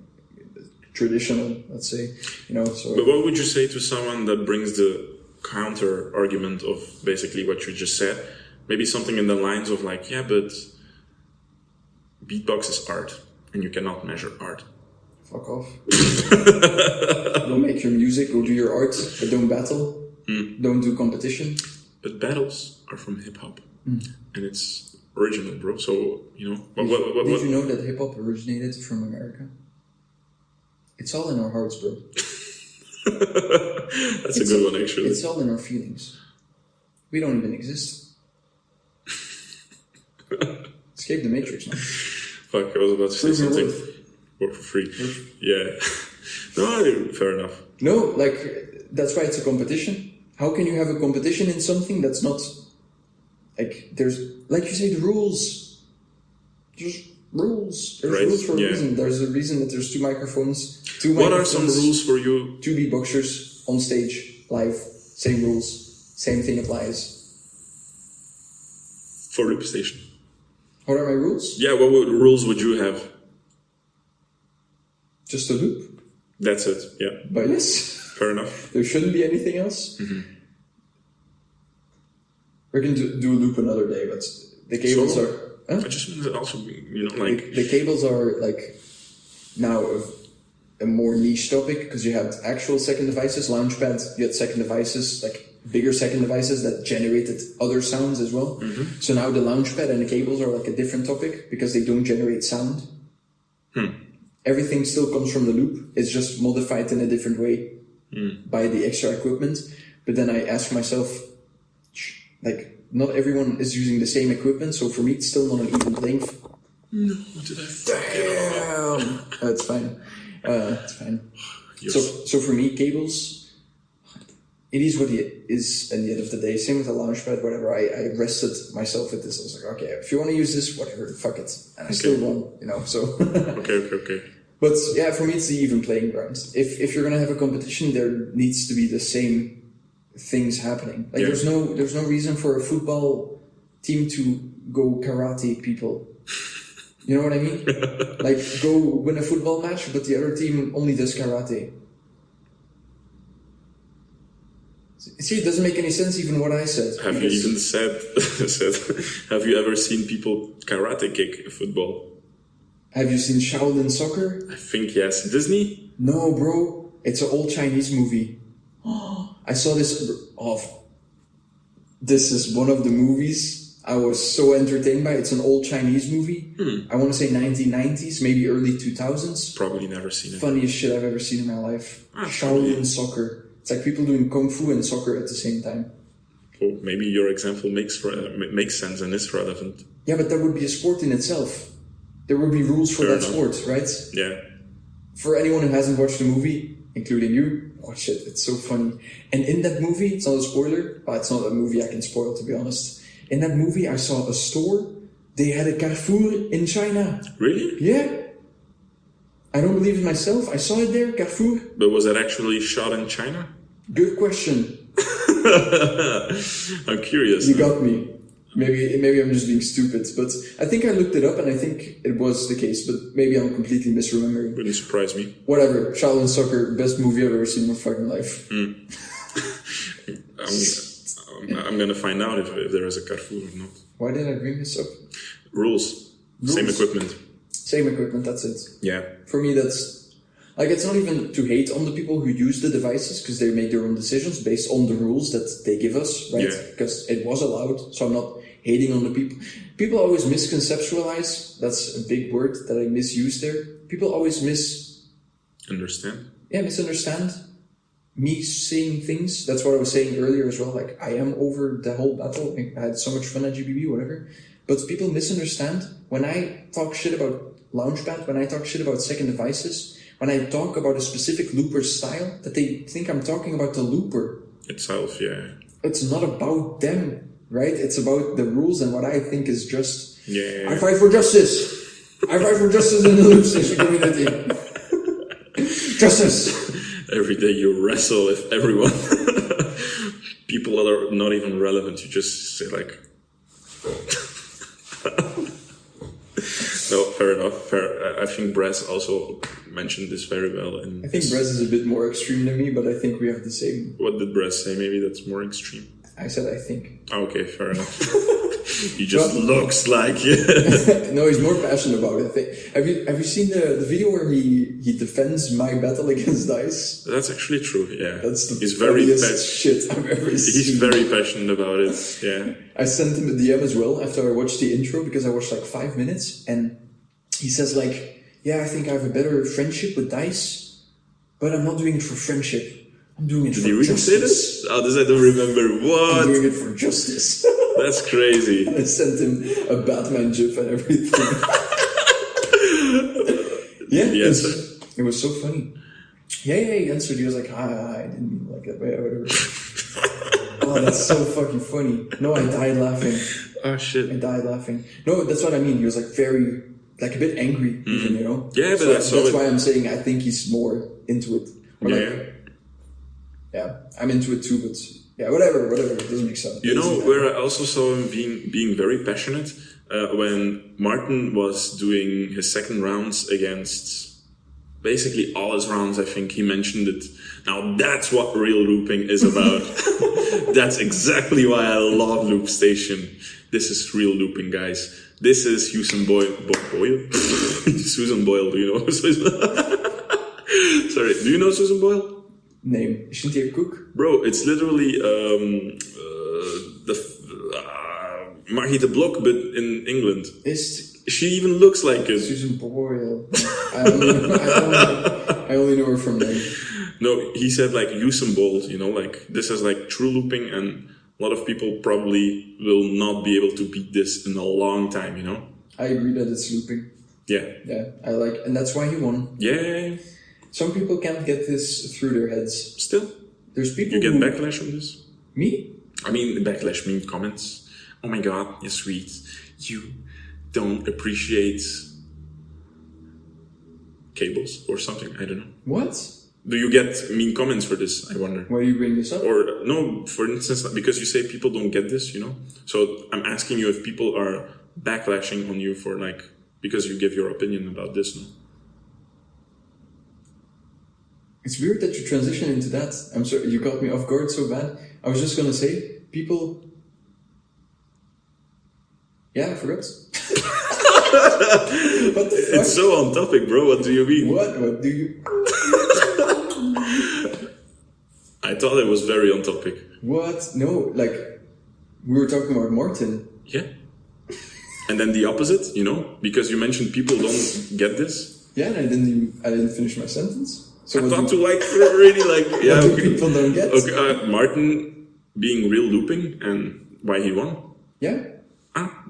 traditional, let's say, you know. So. But what would you say to someone that brings the counter argument of basically what you just said? Maybe something in the lines of like, yeah, but beatbox is art, and you cannot measure art. Fuck off. Go make your music, go do your art, but don't battle. Don't do competition. but battles are from hip hop, and it's original, bro. So Did you know that hip hop originated from America? It's all in our hearts, bro. That's a good one, actually. It's all in our feelings. We don't even exist. Escape the Matrix, man. Fuck, I was about to say Prove your something. worth. Work for free. Yeah. No, fair enough. No, like, that's why it's a competition. How can you have a competition in something that's not, like, there's, like you say, the rules. There's rules. There's rules for a reason. There's a reason that there's two microphones. What are some rules for you? Two beatboxers on stage, live, same rules. Same thing applies. For loop station. What are my rules? Yeah, what rules would you have? Just a loop. That's it, yeah. But yes. Fair enough. There shouldn't be anything else. Mm-hmm. We can do a loop another day, but the cables are... Huh? I just want to also, like... The cables are, like, now a more niche topic, because you had actual second devices, Launchpad, you had second devices, like bigger second devices that generated other sounds as well. Mm-hmm. So now the Launchpad and the cables are like a different topic, because they don't generate sound. Everything still comes from the loop. It's just modified in a different way by the extra equipment. But then I ask myself, like, not everyone is using the same equipment, so for me it's still not an even playing field. No, did I fuck it up? It's fine. It's fine. So for me, cables, it is what it is at the end of the day. Same with the Launchpad, whatever. I rested myself with this. I was like, okay, if you want to use this, whatever, fuck it. And I still won, so. Okay. But yeah, for me, it's the even playing ground. If you're gonna have a competition, there needs to be the same things happening. Like there's no reason for a football team to go karate people. You know what I mean? Like go win a football match, but the other team only does karate. See, it doesn't make any sense even what I said. Have you even said, have you ever seen people karate kick a football? Have you seen Shaolin Soccer? I think yes. Disney? No, bro. It's an old Chinese movie. I saw this. This is one of the movies I was so entertained by. It's an old Chinese movie. I want to say 1990s, maybe early 2000s. Probably never seen it. Funniest shit I've ever seen in my life. Shaolin Soccer. It's like people doing kung fu and soccer at the same time. Well, maybe your example makes sense and is relevant. Yeah, but that would be a sport in itself. There would be rules for that sport, right? Yeah. For anyone who hasn't watched the movie, including you, watch it. It's so funny. And in that movie, it's not a spoiler, but it's not a movie I can spoil, to be honest. In that movie, I saw a store. They had a Carrefour in China. Really? Yeah. I don't believe it myself. I saw it there, Carrefour. But was it actually shot in China? Good question. I'm curious. You got me. Maybe I'm just being stupid, but I think I looked it up and I think it was the case, but maybe I'm completely misremembering. Wouldn't surprise me. Whatever. Shaolin Soccer, best movie I've ever seen in my fucking life. I'm gonna find out if there is a Carrefour or not. Why did I bring this up? Rules. Same equipment. Same equipment, that's it. Yeah. For me, that's... Like, it's not even to hate on the people who use the devices, because they make their own decisions based on the rules that they give us, right? Yeah. Because it was allowed, so I'm not hating on the people. People always misconceptualize. That's a big word that I misused there. People always Understand? Yeah, misunderstand me saying things. That's what I was saying earlier as well. Like, I am over the whole battle. I had so much fun at GBB, whatever. But people misunderstand when I talk shit about Launchpad, when I talk shit about second devices, when I talk about a specific looper style, that they think I'm talking about the looper Itself, yeah. It's not about them, right? It's about the rules and what I think is just. Yeah. I fight for justice. I fight for justice in the loop station community. Justice. Every day you wrestle with everyone. People that are not even relevant. You just say like. No, fair enough. I think Brez also mentioned this very well. I think Brez is a bit more extreme than me, but I think we have the same. What did Brez say? Maybe that's more extreme. I said I think. Okay, fair enough. He just looks like. No, he's more passionate about it. I think. Have you seen the video where he defends my battle against Dice? That's actually true. Yeah, That's the he's very shit I've ever seen. He's very passionate about it. Yeah. I sent him a DM as well after I watched the intro because I watched like 5 minutes, and he says like, "Yeah, I think I have a better friendship with Dice, but I'm not doing it for friendship. I'm doing it for justice." Did he really say this? Oh, this I don't remember. What? I'm doing it for justice. That's crazy. I sent him a Batman gif and everything. Yeah, Yes. it was so funny. Yeah, he answered. He was like, "Hi, I didn't mean like that, whatever." Oh, that's so fucking funny. No, I died laughing. Oh shit. I died laughing. No, that's what I mean. He was like very, like a bit angry, even, you know. Yeah, but that's why I'm saying I think he's more into it. Or yeah, I'm into it too, but yeah, whatever. It doesn't make sense. You know where I also saw him being very passionate when Martin was doing his second rounds against basically all his rounds. I think he mentioned it. Now that's what real looping is about. That's exactly why I love Loop Station. This is real looping, guys. This is Susan Boyle. Susan Boyle, do you know? Sorry, do you know Susan Boyle? Name. Isn't he a cook? Bro, it's literally Margie de Blok, but in England. She even looks like it. Susan Boyle. I only know her from name. No, he said like Usain Bolt, you know, like this is like true looping, and a lot of people probably will not be able to beat this in a long time, you know? I agree that it's looping. Yeah. Yeah, and that's why he won. Yeah. Some people can't get this through their heads. Still? There's people You get backlash on this? Me? I mean, backlash means comments. Oh my god, you're sweet. You don't appreciate cables or something, I don't know. What? Do you get mean comments for this, I wonder? Why do you bring this up? Or, no, for instance, because you say people don't get this, you know? So I'm asking you if people are backlashing on you for like, because you give your opinion about this, no? It's weird that you transition into that. I'm sorry, you caught me off guard so bad. I was just gonna say, people... Yeah, I forgot. What the fuck? It's so on topic, bro. What do you mean? What do you... I thought it was very on topic. What? No, like, we were talking about Martin. Yeah. And then the opposite, you know? Because you mentioned people don't get this. Yeah, and I didn't finish my sentence. So I thought to like, really like... Yeah, what do people don't get? Okay, Martin being real looping and why he won. Yeah.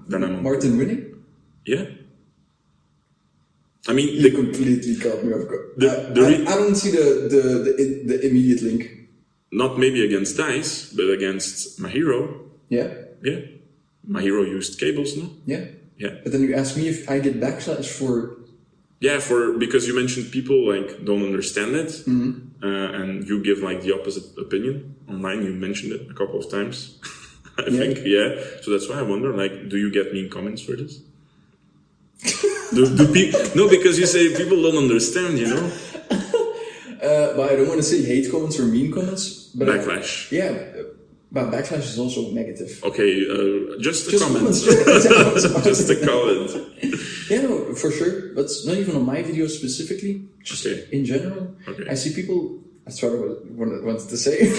Then I'm... Martin winning? Yeah. I mean... You completely caught me off guard. I don't see the immediate link. Not maybe against Dice, but against my hero. Yeah. Yeah. My hero used cables, no? Yeah. Yeah. But then you ask me if I get backlash for... Yeah, because you mentioned people like don't understand it, and you give like the opposite opinion online. You mentioned it a couple of times, I think. Yeah. So that's why I wonder, like, do you get mean comments for this? do people? No, because you say people don't understand, you know. But I don't want to say hate comments or mean comments. But Backlash. But backlash is also negative. Okay, just a comment. Just a comment. Yeah, no, for sure. But not even on my videos specifically. Just in general. Okay. I see people... That's what I wanted to say.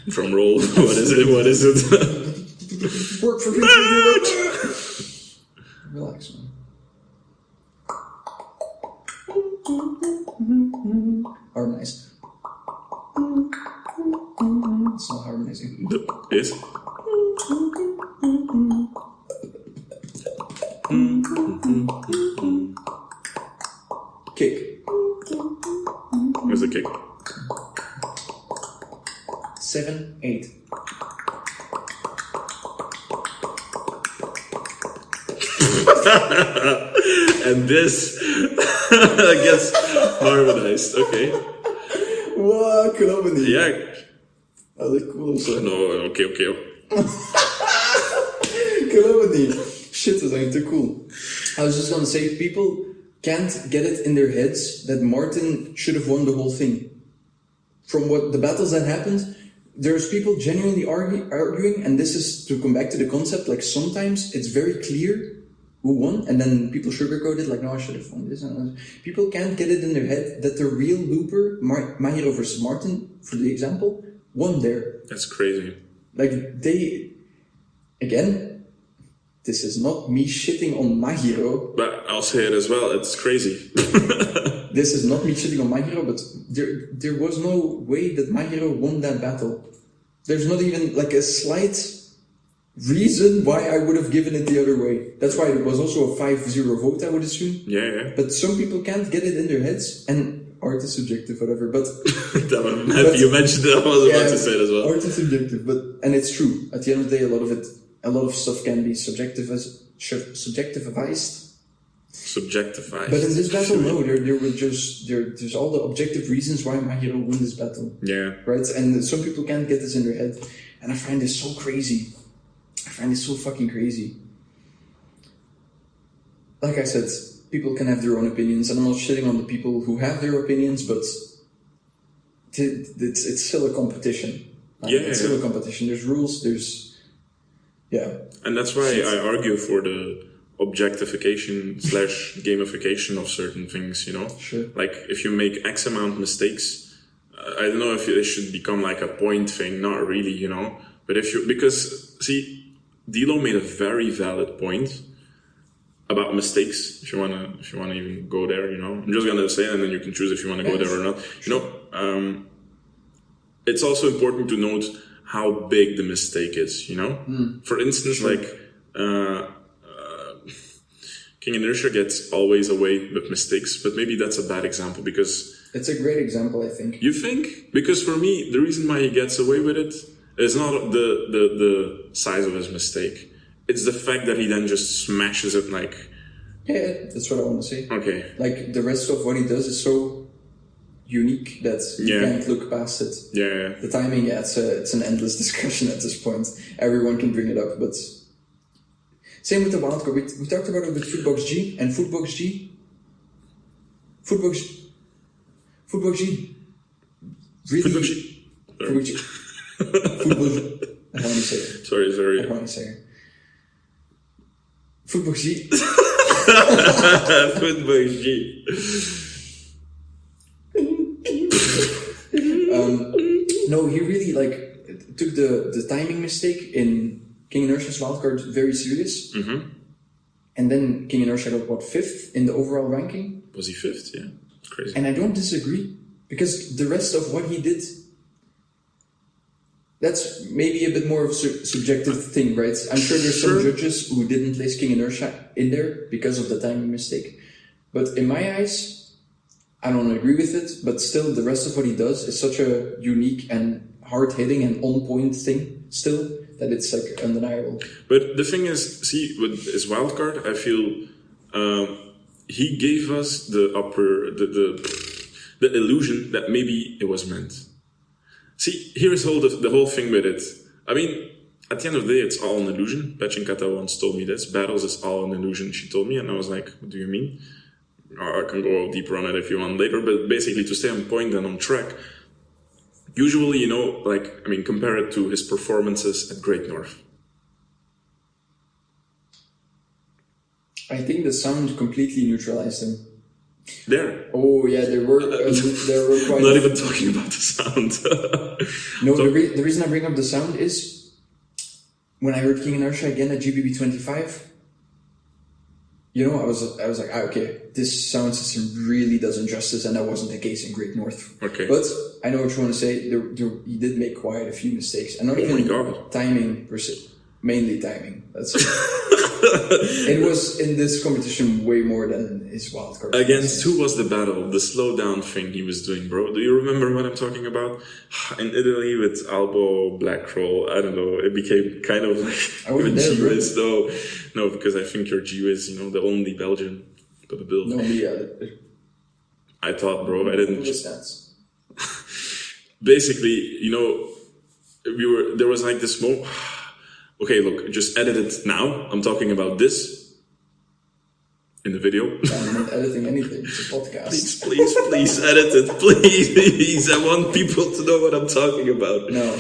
Drum roll. What is it? Work for people. Relax, man. Harmonize. It's not harmonizing. Yes. Kick. Where's the kick? 7, 8. And this gets harmonized. Okay. Wow, klopt me niet. Ja. Dat is cool of zo. No, oké. Klopt me niet. Shit, dat is eigenlijk te cool. I was just gonna say, people can't get it in their heads that Martin should have won the whole thing. From what the battles that happened, there's people genuinely arguing, and this is to come back to the concept, like sometimes it's very clear who won, and then people sugarcoat it, like, no, I should have won this. And people can't get it in their head that the real looper, Mahiro versus Martin, for the example, won there. That's crazy. Like, again, this is not me shitting on Mahiro. But I'll say it as well, it's crazy. This is not me shitting on Mahiro, but there was no way that Mahiro won that battle. There's not even like a slight reason why I would have given it the other way. That's why it was also a 5-0 vote, I would assume. Yeah. But some people can't get it in their heads, and art is subjective, whatever. But I'm happy you mentioned it. I was about to say it as well. Art is subjective, and it's true. At the end of the day, a lot of stuff can be subjectivized. Subjectified. But in this battle, no, there's all the objective reasons why Mahiro won this battle. Yeah. Right? And some people can't get this in their head. And I find this so crazy. I find this so fucking crazy. Like I said, people can have their own opinions, and I'm not shitting on the people who have their opinions, but it's still a competition. It's still a competition. There's rules, And that's why I argue for the objectification / gamification of certain things, you know? Sure. Like, if you make X amount of mistakes, I don't know if it should become like a point thing, not really, you know? But because, see, Dilo made a very valid point about mistakes, if you wanna even go there, you know? I'm just gonna say it, and then you can choose if you wanna go there or not. You know, it's also important to note how big the mistake is, you know? For instance, like, King Inertia gets always away with mistakes, but maybe that's a bad example because... It's a great example, I think. You think? Because for me, the reason why he gets away with it is not the size of his mistake. It's the fact that he then just smashes it like... Yeah, that's what I want to say. Okay. Like, the rest of what he does is so unique that you can't look past it. Yeah. The timing, it's an endless discussion at this point. Everyone can bring it up, but... Same with the wildcard. We talked about it with Footbox G and Footbox G. Footbox G. Really? Footbox G. Footbox G. I can't say it. Sorry. I can't say it. Footbox G. Footbox G. No, he really took the timing mistake in King Inertia's wildcard very serious. Mm-hmm. And then King Inertia got, 5th in the overall ranking? Was he 5th? Yeah. It's crazy. And I don't disagree. Because the rest of what he did, that's maybe a bit more of a subjective thing, right? I'm sure there's some judges who didn't place King Inertia in there because of the timing mistake. But in my eyes, I don't agree with it, but still the rest of what he does is such a unique and hard-hitting and on-point thing still, that it's undeniable. But the thing is, see, with his wildcard, I feel he gave us the illusion that maybe it was meant. See, here's the whole thing with it. I mean, at the end of the day, it's all an illusion. Pechinkata once told me this. Battles is all an illusion, she told me. And I was like, what do you mean? Or I can go deeper on it if you want later. But basically, to stay on point and on track, usually, you know, compare it to his performances at Great North. I think the sound completely neutralized him. There. Oh yeah, there were quite... Not even talking about the sound. No, the reason I bring up the sound is when I heard King Inertia again at GBB 25, you know, I was like, okay, this sound system really does injustice, and that wasn't the case in Great North. Okay. But I know what you want to say. He did make quite a few mistakes, and not even timing per se. Mainly timing. That's it was in this competition way more than his wildcard. Against who was the battle? The slow-down thing he was doing, bro. Do you remember what I'm talking about? In Italy with Albo, Black Roll, I don't know. It became kind of like G-Wiz, though. No, because I think you're G-Wiz, you know, the only Belgian to the build. No, yeah. I thought, bro, I didn't. Stats. Basically, you know, there was like this moment. Okay, look, just edit it now. I'm talking about this in the video. I'm not editing anything. It's a podcast. Please edit it. Please. I want people to know what I'm talking about. No.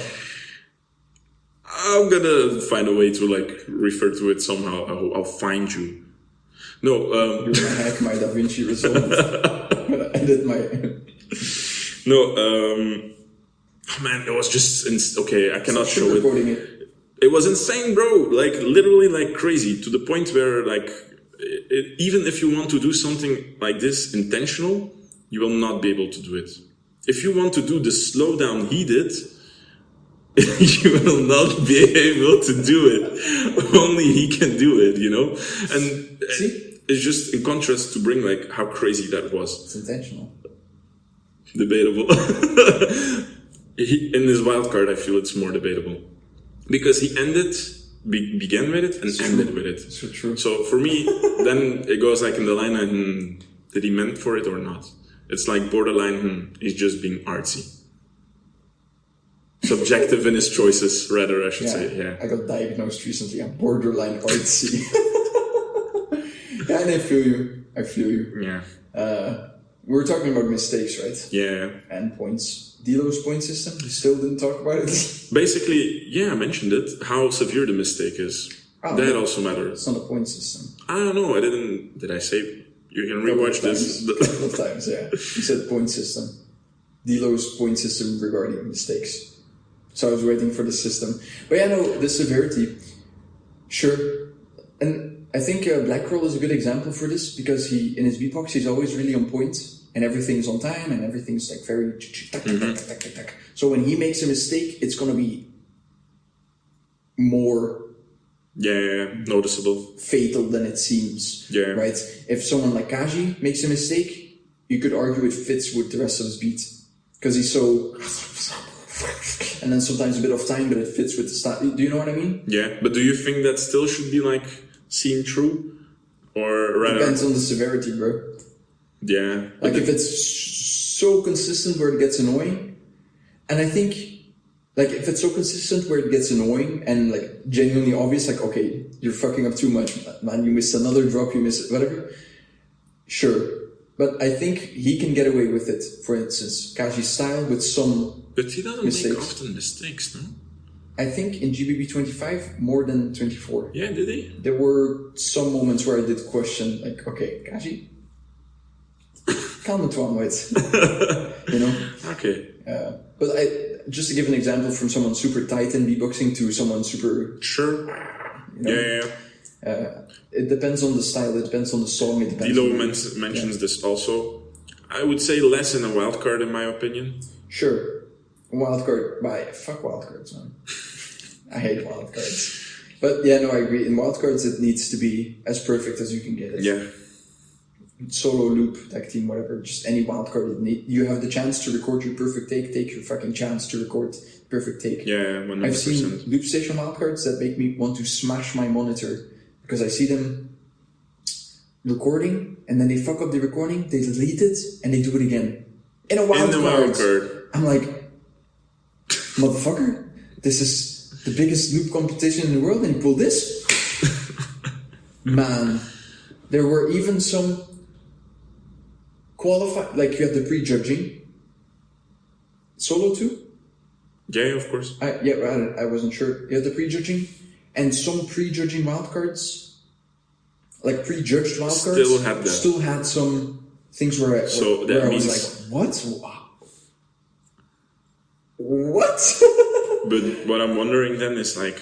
I'm gonna find a way to like refer to it somehow. I'll find you. No, You're gonna hack my DaVinci Resolve. I'm gonna edit my. no. Oh man, it was just okay. I cannot show it. It was insane, bro. Like literally, like crazy to the point where like even if you want to do something like this intentional, you will not be able to do it. If you want to do the slowdown he did, you will not be able to do it. Only he can do it, you know? And See? It's just in contrast to bring like how crazy that was. It's intentional. Debatable. In his wildcard, I feel it's more debatable. Because he began with it and ended with it. So true. So for me, then it goes like in the line, did he meant for it or not? It's like borderline, he's just being artsy. Subjective in his choices, rather, I should say. Yeah. I got diagnosed recently. I'm borderline artsy. Yeah, and I feel you. Yeah. We were talking about mistakes, right? Yeah. And points. Delo's point system, you still didn't talk about it? Basically, yeah, I mentioned it. How severe the mistake is. That also matters. It's not a point system. I don't know. I didn't. Did I say? You can rewatch this. A couple of times, yeah. You said point system. Delo's point system regarding mistakes. So I was waiting for the system. But yeah, no, the severity. Sure. And I think Blackroll is a good example for this because in his beatbox, he's always really on point and everything's on time and everything's like very tack. So when he makes a mistake, it's going to be more noticeable, fatal than it seems. Yeah. Right? If someone like Kaji makes a mistake, you could argue it fits with the rest of his beat because he's so... And then sometimes a bit of time, but it fits with the style. Do you know what I mean? Yeah, but do you think that still should be like seen through, or rather? Depends on the severity, bro. Yeah. Like if it's so consistent where it gets annoying, and I think like if it's so consistent where it gets annoying and like genuinely obvious, like okay, you're fucking up too much, man. You missed another drop, you missed whatever. Sure, but I think he can get away with it. For instance, Kaji's style with some. But he doesn't make often mistakes, no? I think in GBB 25 more than 24. Yeah, did he? There were some moments where I did question, like, okay, Kaji, calm it down, wait. You know? Okay. But just to give an example from someone super tight in beatboxing to someone super... Sure. You know, Yeah. It depends on the style, it depends on the song, it depends Dilo mentions this also. I would say less in a wildcard, in my opinion. Sure. Wildcard, fuck wildcards, man. I hate wildcards. But yeah, no, I agree. In wildcards, it needs to be as perfect as you can get it. Yeah. Solo, loop, tag team, whatever. Just any wildcard. You have the chance to record your perfect take your fucking chance to record perfect take. Yeah, 100%. I've seen loop station wildcards that make me want to smash my monitor because I see them recording and then they fuck up the recording, they delete it, and they do it again. In a wildcard. I'm like, motherfucker, this is the biggest loop competition in the world and you pull this? Man, there were even some qualified, like you have the pre-judging. Solo too? Yeah, of course. I wasn't sure. You have the pre-judging and some pre-judging wildcards, like pre-judged wildcards, still had some things where I was like, what? What? But what I'm wondering then is like,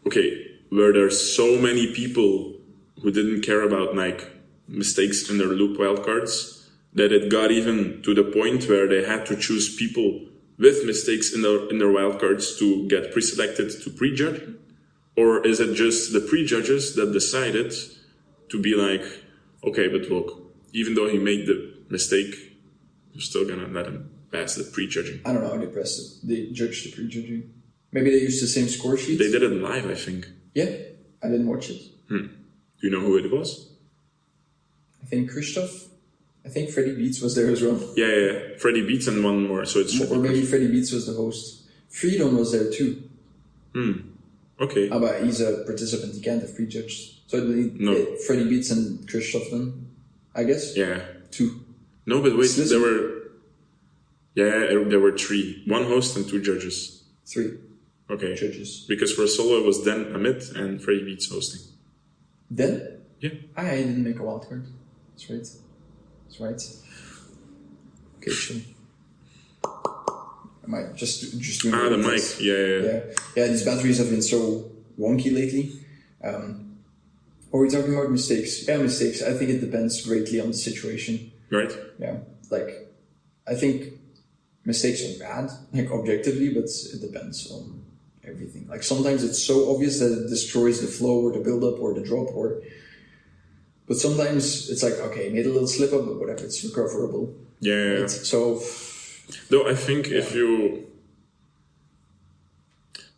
okay, were there so many people who didn't care about like mistakes in their loop wildcards that it got even to the point where they had to choose people with mistakes in their wildcards to get pre-selected to prejudge? Or is it just the prejudges that decided to be like, okay, but look, even though he made the mistake, you're still gonna let him pass the prejudging? I don't know how they pressed it. They judged the prejudging. Maybe they used the same score sheet. They did it live, I think. Yeah, I didn't watch it. Do you know who it was? I think Christoph. I think Freddie Beats was there as well. Yeah. Freddie Beats and one more. So it's or maybe Freddie Beats was the host. Freedom was there too. Okay. But he's a participant. He can't have prejudged. So Freddie Beats and Christoph then, I guess. Yeah. 2. No, but wait, there were. Yeah, there were 3. 1 host and 2 judges. 3. Okay. judges. Because for solo it was then Amit and Freddy Beats hosting. Then? Yeah. I didn't make a wildcard. That's right. That's right. Okay, chill. Am I just doing the mic. this? Yeah. These batteries have been so wonky lately. Are we talking about mistakes? Yeah, mistakes. I think it depends greatly on the situation. Right. Yeah. Like, I think mistakes are bad, like objectively, but it depends on everything. Like sometimes it's so obvious that it destroys the flow or the build-up or the drop, but sometimes it's like, okay, made a little slip up, but whatever, it's recoverable. Yeah. Right? So, though I think if you,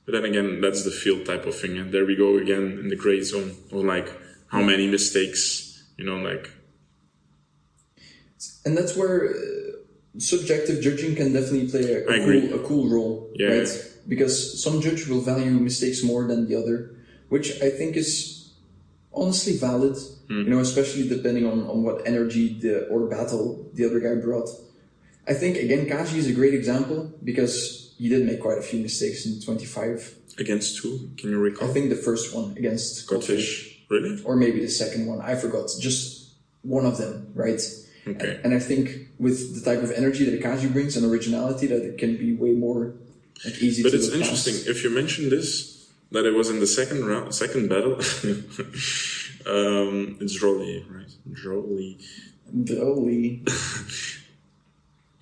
but then again, that's the field type of thing, and there we go again in the gray zone of like how many mistakes, like. And that's where subjective judging can definitely play a cool role, right? Because some judge will value mistakes more than the other, which I think is honestly valid, especially depending on what energy or battle the other guy brought. I think, again, Kaji is a great example because he did make quite a few mistakes in 25. Against who? Can you recall? I think the first one against Godfish. Really? Or maybe the second one. I forgot. Just one of them, right? Okay. And I think with the type of energy that Kaji brings and originality, that it can be way more easy but to it's look interesting. past. If you mentioned this, that it was in the second battle, it's Drolly, right? Drolly.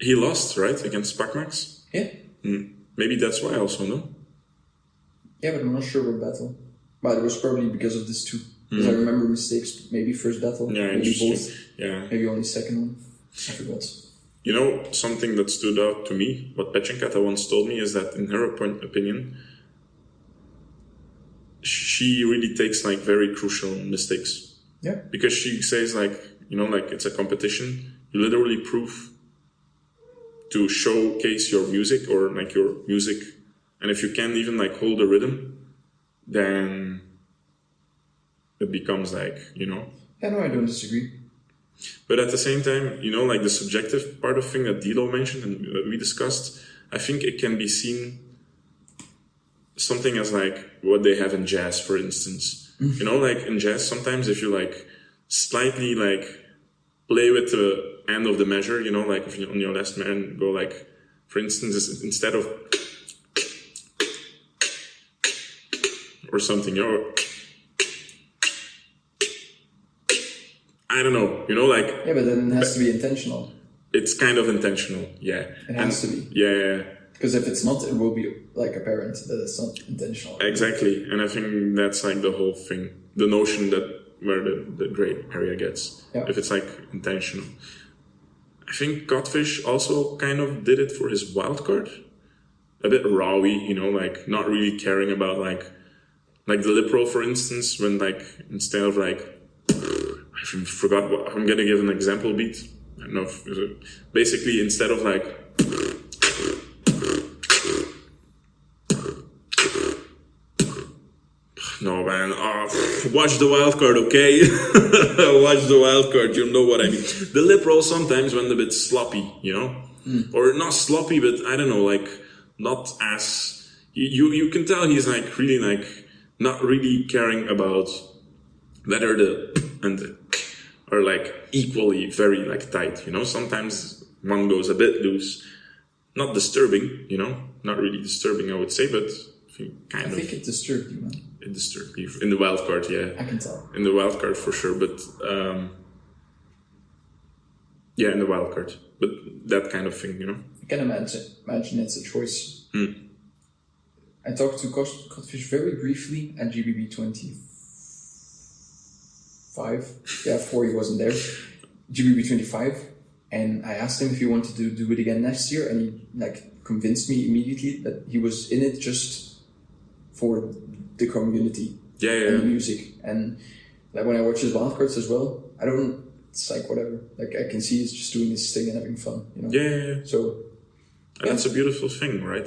He lost, right? Against Spakmax? Yeah. Maybe that's why also, no? Yeah, but I'm not sure what battle. But it was probably because of this too. Because I remember mistakes, maybe first battle, maybe both, maybe only second one. I forgot. Something that stood out to me, what Pechenkata once told me, is that in her opinion, she really takes like very crucial mistakes. Yeah. Because she says like it's a competition. You literally prove to showcase your music or like your music. And if you can't even like hold a rhythm, then it becomes like, Yeah, no, I don't disagree. But at the same time, like the subjective part of thing that Dilo mentioned and we discussed, I think it can be seen something as like what they have in jazz, for instance. Like in jazz, sometimes if you like slightly like play with the end of the measure, like if you on your last man go like, for instance, instead of or something, I don't know, like... Yeah, but then it has to be intentional. It's kind of intentional, yeah. It has to be. Yeah. Because if it's not, it will be like apparent that it's not intentional. Exactly, and I think that's like the whole thing. The notion that where the gray area gets. Yeah. If it's like intentional. I think Godfish also kind of did it for his wildcard. A bit rawy, like not really caring about like the lip roll, for instance, when like instead of like I forgot what I'm gonna give an example beat. I don't know if basically instead of like no man, watch the wildcard, okay? Watch the wildcard, you know what I mean. The lip roll sometimes went a bit sloppy, or not sloppy, but I don't know, like not as you can tell he's like really like not really caring about whether the and the are like equally very like tight, Sometimes one goes a bit loose, not disturbing, not really disturbing, I would say, but I think it disturbed you, man. It disturbed me in the wild card, yeah. I can tell. In the wild card for sure, but yeah, in the wild card, but that kind of thing, I can imagine it's a choice. I talked to Godfish very briefly at GBB 25. Yeah, 4 he wasn't there. GBB 25, and I asked him if he wanted to do it again next year, and he like convinced me immediately that he was in it just for the community and the music. And like when I watch his wildcards as well, it's like whatever. Like I can see he's just doing his thing and having fun, Yeah. So that's a beautiful thing, right?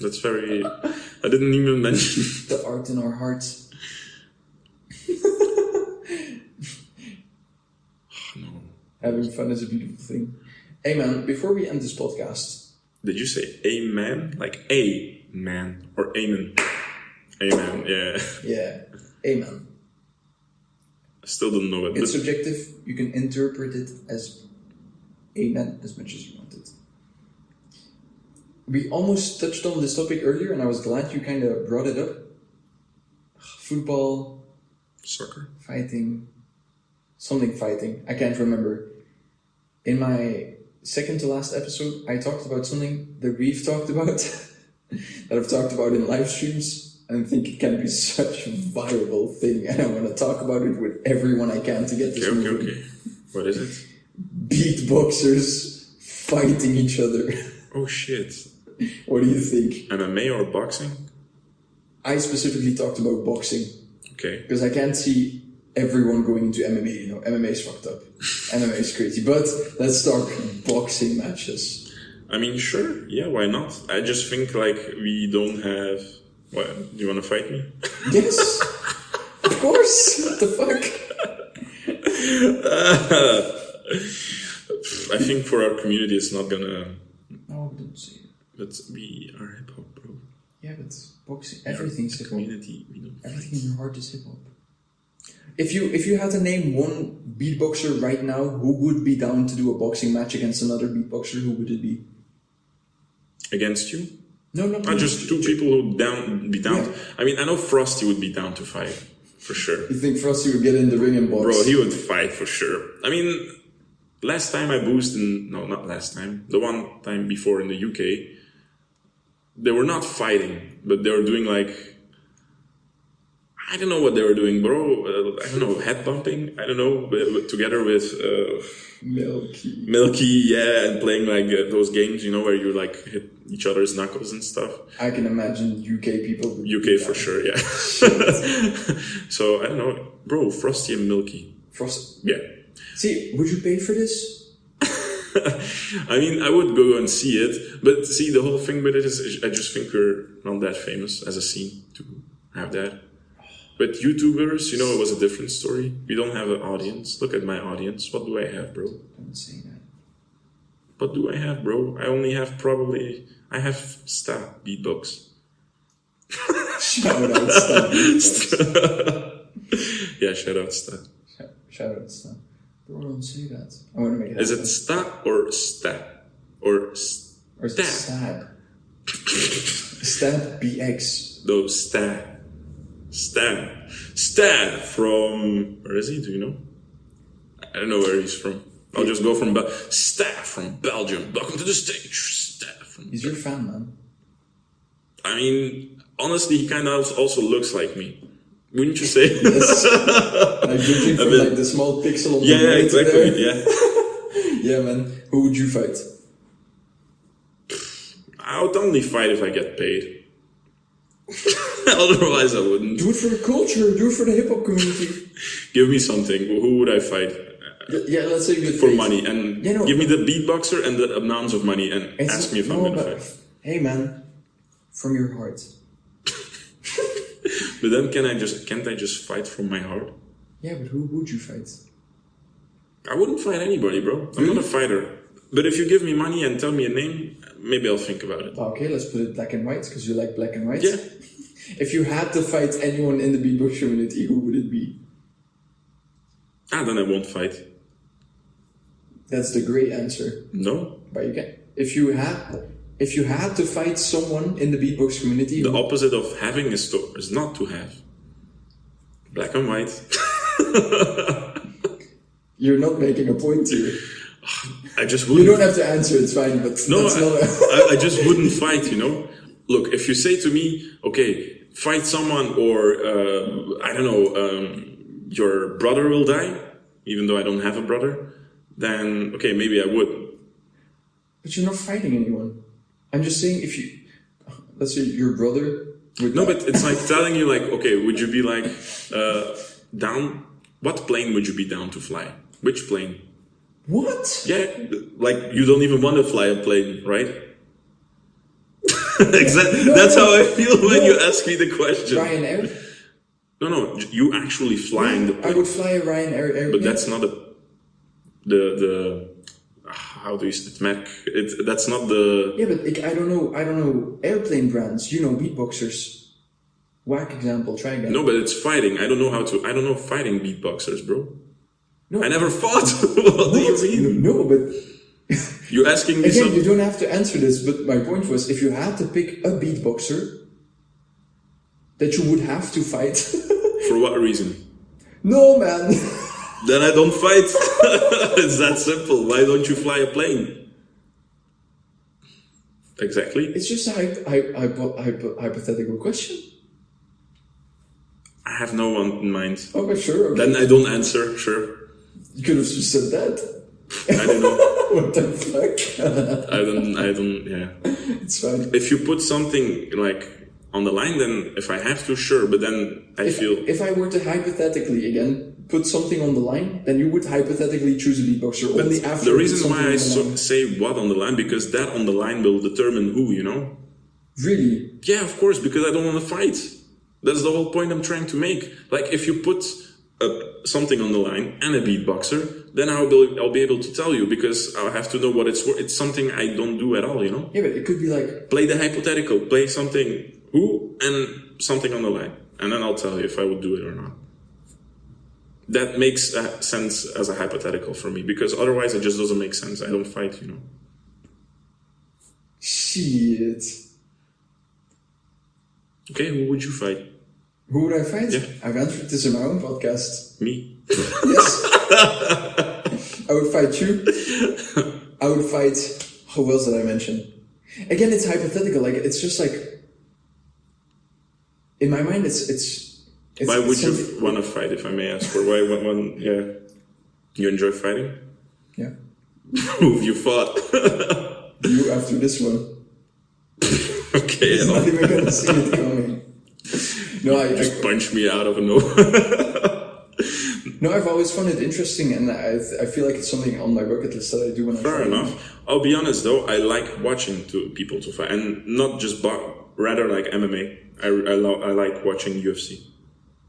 That's very. I didn't even mention the art in our hearts. No. Having fun is a beautiful thing. Hey man, before we end this podcast, did you say amen? Like a man or amen. Amen, yeah. Yeah, amen. I still don't know it. It's subjective. You can interpret it as amen as much as you want it. We almost touched on this topic earlier, and I was glad you kind of brought it up. Football, Soccer. fighting, something fighting. I can't remember. In my second to last episode, I talked about something that we've talked about, that I've talked about in live streams, and I think it can be such a viable thing, and I want to talk about it with everyone I can to get this moving. Okay. What is it? Beatboxers fighting each other. Oh shit. What do you think? MMA or boxing? I specifically talked about boxing. Okay. Because I can't see everyone going into MMA, you know. MMA is fucked up. MMA is crazy. But let's talk boxing matches. I mean, sure. Yeah, why not? I just think like we don't have... What? Do you want to fight me? Yes! Of course! What the fuck? I think for our community it's not gonna... No, don't say it. But we are hip-hop, bro. Yeah, but boxing, everything's hip-hop. Community, we don't Everything in your heart is hip-hop. If you had to name one beatboxer right now who would be down to do a boxing match against another beatboxer, who would it be? Against you? No, not me. Just two people who be down. Yeah. I mean, I know Frosty would be down to fight, for sure. You think Frosty would get in the ring and box? Bro, he would fight for sure. I mean, last time I boosted no, not last time, the one time before in the UK, they were not fighting, but they were doing like, I don't know what they were doing, bro. I don't know, head bumping. I don't know, together with Milky, yeah, and playing like those games, you know, where you like hit each other's knuckles and stuff. I can imagine UK people. UK for sure, yeah. So I don't know, bro. Frosty and Milky. Yeah. See, would you pay for this? I mean, I would go and see it, but see, the whole thing with it is, I just think we're not that famous as a scene to have that. But YouTubers, you know, it was a different story. We don't have an audience. Look at my audience. What do I have, bro? Don't say that. What do I have, bro? I only have I have Sta beatbox. Shout out Sta. Yeah, shout out Sta. Shout out Sta. Bro, don't say that. I want to make it Is happen. it Sta or Sta? Or Or is it Stab? Stab BX. No, Sta. Sta from... Where is he? Do you know? I don't know where he's from. I'll just go from... Sta from Belgium. Welcome to the stage. Sta from... He's your fan, man. I mean, honestly, he kind of also looks like me. Wouldn't you say? Yes. Like judging from like the small pixel on the yeah, right exactly. there. Yeah. Yeah, man. Who would you fight? I would only fight if I get paid. Otherwise, I wouldn't. Do it for the culture. Do it for the hip hop community. Give me something. Who would I fight? Yeah, let's say you get For paid. money. And Yeah, no. give me the beatboxer and the amounts of money and ask me if I'm going to fight. Hey, man. From your heart. But then can't I just fight from my heart? Yeah, but who would you fight? I wouldn't fight anybody, bro. I'm Really? not a fighter. But if you give me money and tell me a name, maybe I'll think about it. Okay, let's put it black and white, because you like black and white. Yeah. If you had to fight anyone in the beatbox community, who would it be? Then I won't fight. That's the great answer. No. But you can. If you had to fight someone in the beatbox community, The opposite of having is not to have. Black and white. you're not making a point here. I just You wouldn't. don't have to answer, it's fine, but No, that's not I just wouldn't fight, you know? Look, if you say to me, okay, fight someone or, I don't know, your brother will die, even though I don't have a brother, then, okay, maybe I would. But you're not fighting anyone. I'm just saying if you... Let's say your brother... No, but it's like telling you, like, okay, would you be like, down... What plane would you be down to fly? Which plane? What? Yeah, like, you don't even want to fly a plane, right? Exactly. No, That's no, how I feel when no. you ask me the question. Ryanair? No, you actually flying the I plane. would fly a Ryanair airplane. But that's not the how do you say it? Mac? That's not the. Yeah, but I don't know airplane brands. You know, beatboxers. Whack example. Try again. No, but it's fighting. I don't know fighting beatboxers, bro. No, I never fought. What do you mean? No, but You're asking me again, something. you don't have to answer this. But my point was, if you had to pick a beatboxer that you would have to fight. For what reason? No, man. Then I don't fight. It's that simple. Why don't you fly a plane? Exactly. It's just a hypothetical question. I have no one in mind. Okay, sure. Okay. Then I don't answer. Sure. You could have just said that. I don't know. What the fuck? I don't. Yeah. It's fine. If you put something like on the line, then if I have to, sure. But then I feel. If I were to hypothetically again put something on the line, then you would hypothetically choose a beatboxer But only after. the reason why I something on the line. say what on the line, because that on the line will determine who, you know? Really? Yeah, of course, because I don't want to fight. That's the whole point I'm trying to make. Like, if you put something on the line and a beatboxer, then I'll be able to tell you, because I'll have to know what it's worth. It's something I don't do at all, you know? Yeah, but it could be like Play the hypothetical, play something who and something on the line. And then I'll tell you if I would do it or not. That makes sense as a hypothetical for me, because otherwise it just doesn't make sense. I don't fight, you know? shit. Okay, who would you fight? Who would I fight? Yeah. I've answered this in my own podcast. Me. Yes. I would fight you. I would fight. Who else did I mention? Again, it's hypothetical. Like it's just like in my mind. It's Why would you something- want to fight, if I may ask? Or why? Yeah, you enjoy fighting? Yeah. Who have you fought? You after this one. Okay, He's not even gonna see it coming. No, just punch me out of nowhere. No, I've always found it interesting, and I feel like it's something on my bucket list that I do when I Fair try. enough. I'll be honest though, I like watching people to fight, and not just rather like MMA. I like watching UFC,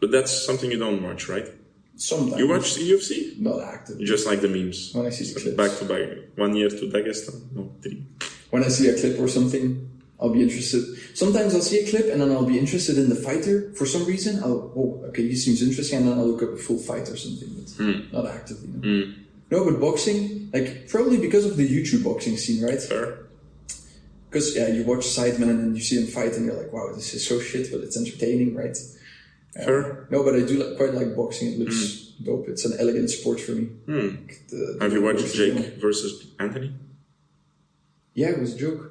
but that's something you don't watch, right? Sometimes. You watch UFC? Not actively. You just like the memes. When I see the clips. Back to back, 1 year to Dagestan. No, 3. When I see a clip or something, I'll be interested. Sometimes I'll see a clip and then I'll be interested in the fighter for some reason. Okay, he seems interesting, and then I'll look up a full fight or something, but not actively. No. No, but boxing, like probably because of the YouTube boxing scene, right? Fair. Because you watch Sidemen and you see them fight and you're like, wow, this is so shit, but it's entertaining, right? Fair. No, but I do quite like boxing. It looks dope. It's an elegant sport for me. Like Have you watched Jake versus Anthony? Yeah, it was a joke.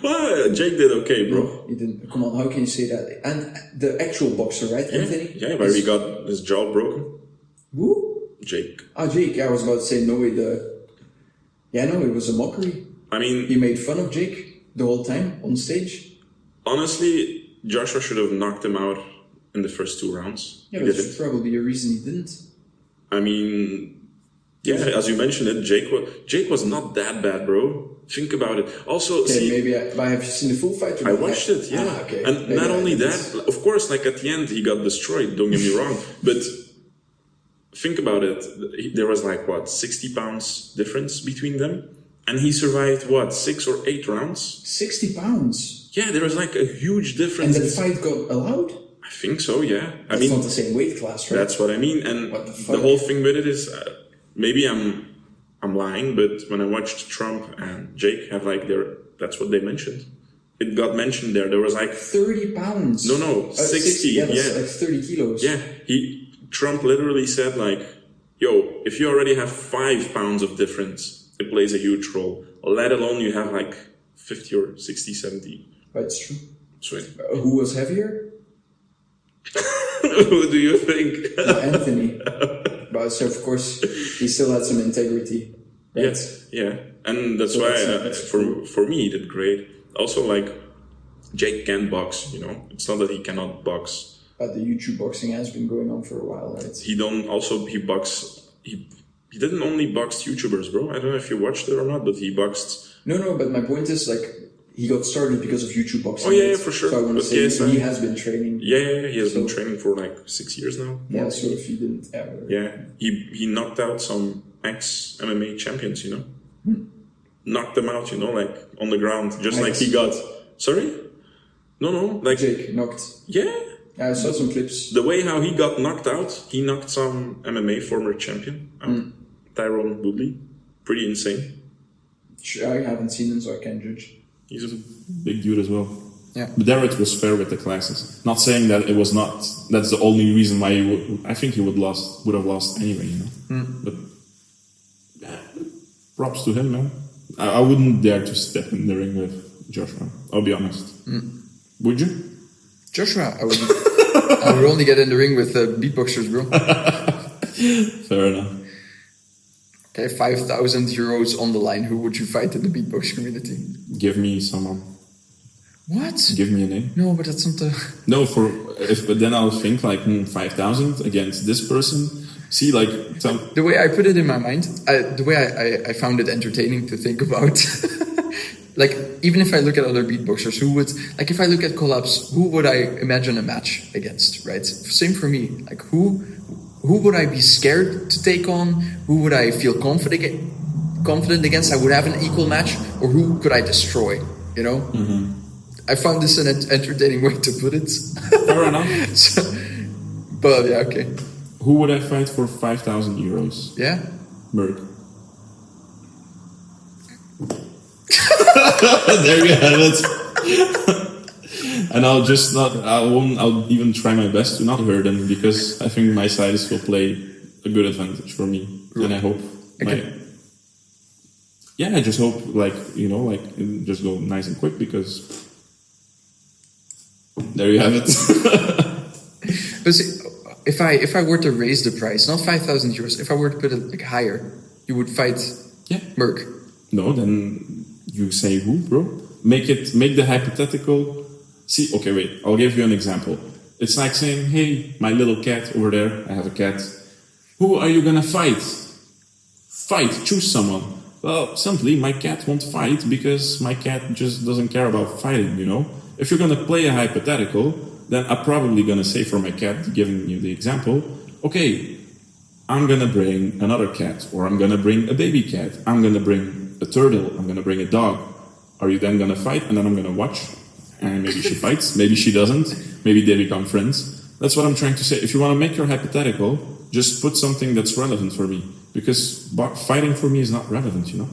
Well, Jake did okay, bro. No, he didn't. Come on, how can you say that? And the actual boxer, right, Anthony? Yeah, where he got his jaw broken. Who? Jake. Ah, Jake. I was about to say no. It was a mockery. I mean, He made fun of Jake the whole time on stage. honestly, Joshua should have knocked him out in the first 2 rounds. Yeah, He but didn't. there's probably a reason he didn't. I mean, yeah, as you mentioned it, Jake was not that bad, bro. Think about it. Also, Okay, see, maybe but have you seen the full fight? Or I not? watched it, yeah. Ah, okay. And Maybe not I only didn't. that, of course, like at the end, he got destroyed, don't get me wrong. But think about it. There was like, 60 pounds difference between them? And he survived, 6 or 8 rounds? 60 pounds. Yeah, there was like a huge And difference. that fight got allowed? I think so, yeah. It's not the same weight class, right? That's what I mean. And What the the fuck? whole thing with it is, maybe I'm lying, but when I watched Trump and Jake have like that's what they mentioned. It got mentioned there. There was like 30 pounds. No, 60. Yeah, that's Yeah. like 30 kilos. Yeah, Trump literally said like, yo, if you already have 5 pounds of difference, it plays a huge role. Let alone you have like 50 or 60, 70. That's true. Sweet. Who was heavier? Who do you think? Anthony. But so of course he still had some integrity. Right? Yes, yeah. And that's So why that's for me he did great. Also, like, Jake can box, you know. It's not that he cannot box. But the YouTube boxing has been going on for a while, right? He didn't only box YouTubers, bro. I don't know if you watched it or not, but he boxed. No, but my point is like he got started because of YouTube boxing. Oh, yeah, right? for sure. So I want to But say yes, he has been training. Yeah, he has been training for like 6 years now. Yeah, so if he didn't ever. Yeah, he knocked out some ex-MMA champions, you know? Knocked them out, you know, like on the ground, just like he got. Sorry? No, like Jake knocked. Yeah. I saw some clips. The way how he got knocked out, he knocked some MMA former champion, Tyrone Woodley. Pretty insane. I haven't seen him, so I can't judge. He's a big dude as well. Yeah. But there it was fair with the classes. Not saying that it was not. That's the only reason why I think he would have lost anyway, you know. But yeah, props to him, man. I wouldn't dare to step in the ring with Joshua. I'll be honest. Would you? Joshua, I would only get in the ring with beatboxers, bro. Fair enough. Okay, 5,000 euros on the line. Who would you fight in the beatbox community? Give me someone. What? Give me a name. No, but that's not the... No, but then I'll think like 5,000 against this person. See, like the way I put it in my mind, the way I found it entertaining to think about. Like, even if I look at other beatboxers, if I look at collabs, who would I imagine a match against, right? Same for me. Like, who would I be scared to take on? Who would I feel confident against? I would have an equal match, or who could I destroy? You know. I found this an entertaining way to put it. Fair enough. But yeah, okay. Who would I fight for 5,000 euros? Yeah. Merc. There you have it. And I'll even try my best to not hurt him, because I think my size will play a good advantage for me. And I hope I just hope it just go nice and quick, because there you have it. But see, if I were to raise the price, not 5,000 euros, if I were to put it like higher, you would fight Merc. No, then you say who, bro? Make the hypothetical. See, okay, wait. I'll give you an example. It's like saying, hey, my little cat over there, I have a cat. Who are you gonna fight? Choose someone. Well, simply, my cat won't fight because my cat just doesn't care about fighting, you know? If you're gonna play a hypothetical, then I'm probably gonna say for my cat, giving you the example, okay, I'm gonna bring another cat, or I'm gonna bring a baby cat, I'm gonna bring a turtle, I'm gonna bring a dog. Are you then gonna fight? And then I'm gonna watch, and maybe she fights, maybe she doesn't, maybe they become friends. That's what I'm trying to say. If you want to make your hypothetical, just put something that's relevant for me, because fighting for me is not relevant, you know?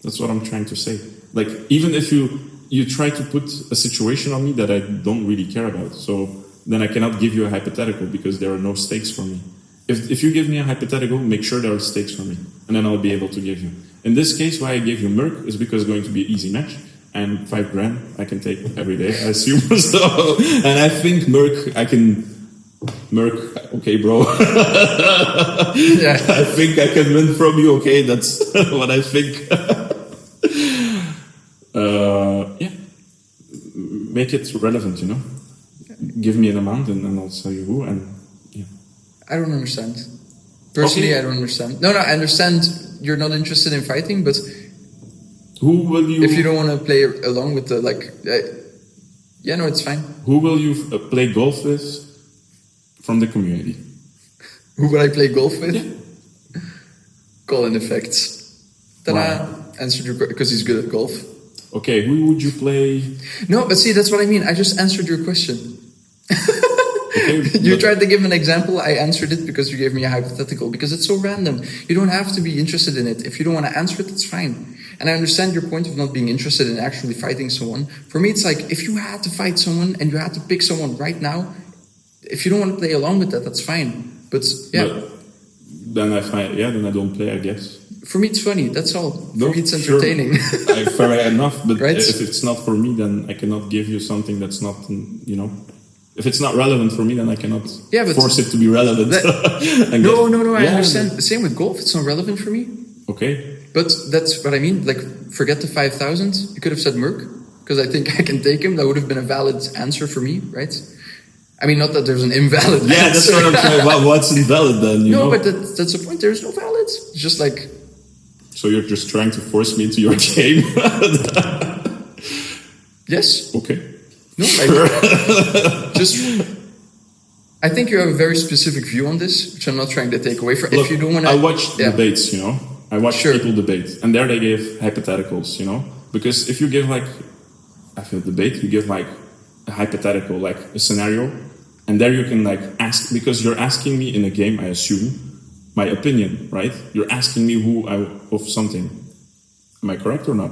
That's what I'm trying to say. Like, even if you try to put a situation on me that I don't really care about, so then I cannot give you a hypothetical because there are no stakes for me. If you give me a hypothetical, make sure there are stakes for me, and then I'll be able to give you. In this case, why I gave you Merc is because it's going to be an easy match, and $5,000 I can take every day, I assume. So, and I think Merc, okay, bro. Yeah. I think I can win from you, okay? That's what I think. Yeah. Make it relevant, you know? Give me an amount and then I'll tell you who, and yeah. I don't understand. Personally, okay. I don't understand. No, I understand you're not interested in fighting, but who will you... If you don't want to play along with the, yeah, no, it's fine. Who will you play golf with from the community? Who will I play golf with? Yeah. Colin Effects. Ta-da! Answered your question, because he's good at golf. Okay, who would you play? No, but see, that's what I mean. I just answered your question. Okay, you tried to give an example. I answered it because you gave me a hypothetical, because it's so random. You don't have to be interested in it. If you don't want to answer it, that's fine. And I understand your point of not being interested in actually fighting someone. For me, it's like, if you had to fight someone and you had to pick someone right now, if you don't want to play along with that, that's fine. But yeah. But then I don't play, I guess. For me, it's funny. That's all. For me, it's entertaining. Sure. Fair enough. But right? If it's not for me, then I cannot give you something that's not, you know. If it's not relevant for me, then I cannot force it to be relevant. No. I understand. The same with golf. It's not relevant for me. Okay. But that's what I mean. Like, forget the 5,000. You could have said Merc, because I think I can take him. That would have been a valid answer for me, right? I mean, not that there's an invalid answer. Yeah, that's what I'm trying. What's invalid then? You know? But that's the point. There's no valid. It's just like... So you're just trying to force me into your game? Yes. Okay. No, I think you have a very specific view on this, which I'm not trying to take away from. Look, if you don't want to, I watch debates, you know, I watch Sure. people debate, and there they give hypotheticals, you know? Because if you give like, after a debate, you give like a hypothetical, like a scenario, and there you can like ask, because you're asking me in a game, I assume, my opinion, right? You're asking me of something. Am I correct or not?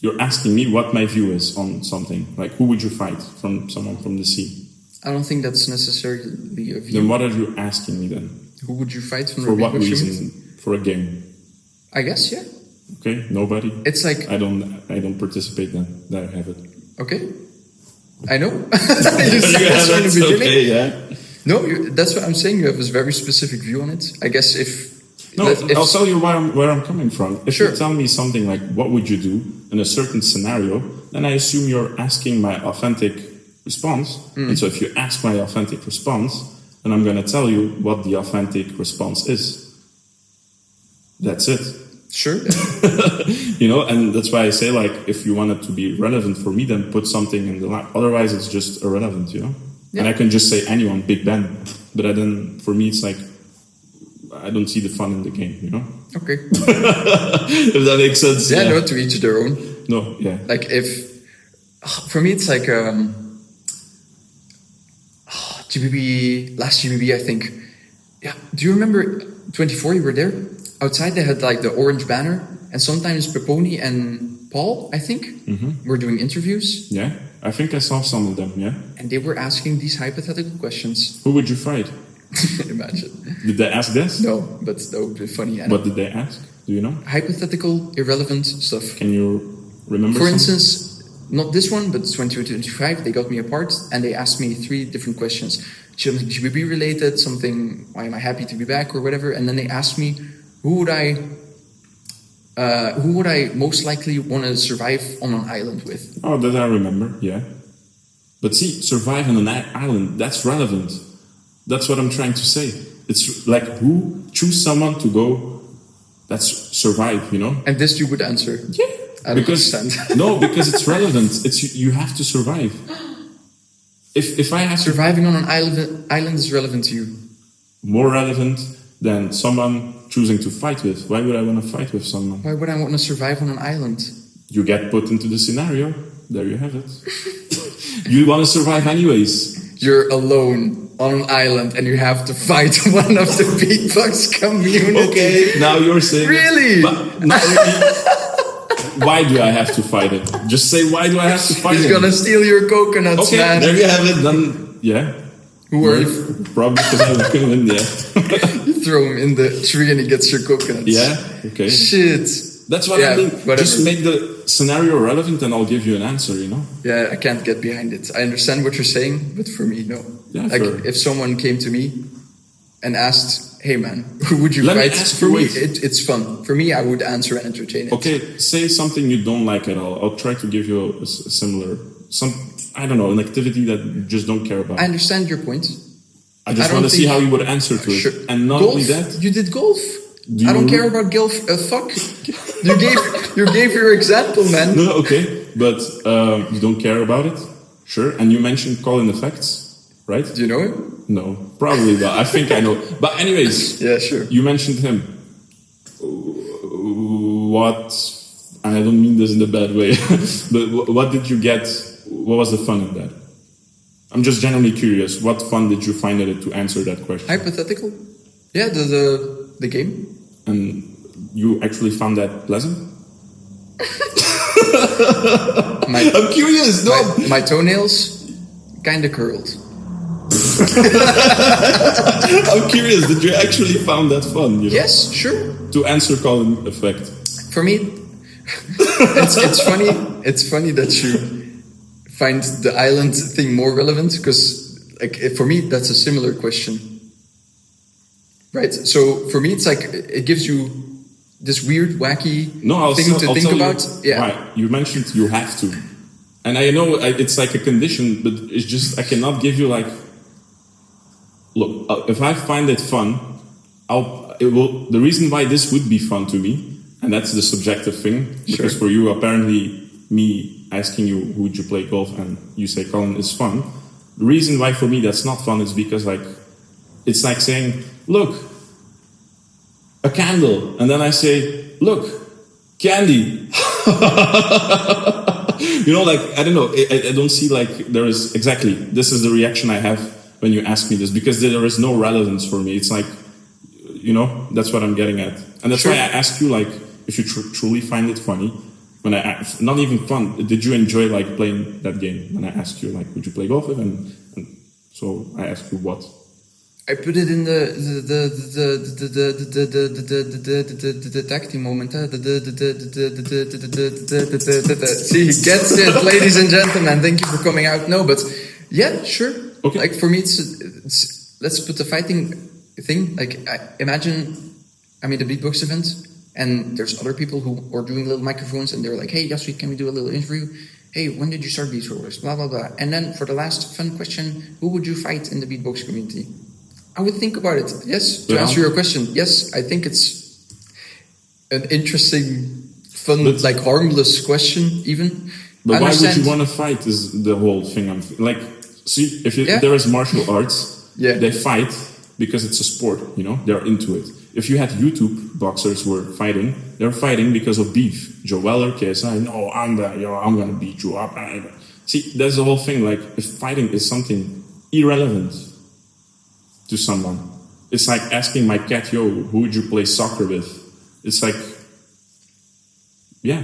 You're asking me what my view is on something. Like, who would you fight from someone from the sea? I don't think that's necessarily a view. Then what are you asking me then? Who would you fight from? For what Repeat you reason? mean? For a game? I guess, yeah. Okay, nobody. It's like I don't participate then. There I have it. okay. I know. You said Yeah, this from the that's beginning. okay, yeah. No, that's what I'm saying. You have a very specific view on it. I guess if I'll tell you where I'm coming from. If Sure. you tell me something like, what would you do in a certain scenario, then I assume you're asking my authentic response. And so if you ask my authentic response, then I'm going to tell you what the authentic response is. That's it. sure, You know, and that's why I say, like, if you want it to be relevant for me, then put something in the line. Otherwise, it's just irrelevant, you know? Yeah. And I can just say anyone, Big Ben. But then, for me, it's like, I don't see the fun in the game, you know? okay. If that makes sense. Yeah, no, to each their own. No, yeah. Like for me, it's like GBB, last GBB, I think. Yeah, do you remember 24? You were there. Outside, they had like the orange banner, and sometimes Peponi and Paul, I think, were doing interviews, Yeah, I think I saw some of them, yeah. and they were asking these hypothetical questions. Who would you fight? Imagine. Did they ask this? No, but that would be funny. What did they ask? Do you know? Hypothetical, irrelevant stuff. Can you remember For some? instance, not this one, but 22-25, they got me apart and they asked me 3 different questions. Something GBB related, something, why am I happy to be back or whatever. And then they asked me, who would I most likely want to survive on an island with? Oh, that I remember, yeah. But see, survive on an island, that's relevant. That's what I'm trying to say. It's like, choose someone to go, that's survive, you know? And this you would answer. Yeah. I don't understand. No, because it's relevant. It's you have to survive. If I have to, Surviving on an island is relevant to you. more relevant than someone choosing to fight with. Why would I want to fight with someone? Why would I want to survive on an island? You get put into the scenario. There you have it. You want to survive anyways. You're alone on an island and you have to fight one of the beatbox community. Okay, now you're saying Really? But not really. Why do I have to fight it? Just say, why do I have to fight He's it? gonna steal your coconuts, Okay, man. there you have it. Then, yeah. Who are you? Probably because I'm Finland, yeah. You throw him in the tree and he gets your coconuts. Yeah, okay. Shit. That's what Yeah, I mean. whatever. Just make the scenario relevant and I'll give you an answer, you know? Yeah, I can't get behind it. I understand what you're saying, but for me, no. Yeah, like, fair. if someone came to me and asked, hey man, who would you Let me fight? ask For you, me, wait. it's fun. For me, I would answer and entertain it. Okay, say something you don't like at all. I'll try to give you a similar, I don't know, an activity that you just don't care about. I understand your point. I just I want don't to see think- how you would answer to it. Sure. And not Golf? only that, You did golf. Do I don't you- care about golf. Fuck. You gave your example, man. no, okay, but you don't care about it? Sure. And you mentioned call and effects, right? Do you know him? No, probably not. I think I know. But anyways, Yeah, sure. you mentioned him. What, and I don't mean this in a bad way, but what did you get? What was the fun in that? I'm just generally curious. What fun did you find in it to answer that question? Hypothetical? Yeah, the game. And you actually found that pleasant? I'm curious. No, My toenails kind of curled. I'm curious. Did you actually found that fun? You know? Yes, sure. To answer call and effect. For me, it's funny. It's funny that you find the island thing more relevant because, like, for me, that's a similar question, right? So for me, it's like it gives you this weird, wacky I'll thing to think tell you about. Yeah, why. You mentioned you have to, and I know it's like a condition, but it's just I cannot give you like. Look, if I find it fun, the reason why this would be fun to me, and that's the subjective thing, because for you, apparently, me asking you who would you play golf, and you say Colin is fun. The reason why for me that's not fun is because like, it's like saying, look, a candle, and then I say, look, candy. You know, like, I don't know, I don't see like there is exactly, this is the reaction I have when you ask me this, because there is no relevance for me. It's like, you know, that's what I'm getting at. And that's why I ask you, like, if you truly find it funny, when not even fun, did you enjoy like playing that game? When I asked you, like, would you play golf with? And so I asked you what? I put it in the tag team moment. See, he gets it, ladies and gentlemen. Thank you for coming out. No, but yeah, sure. Okay. Like for me, it's let's put the fighting thing. Like imagine I'm at a beatbox event and there's other people who are doing little microphones and they're like, "Hey, Jaswee, can we do a little interview? Hey, when did you start Beat Rollers? Blah blah blah." And then for the last fun question, who would you fight in the beatbox community? I would think about it. Yes, to answer your question. Yes, I think it's an interesting, fun, like harmless question. Even. But why would you want to fight? Is the whole thing. I'm like, see, if there is martial arts, they fight because it's a sport. You know, they're into it. If you had YouTube boxers who were fighting, they're fighting because of beef. Joe Weller, KSI, no, I'm gonna beat you up. See, that's the whole thing. Like, if fighting is something irrelevant to someone, it's like asking my cat, "Yo, who would you play soccer with?" It's like, yeah,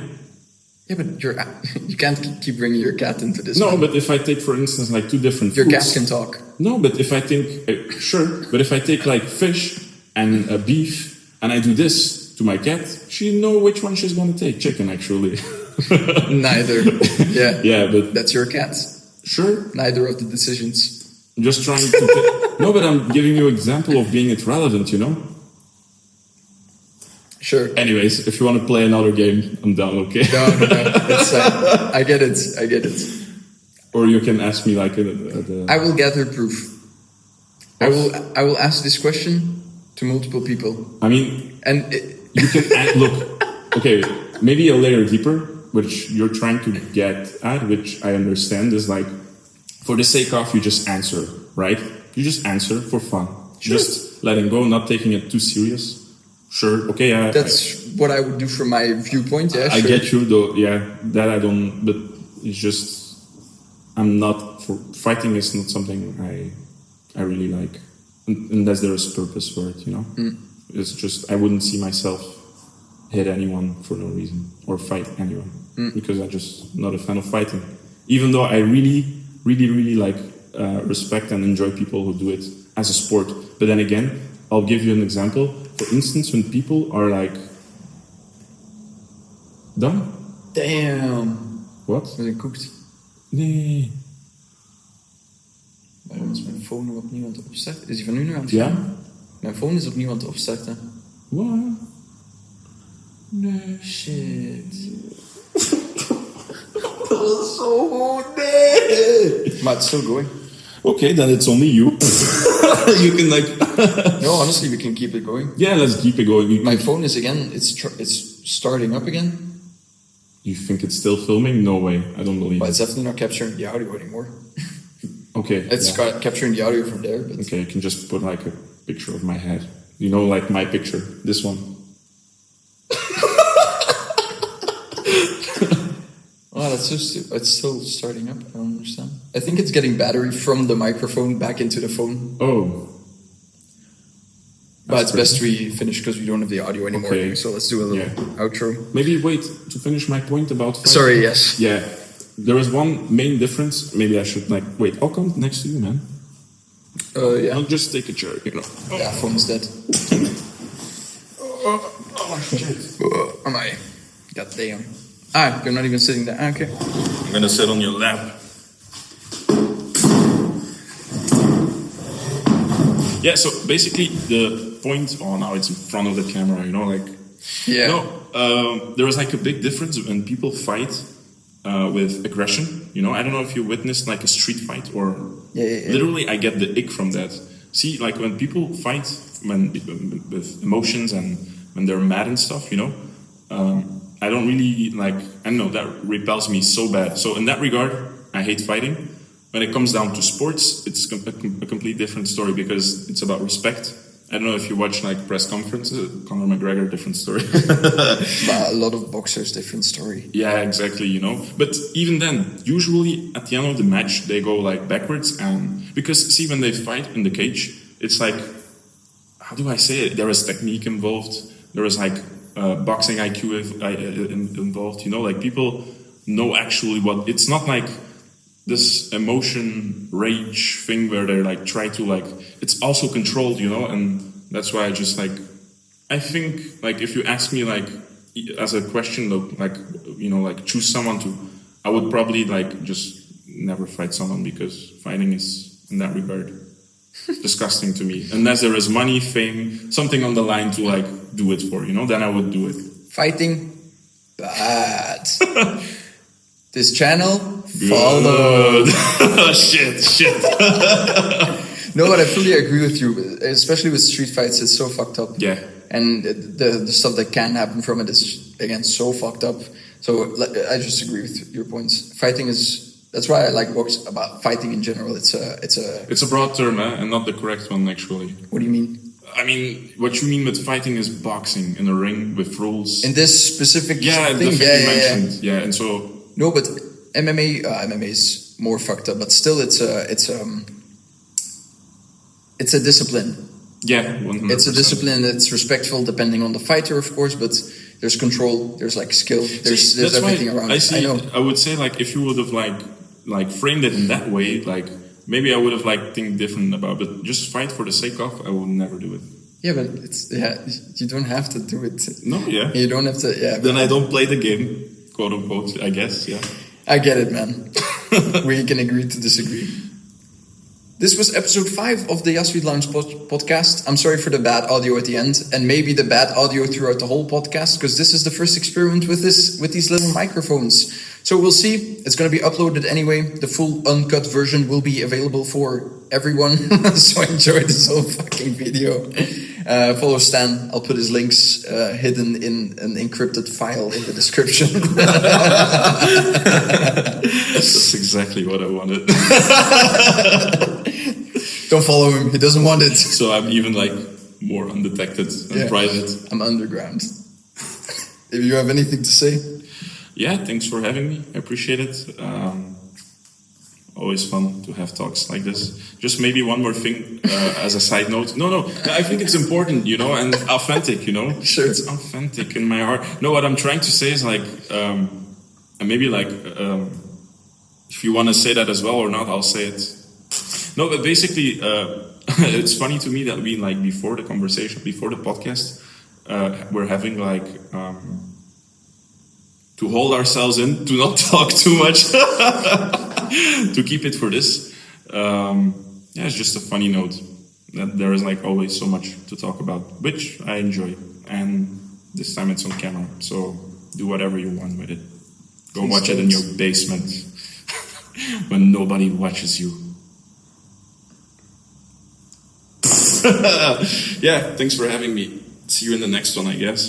but you can't keep bringing your cat into this. No, but if I take, for instance, like two different your foods, cat can talk. No, but if I think sure, but if I take like fish and beef and I do this to my cat, she know which one she's going to take. Chicken, actually. Neither. Yeah, but that's your cat. Sure. Neither of the decisions. I'm just trying to. No, but I'm giving you an example of being irrelevant, you know? Sure. Anyways, if you want to play another game, I'm down, okay? No. It's, I get it. Or you can ask me like I will gather proof. I will ask this question to multiple people. I mean, and you can look. Okay, maybe a layer deeper, which you're trying to get at, which I understand is like, for the sake of, you just answer, right? You just answer for fun. Sure. Just letting go, not taking it too serious. Sure, okay. That's what I would do from my viewpoint. Yeah, I get you, though. Yeah, that I don't. But it's just, I'm not for fighting. Is not something I really like, unless there is purpose for it. You know, it's just I wouldn't see myself hit anyone for no reason or fight anyone because I'm just not a fan of fighting. Even though I really like respect and enjoy people who do it as a sport. But then again, I'll give you an example. For instance, when people are like, done? Damn. What? Was it cooked? Nee. Waarom is mijn phone opnieuw aan het opstarten? Is hij van nu aan het gaan? Ja? Mijn phone is opnieuw aan het opstarten. What? Nee. Shit. Dat was zo goed, nee! Maar it's still going. Okay, then it's only you. You can like... No, honestly, we can keep it going. Yeah, let's keep it going. My phone is again, it's starting up again. You think it's still filming? No way, I don't believe But it's definitely not capturing the audio anymore. Okay. It's capturing the audio from there. But okay, you can just put like a picture of my head. You know, like my picture, this one. Oh, that's so stupid. It's still starting up. I don't understand. I think it's getting battery from the microphone back into the phone. Oh. But it's best we finish because we don't have the audio anymore. Okay. So let's do a little outro. Maybe wait to finish my point about fighting. Sorry, yes. Yeah. There is one main difference. Maybe I should like wait. I'll come next to you, man. Yeah. I'll just take a chair, you know. Yeah, phone's dead. Oh shit. Am I? God damn. Ah, you're not even sitting there. Ah, okay. I'm gonna sit on your lap. Yeah, so basically the point, now it's in front of the camera, you know, like... Yeah. No, there is like a big difference when people fight with aggression, you know. I don't know if you witnessed like a street fight or... Yeah. Literally, I get the ick from that. See, like when people fight with emotions and when they're mad and stuff, you know, I don't really like, I don't know, that repels me so bad. So in that regard, I hate fighting. When it comes down to sports, it's a complete different story because it's about respect I don't know if you watch like press conferences. Conor McGregor, different story. But a lot of boxers, different story. Yeah, exactly, you know. But even then, usually at the end of the match, they go like backwards. And because, see, when they fight in the cage, it's like, how do I say it? There is technique involved. There is like boxing IQ involved, you know, like people know actually what, it's not like this emotion rage thing where they like try to like, it's also controlled, you know, and that's why I just like, I think like if you ask me like as a question, like, you know, like choose someone to, I would probably like just never fight someone because fighting is in that regard disgusting to me. Unless there is money, fame, something on the line to like do it for, you know, then I would do it. Fighting, bad. This channel, follow. shit. No, but I fully agree with you, especially with street fights, it's so fucked up. Yeah. And the stuff that can happen from it is, again, so fucked up. So I just agree with your points. Fighting is, that's why I like books about fighting in general. It's a broad term, and not the correct one, actually. What do you mean? I mean, what you mean with fighting is boxing in a ring with rules. In this specific thing, you mentioned. Yeah, and so... No, but MMA is more fucked up, but still it's a discipline. Yeah, 100%. It's a discipline. It's respectful depending on the fighter, of course, but there's control, there's like skill, there's everything around. I know. I would say like if you would have like framed it in that way, like maybe I would have like think different about it. But just fight for the sake of, I would never do it. Yeah, but you don't have to do it. No, yeah. You don't have to. Yeah. Then I don't play the game, quote unquote. I guess. Yeah. I get it, man. We can agree to disagree. This was episode 5 of the Jasweet Lounge podcast. I'm sorry for the bad audio at the end, and maybe the bad audio throughout the whole podcast, because this is the first experiment with these little microphones. So we'll see. It's going to be uploaded anyway. The full uncut version will be available for everyone. So enjoy this whole fucking video. Follow Stan. I'll put his links hidden in an encrypted file in the description. That's exactly what I wanted. Don't follow him. He doesn't want it. So I'm even like more undetected and private. I'm underground. If you have anything to say. Yeah, thanks for having me. I appreciate it. Always fun to have talks like this. Just maybe one more thing as a side note. No, I think it's important, you know, and authentic, you know. Sure. It's authentic in my heart. No, what I'm trying to say is like, and maybe like, if you want to say that as well or not, I'll say it. No, but basically, it's funny to me that we like before the conversation, before the podcast, we're having like, to hold ourselves in, to not talk too much, to keep it for this. It's just a funny note that there is like always so much to talk about, which I enjoy. And this time it's on camera, so do whatever you want with it. Go watch it in your basement when nobody watches you. Yeah, thanks for having me. See you in the next one, I guess.